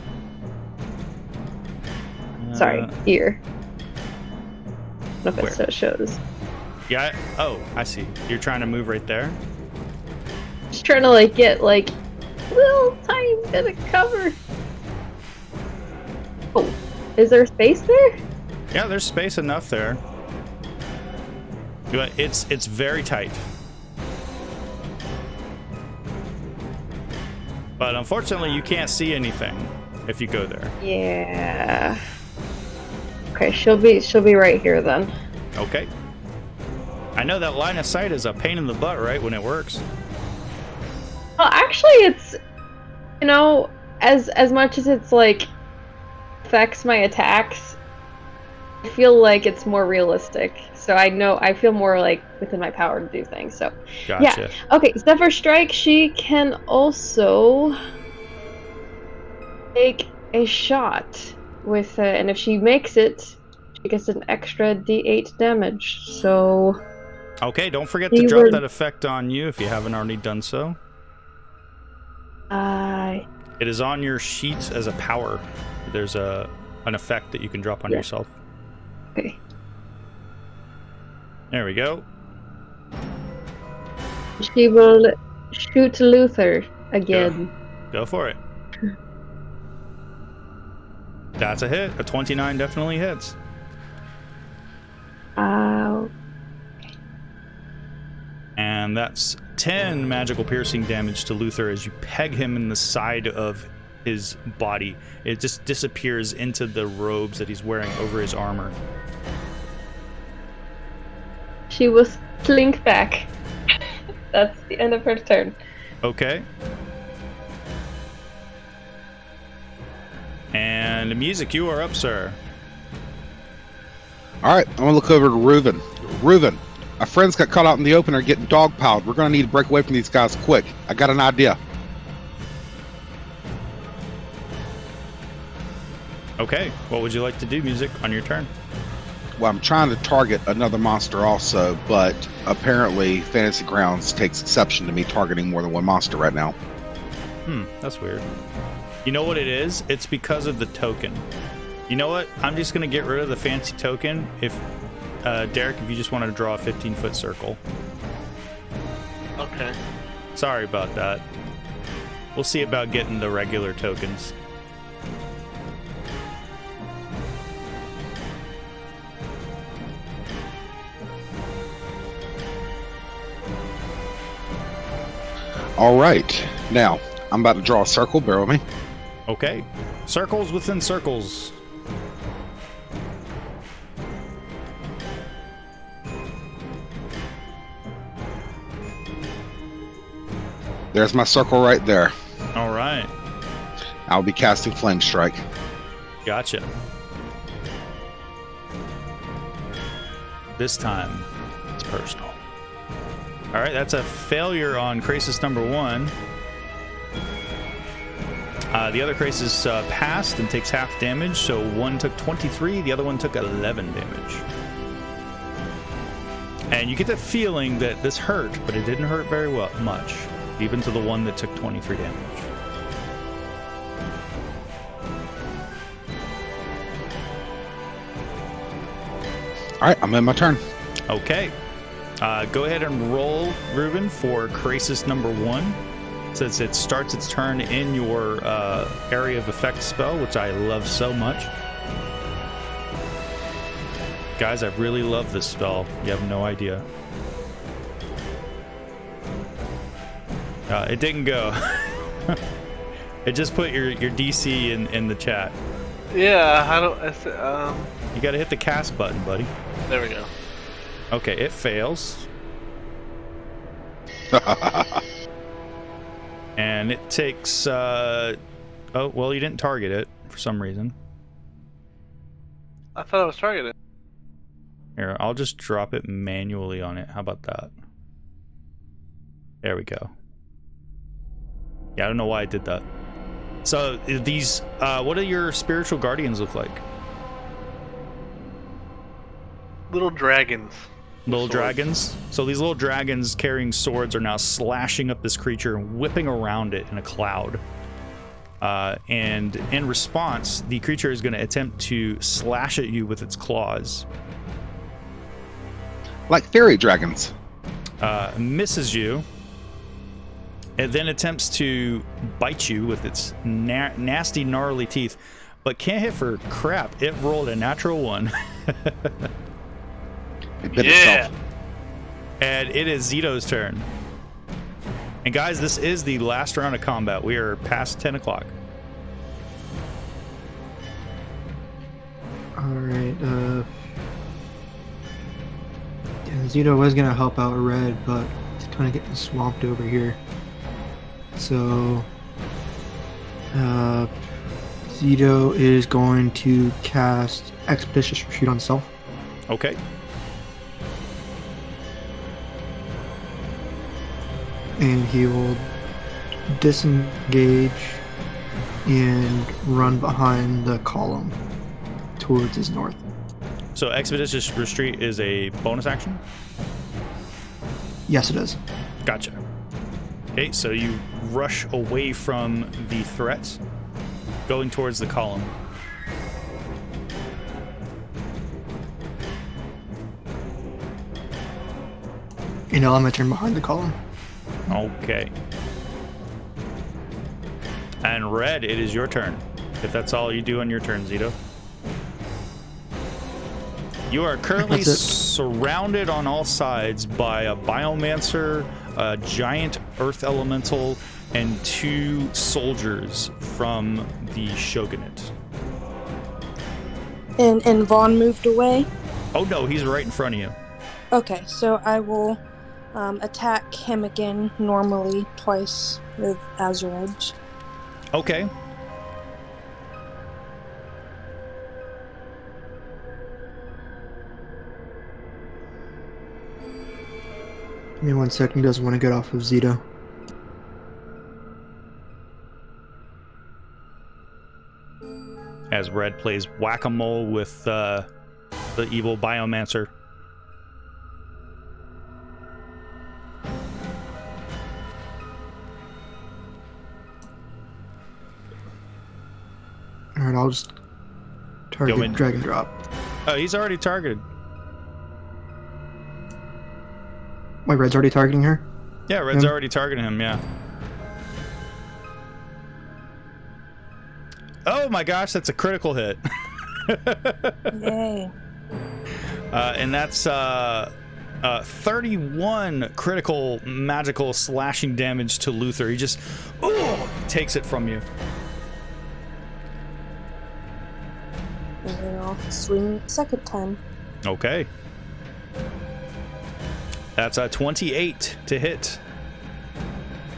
Sorry, here. I don't know if it shows. Yeah, I see. You're trying to move right there? Just trying to, like, get, like, little tiny bit of cover. Oh, is there space there? Yeah, there's space enough there. But it's very tight. But unfortunately, you can't see anything if you go there. Yeah. Okay, she'll be right here then. Okay. I know that line of sight is a pain in the butt, right, when it works. Well, actually, it's, you know, as much as it's like affects my attacks, I feel like it's more realistic. So I feel more like within my power to do things. So gotcha. Yeah. Okay, Zephyr Strike, she can also take a shot with and if she makes it, she gets an extra D8 damage. So okay, don't forget to drop that effect on you if you haven't already done so. It is on your sheet as a power. There's an effect that you can drop on yourself. Okay. There we go. She will shoot Luther again. Go for it. That's a hit. A 29 definitely hits. And that's 10 magical piercing damage to Luther as you peg him in the side of his body. It just disappears into the robes that he's wearing over his armor. She will slink back. That's the end of her turn. Okay. And music, you are up, sir. All right, I'm gonna look over to Reuven. Reuven, our friends got caught out in the open or getting dogpiled. We're gonna need to break away from these guys quick. I got an idea. Okay, what would you like to do, music, on your turn? Well, I'm trying to target another monster also, but apparently Fantasy Grounds takes exception to me targeting more than one monster right now. That's weird. You know what it is? It's because of the token. You know what? I'm just going to get rid of the fancy token. If Derek, if you just want to draw a 15-foot circle. Okay. Sorry about that. We'll see about getting the regular tokens. All right, now I'm about to draw a circle. Bear with me. Okay. Circles within circles. There's my circle right there. All right. I'll be casting Flame Strike. Gotcha. This time, it's personal. All right, that's a failure on crisis number 1. The other crisis passed and takes half damage, so one took 23, the other one took 11 damage. And you get the feeling that this hurt, but it didn't hurt very much, even to the one that took 23 damage. All right, I'm in my turn. Okay. Go ahead and roll, Reuven, for crisis number 1. Since it starts its turn in your area of effect spell, which I love so much. Guys, I really love this spell. You have no idea. It didn't go. It just put your DC in the chat. Yeah, I don't. You gotta hit the cast button, buddy. There we go. Okay, it fails. And it takes, oh, well, you didn't target it for some reason. I thought I was targeted. Here, I'll just drop it manually on it. How about that? There we go. Yeah, I don't know why I did that. So, these, what do your spiritual guardians look like? Little dragons. Little Swords. dragons. So these little dragons carrying swords are now slashing up this creature and whipping around it in a cloud. And in response, the creature is going to attempt to slash at you with its claws. Like fairy dragons. Misses you. It then attempts to bite you with its nasty, gnarly teeth, but can't hit for crap. It rolled a natural 1. It bit itself. And it is Zito's turn. And guys, this is the last round of combat. We are past 10 o'clock. Alright, yeah, Zito was gonna help out Red, but he's kind of getting swamped over here. So, Zito is going to cast Expeditious Retreat on self. Okay. And he will disengage and run behind the column towards his north. So Expeditious Retreat is a bonus action? Yes, it is. Gotcha. Okay, so you rush away from the threat, going towards the column. And I'll turn behind the column. Okay. And Red, it is your turn. If that's all you do on your turn, Zito. You are currently surrounded on all sides by a biomancer, a giant earth elemental, and 2 soldiers from the shogunate. And Vaughn moved away? Oh no, he's right in front of you. Okay, so I will attack him again normally twice with Azure Edge. Okay. Give me 1 second, he doesn't want to get off of Zito. As Red plays whack-a-mole with the evil biomancer. Alright, I'll just target drag and drop. Oh, he's already targeted. Wait, Red's already targeting her? Yeah, Red's already targeting him, yeah. Oh my gosh, that's a critical hit. Yay. And that's 31 critical magical slashing damage to Luther. He just takes it from you. And then I'll swing second time. Okay. That's a 28 to hit.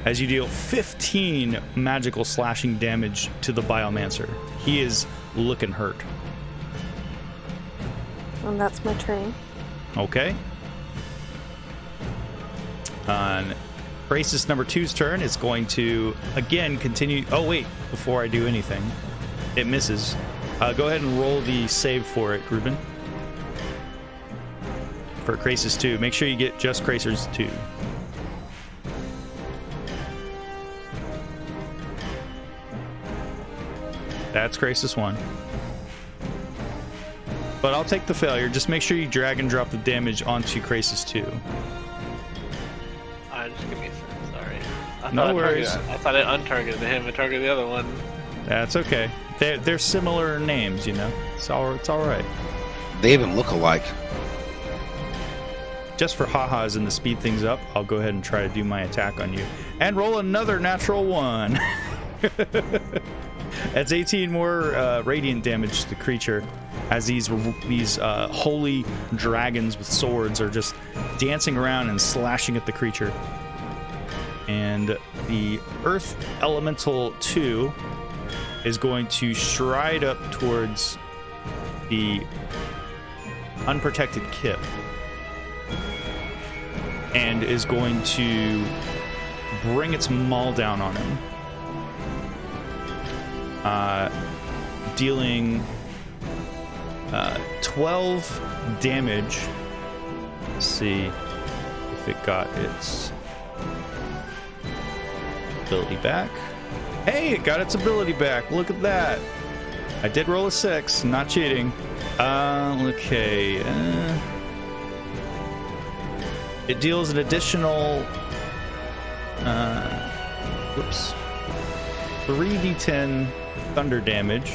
As you deal 15 magical slashing damage to the biomancer. He is looking hurt. And that's my turn. Okay. On Crisis number 2's turn, it's going to again continue. Oh wait, before I do anything, it misses. Go ahead and roll the save for it, Ruben. For Crisis 2, make sure you get just Crisis 2. That's Crisis 1. But I'll take the failure. Just make sure you drag and drop the damage onto Crisis 2. Just give me a second, sorry. No worries. I thought I untargeted him and targeted the other one. That's okay. They're similar names, you know. It's all right. They even look alike. Just for ha-has and to speed things up, I'll go ahead and try to do my attack on you. And roll another natural 1. That's 18 more radiant damage to the creature as these holy dragons with swords are just dancing around and slashing at the creature. And the Earth Elemental 2 is going to stride up towards the unprotected Kip and is going to bring its maul down on him, dealing 12 damage. Let's see if it got its ability back. Hey, it got its ability back. Look at that. I did roll a 6, not cheating. Okay. It deals an additional 3d10 thunder damage.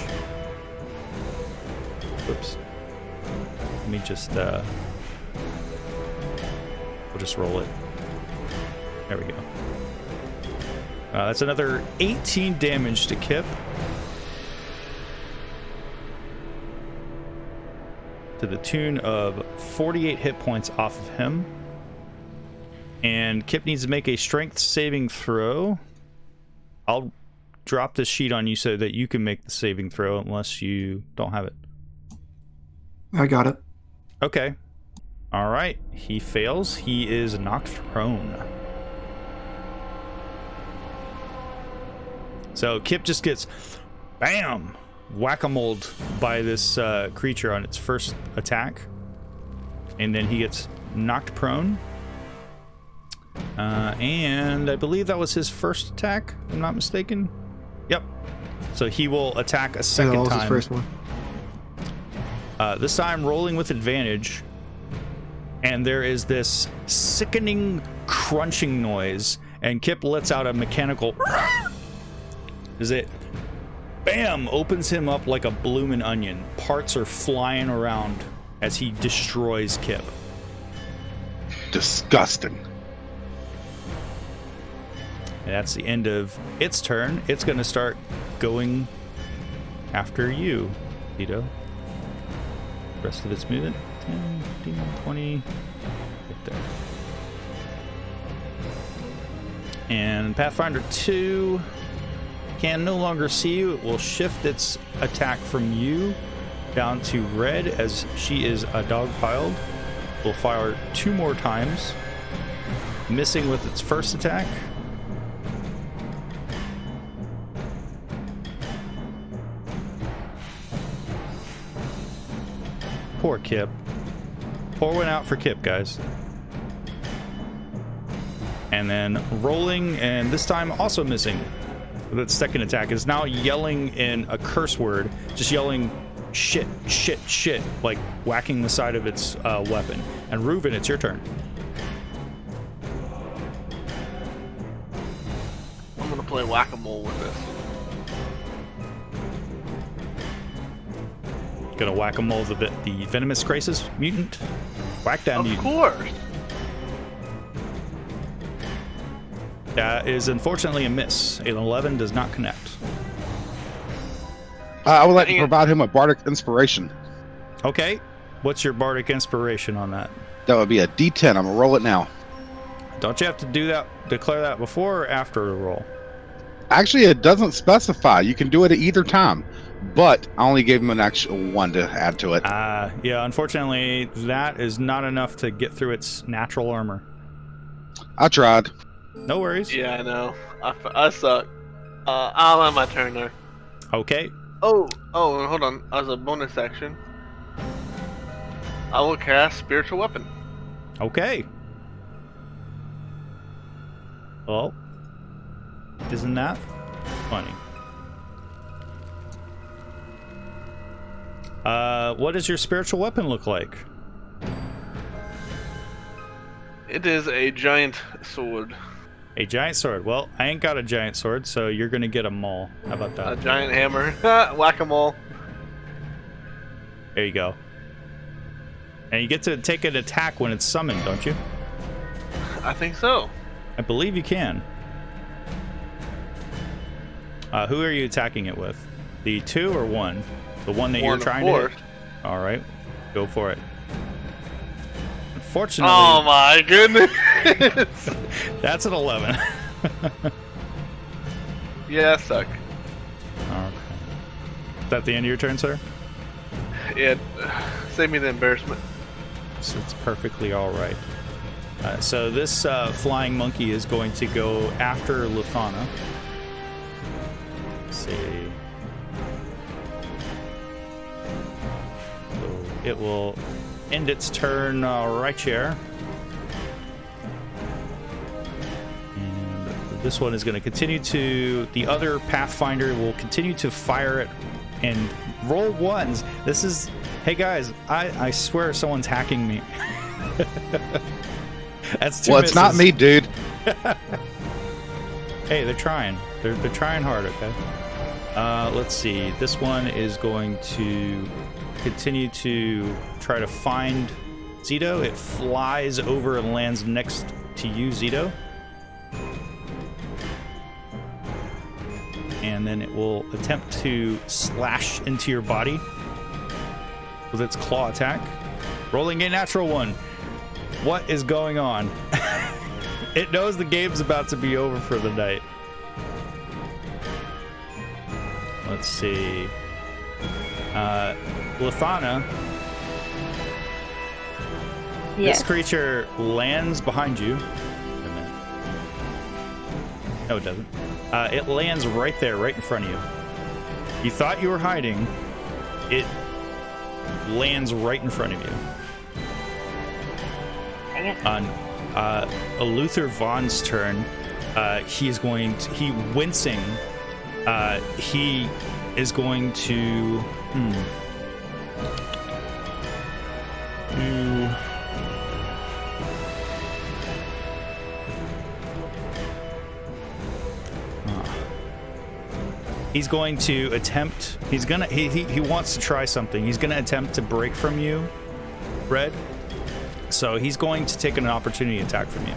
Whoops. Let me just we'll just roll it. There we go. That's another 18 damage to Kip. To the tune of 48 hit points off of him. And Kip needs to make a strength saving throw. I'll drop this sheet on you so that you can make the saving throw unless you don't have it. I got it. Okay. All right. He fails. He is knocked prone. So Kip just gets, bam, whack-a-moled by this creature on its first attack. And then he gets knocked prone. And I believe that was his first attack, if I'm not mistaken. Yep. So he will attack a second that was time. his first one. This time rolling with advantage. And there is this sickening crunching noise. And Kip lets out a mechanical... As it, bam, opens him up like a bloomin' onion. Parts are flying around as he destroys Kip. Disgusting. And that's the end of its turn. It's going to start going after you, Tito. Rest of its movement. 10, 15, 20. Right there. And Pathfinder 2 can no longer see you. It will shift its attack from you down to Red as she is dogpiled. Will fire 2 more times, missing with its first attack. Poor Kip. Pour one out for Kip, guys. And then rolling, and this time also missing. That second attack is now yelling in a curse word, just yelling shit, shit, shit, like whacking the side of its weapon. And Reuven, it's your turn. I'm gonna play whack-a-mole with this. Gonna whack-a-mole the venomous crisis mutant. Whack that mutant. Of course. That is unfortunately a miss. An 11 does not connect. I would like to provide him a bardic inspiration. Okay. What's your bardic inspiration on that? That would be a D10. I'm gonna roll it now. Don't you have to do that, declare that before or after the roll? Actually, it doesn't specify. You can do it at either time, but I only gave him an extra 1 to add to it. Yeah, unfortunately, that is not enough to get through its natural armor. I tried. No worries. Yeah, I know. I suck. I'll end my turn there. Okay. Oh, hold on. As a bonus action, I will cast Spiritual Weapon. Okay. Well, isn't that funny? What does your spiritual weapon look like? It is a giant sword. A giant sword. Well, I ain't got a giant sword, so you're gonna get a maul. How about that? A giant hammer. Whack-a-mole. There you go. And you get to take an attack when it's summoned, don't you? I think so. I believe you can. Who are you attacking it with? The 2 or 1? The one that you're trying to hit? All right, go for it. Unfortunately... Oh my goodness! That's an 11. Yeah, I suck. Okay. Is that the end of your turn, sir? Yeah, save me the embarrassment. So it's perfectly all right. So this flying monkey is going to go after Lufana. Let's see. So it will end its turn right here. And this one is going to continue to... The other Pathfinder will continue to fire it and roll ones. This is... Hey guys, I swear someone's hacking me. That's 2 Well, misses. it's not me, dude. Hey, they're trying. They're trying hard, okay? Let's see. This one is going to continue to try to find Zito. It flies over and lands next to you, Zito. And then it will attempt to slash into your body with its claw attack. Rolling a natural 1. What is going on? It knows the game's about to be over for the night. Let's see. Lithana. Yes. This creature lands behind you. Wait a minute. No, it doesn't. It lands right there, right in front of you. You thought you were hiding. It lands right in front of you. Dang it. On Luther Vaughn's turn, he is going to... He wincing. He is going to... He's going to attempt. He's gonna. He wants to try something. He's gonna attempt to break from you, Red. So he's going to take an opportunity attack from you.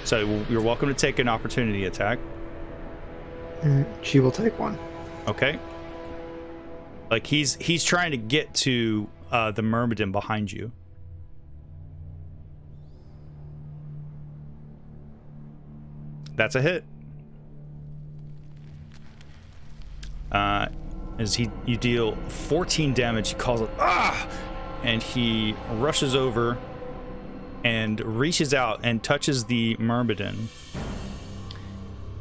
So you're welcome to take an opportunity attack. She will take one. Okay. Like he's trying to get to the Myrmidon behind you. That's a hit. As you deal 14 damage, he calls it and he rushes over and reaches out and touches the Myrmidon.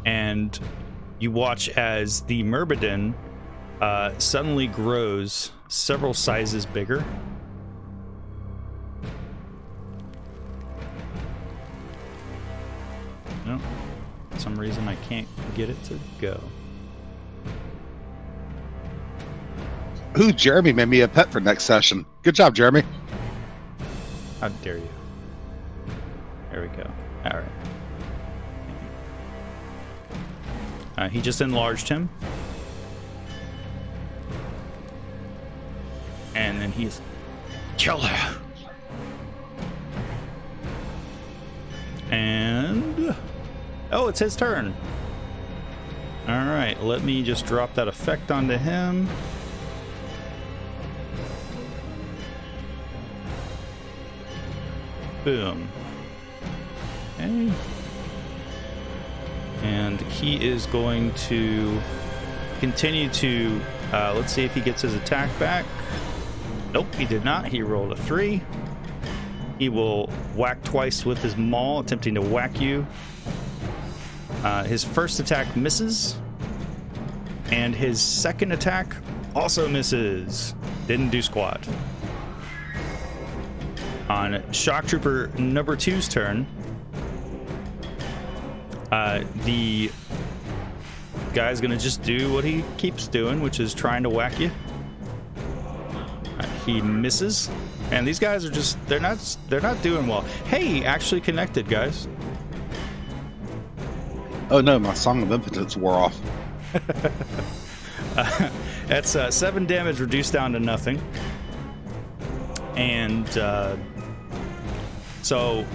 And you watch as the Myrmidon suddenly grows several sizes bigger. No, for some reason I can't get it to go. Ooh, Jeremy made me a pet for next session. Good job, Jeremy. How dare you? There we go. All right. He just enlarged him. And then he's... Kill her! And... Oh, it's his turn. All right, let me just drop that effect onto him. Boom. Okay. And he is going to continue to... let's see if he gets his attack back. Nope, he did not. He rolled a 3. He will whack twice with his maul, attempting to whack you. His first attack misses. And his second attack also misses. Didn't do squat. On Shock Trooper number 2's turn, the guy's gonna just do what he keeps doing, which is trying to whack you. He misses, and these guys are just—they're not doing well. Hey, he actually connected, guys. Oh no, my Song of Impotence wore off. That's 7 damage reduced down to nothing. And so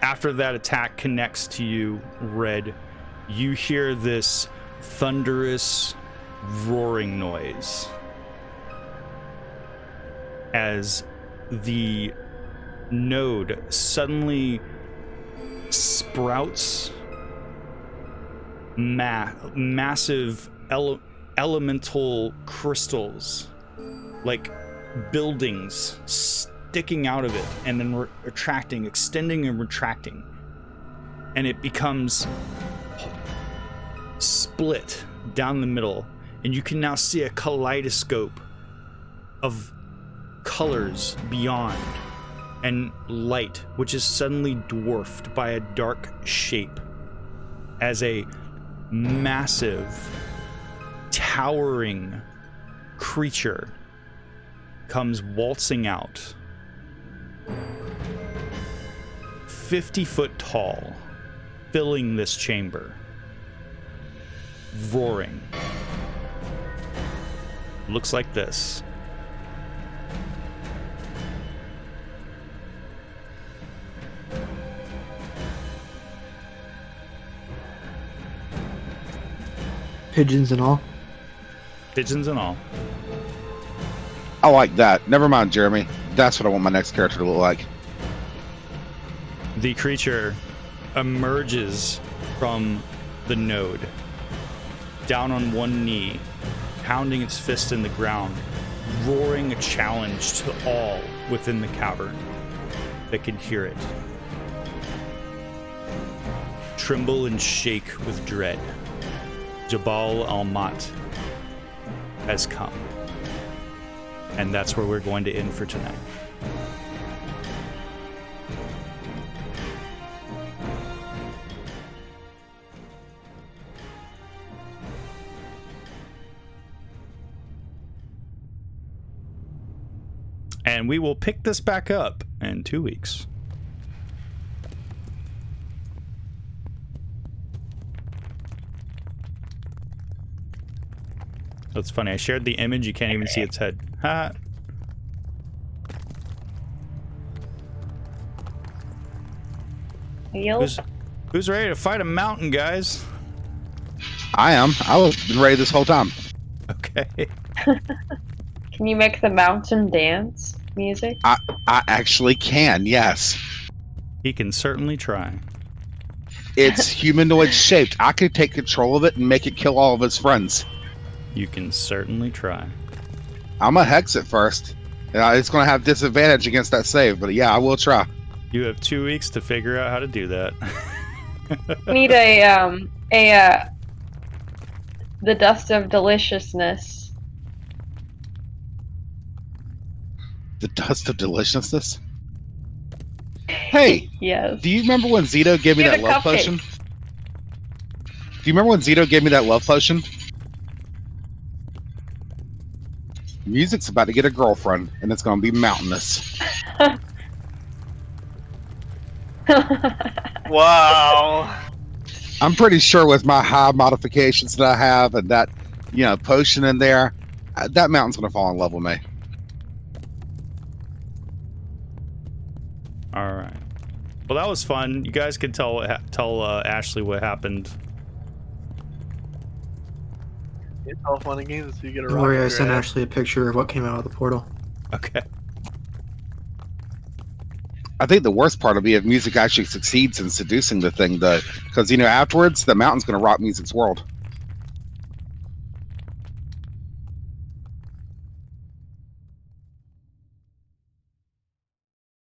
after that attack connects to you, Red, you hear this thunderous roaring noise as the node suddenly sprouts massive elemental crystals, like buildings sticking out of it and then retracting, extending and retracting, and it becomes split down the middle, and you can now see a kaleidoscope of colors beyond and light, which is suddenly dwarfed by a dark shape as a massive towering creature comes waltzing out, 50 foot tall, filling this chamber, roaring. Looks like this. Pigeons and all. Pigeons and all. I like that. Never mind, Jeremy. That's what I want my next character to look like. The creature emerges from the node, down on one knee, pounding its fist in the ground, roaring a challenge to all within the cavern that can hear it. Tremble and shake with dread. Jabal al-Mat has come. And that's where we're going to end for tonight. And we will pick this back up in 2 weeks. That's funny. I shared the image. You can't even see its head. Ha! Who's ready to fight a mountain, guys? I am. I was been ready this whole time. Okay. Can you make the mountain dance music? I actually can, yes. He can certainly try. It's humanoid shaped. I could take control of it and make it kill all of its friends. You can certainly try. I'm gonna hex it first. It's gonna have disadvantage against that save, but yeah, I will try. You have 2 weeks to figure out how to do that. Need the dust of deliciousness. The dust of deliciousness? Hey! Yes. Do you remember when Zito gave me Get that a love cupcake. potion? Do you remember when Zito gave me that love potion? Music's about to get a girlfriend, and it's gonna be mountainous. Wow. I'm pretty sure with my high modifications that I have and that, potion in there, that mountain's gonna fall in love with me. All right. Well, that was fun. You guys can tell Ashley what happened. It's all fun and games until you get a Don't worry, I rocket sent grab. Ashley a picture of what came out of the portal. Okay. I think the worst part will be if music actually succeeds in seducing the thing, though, because afterwards the mountain's gonna rock music's world.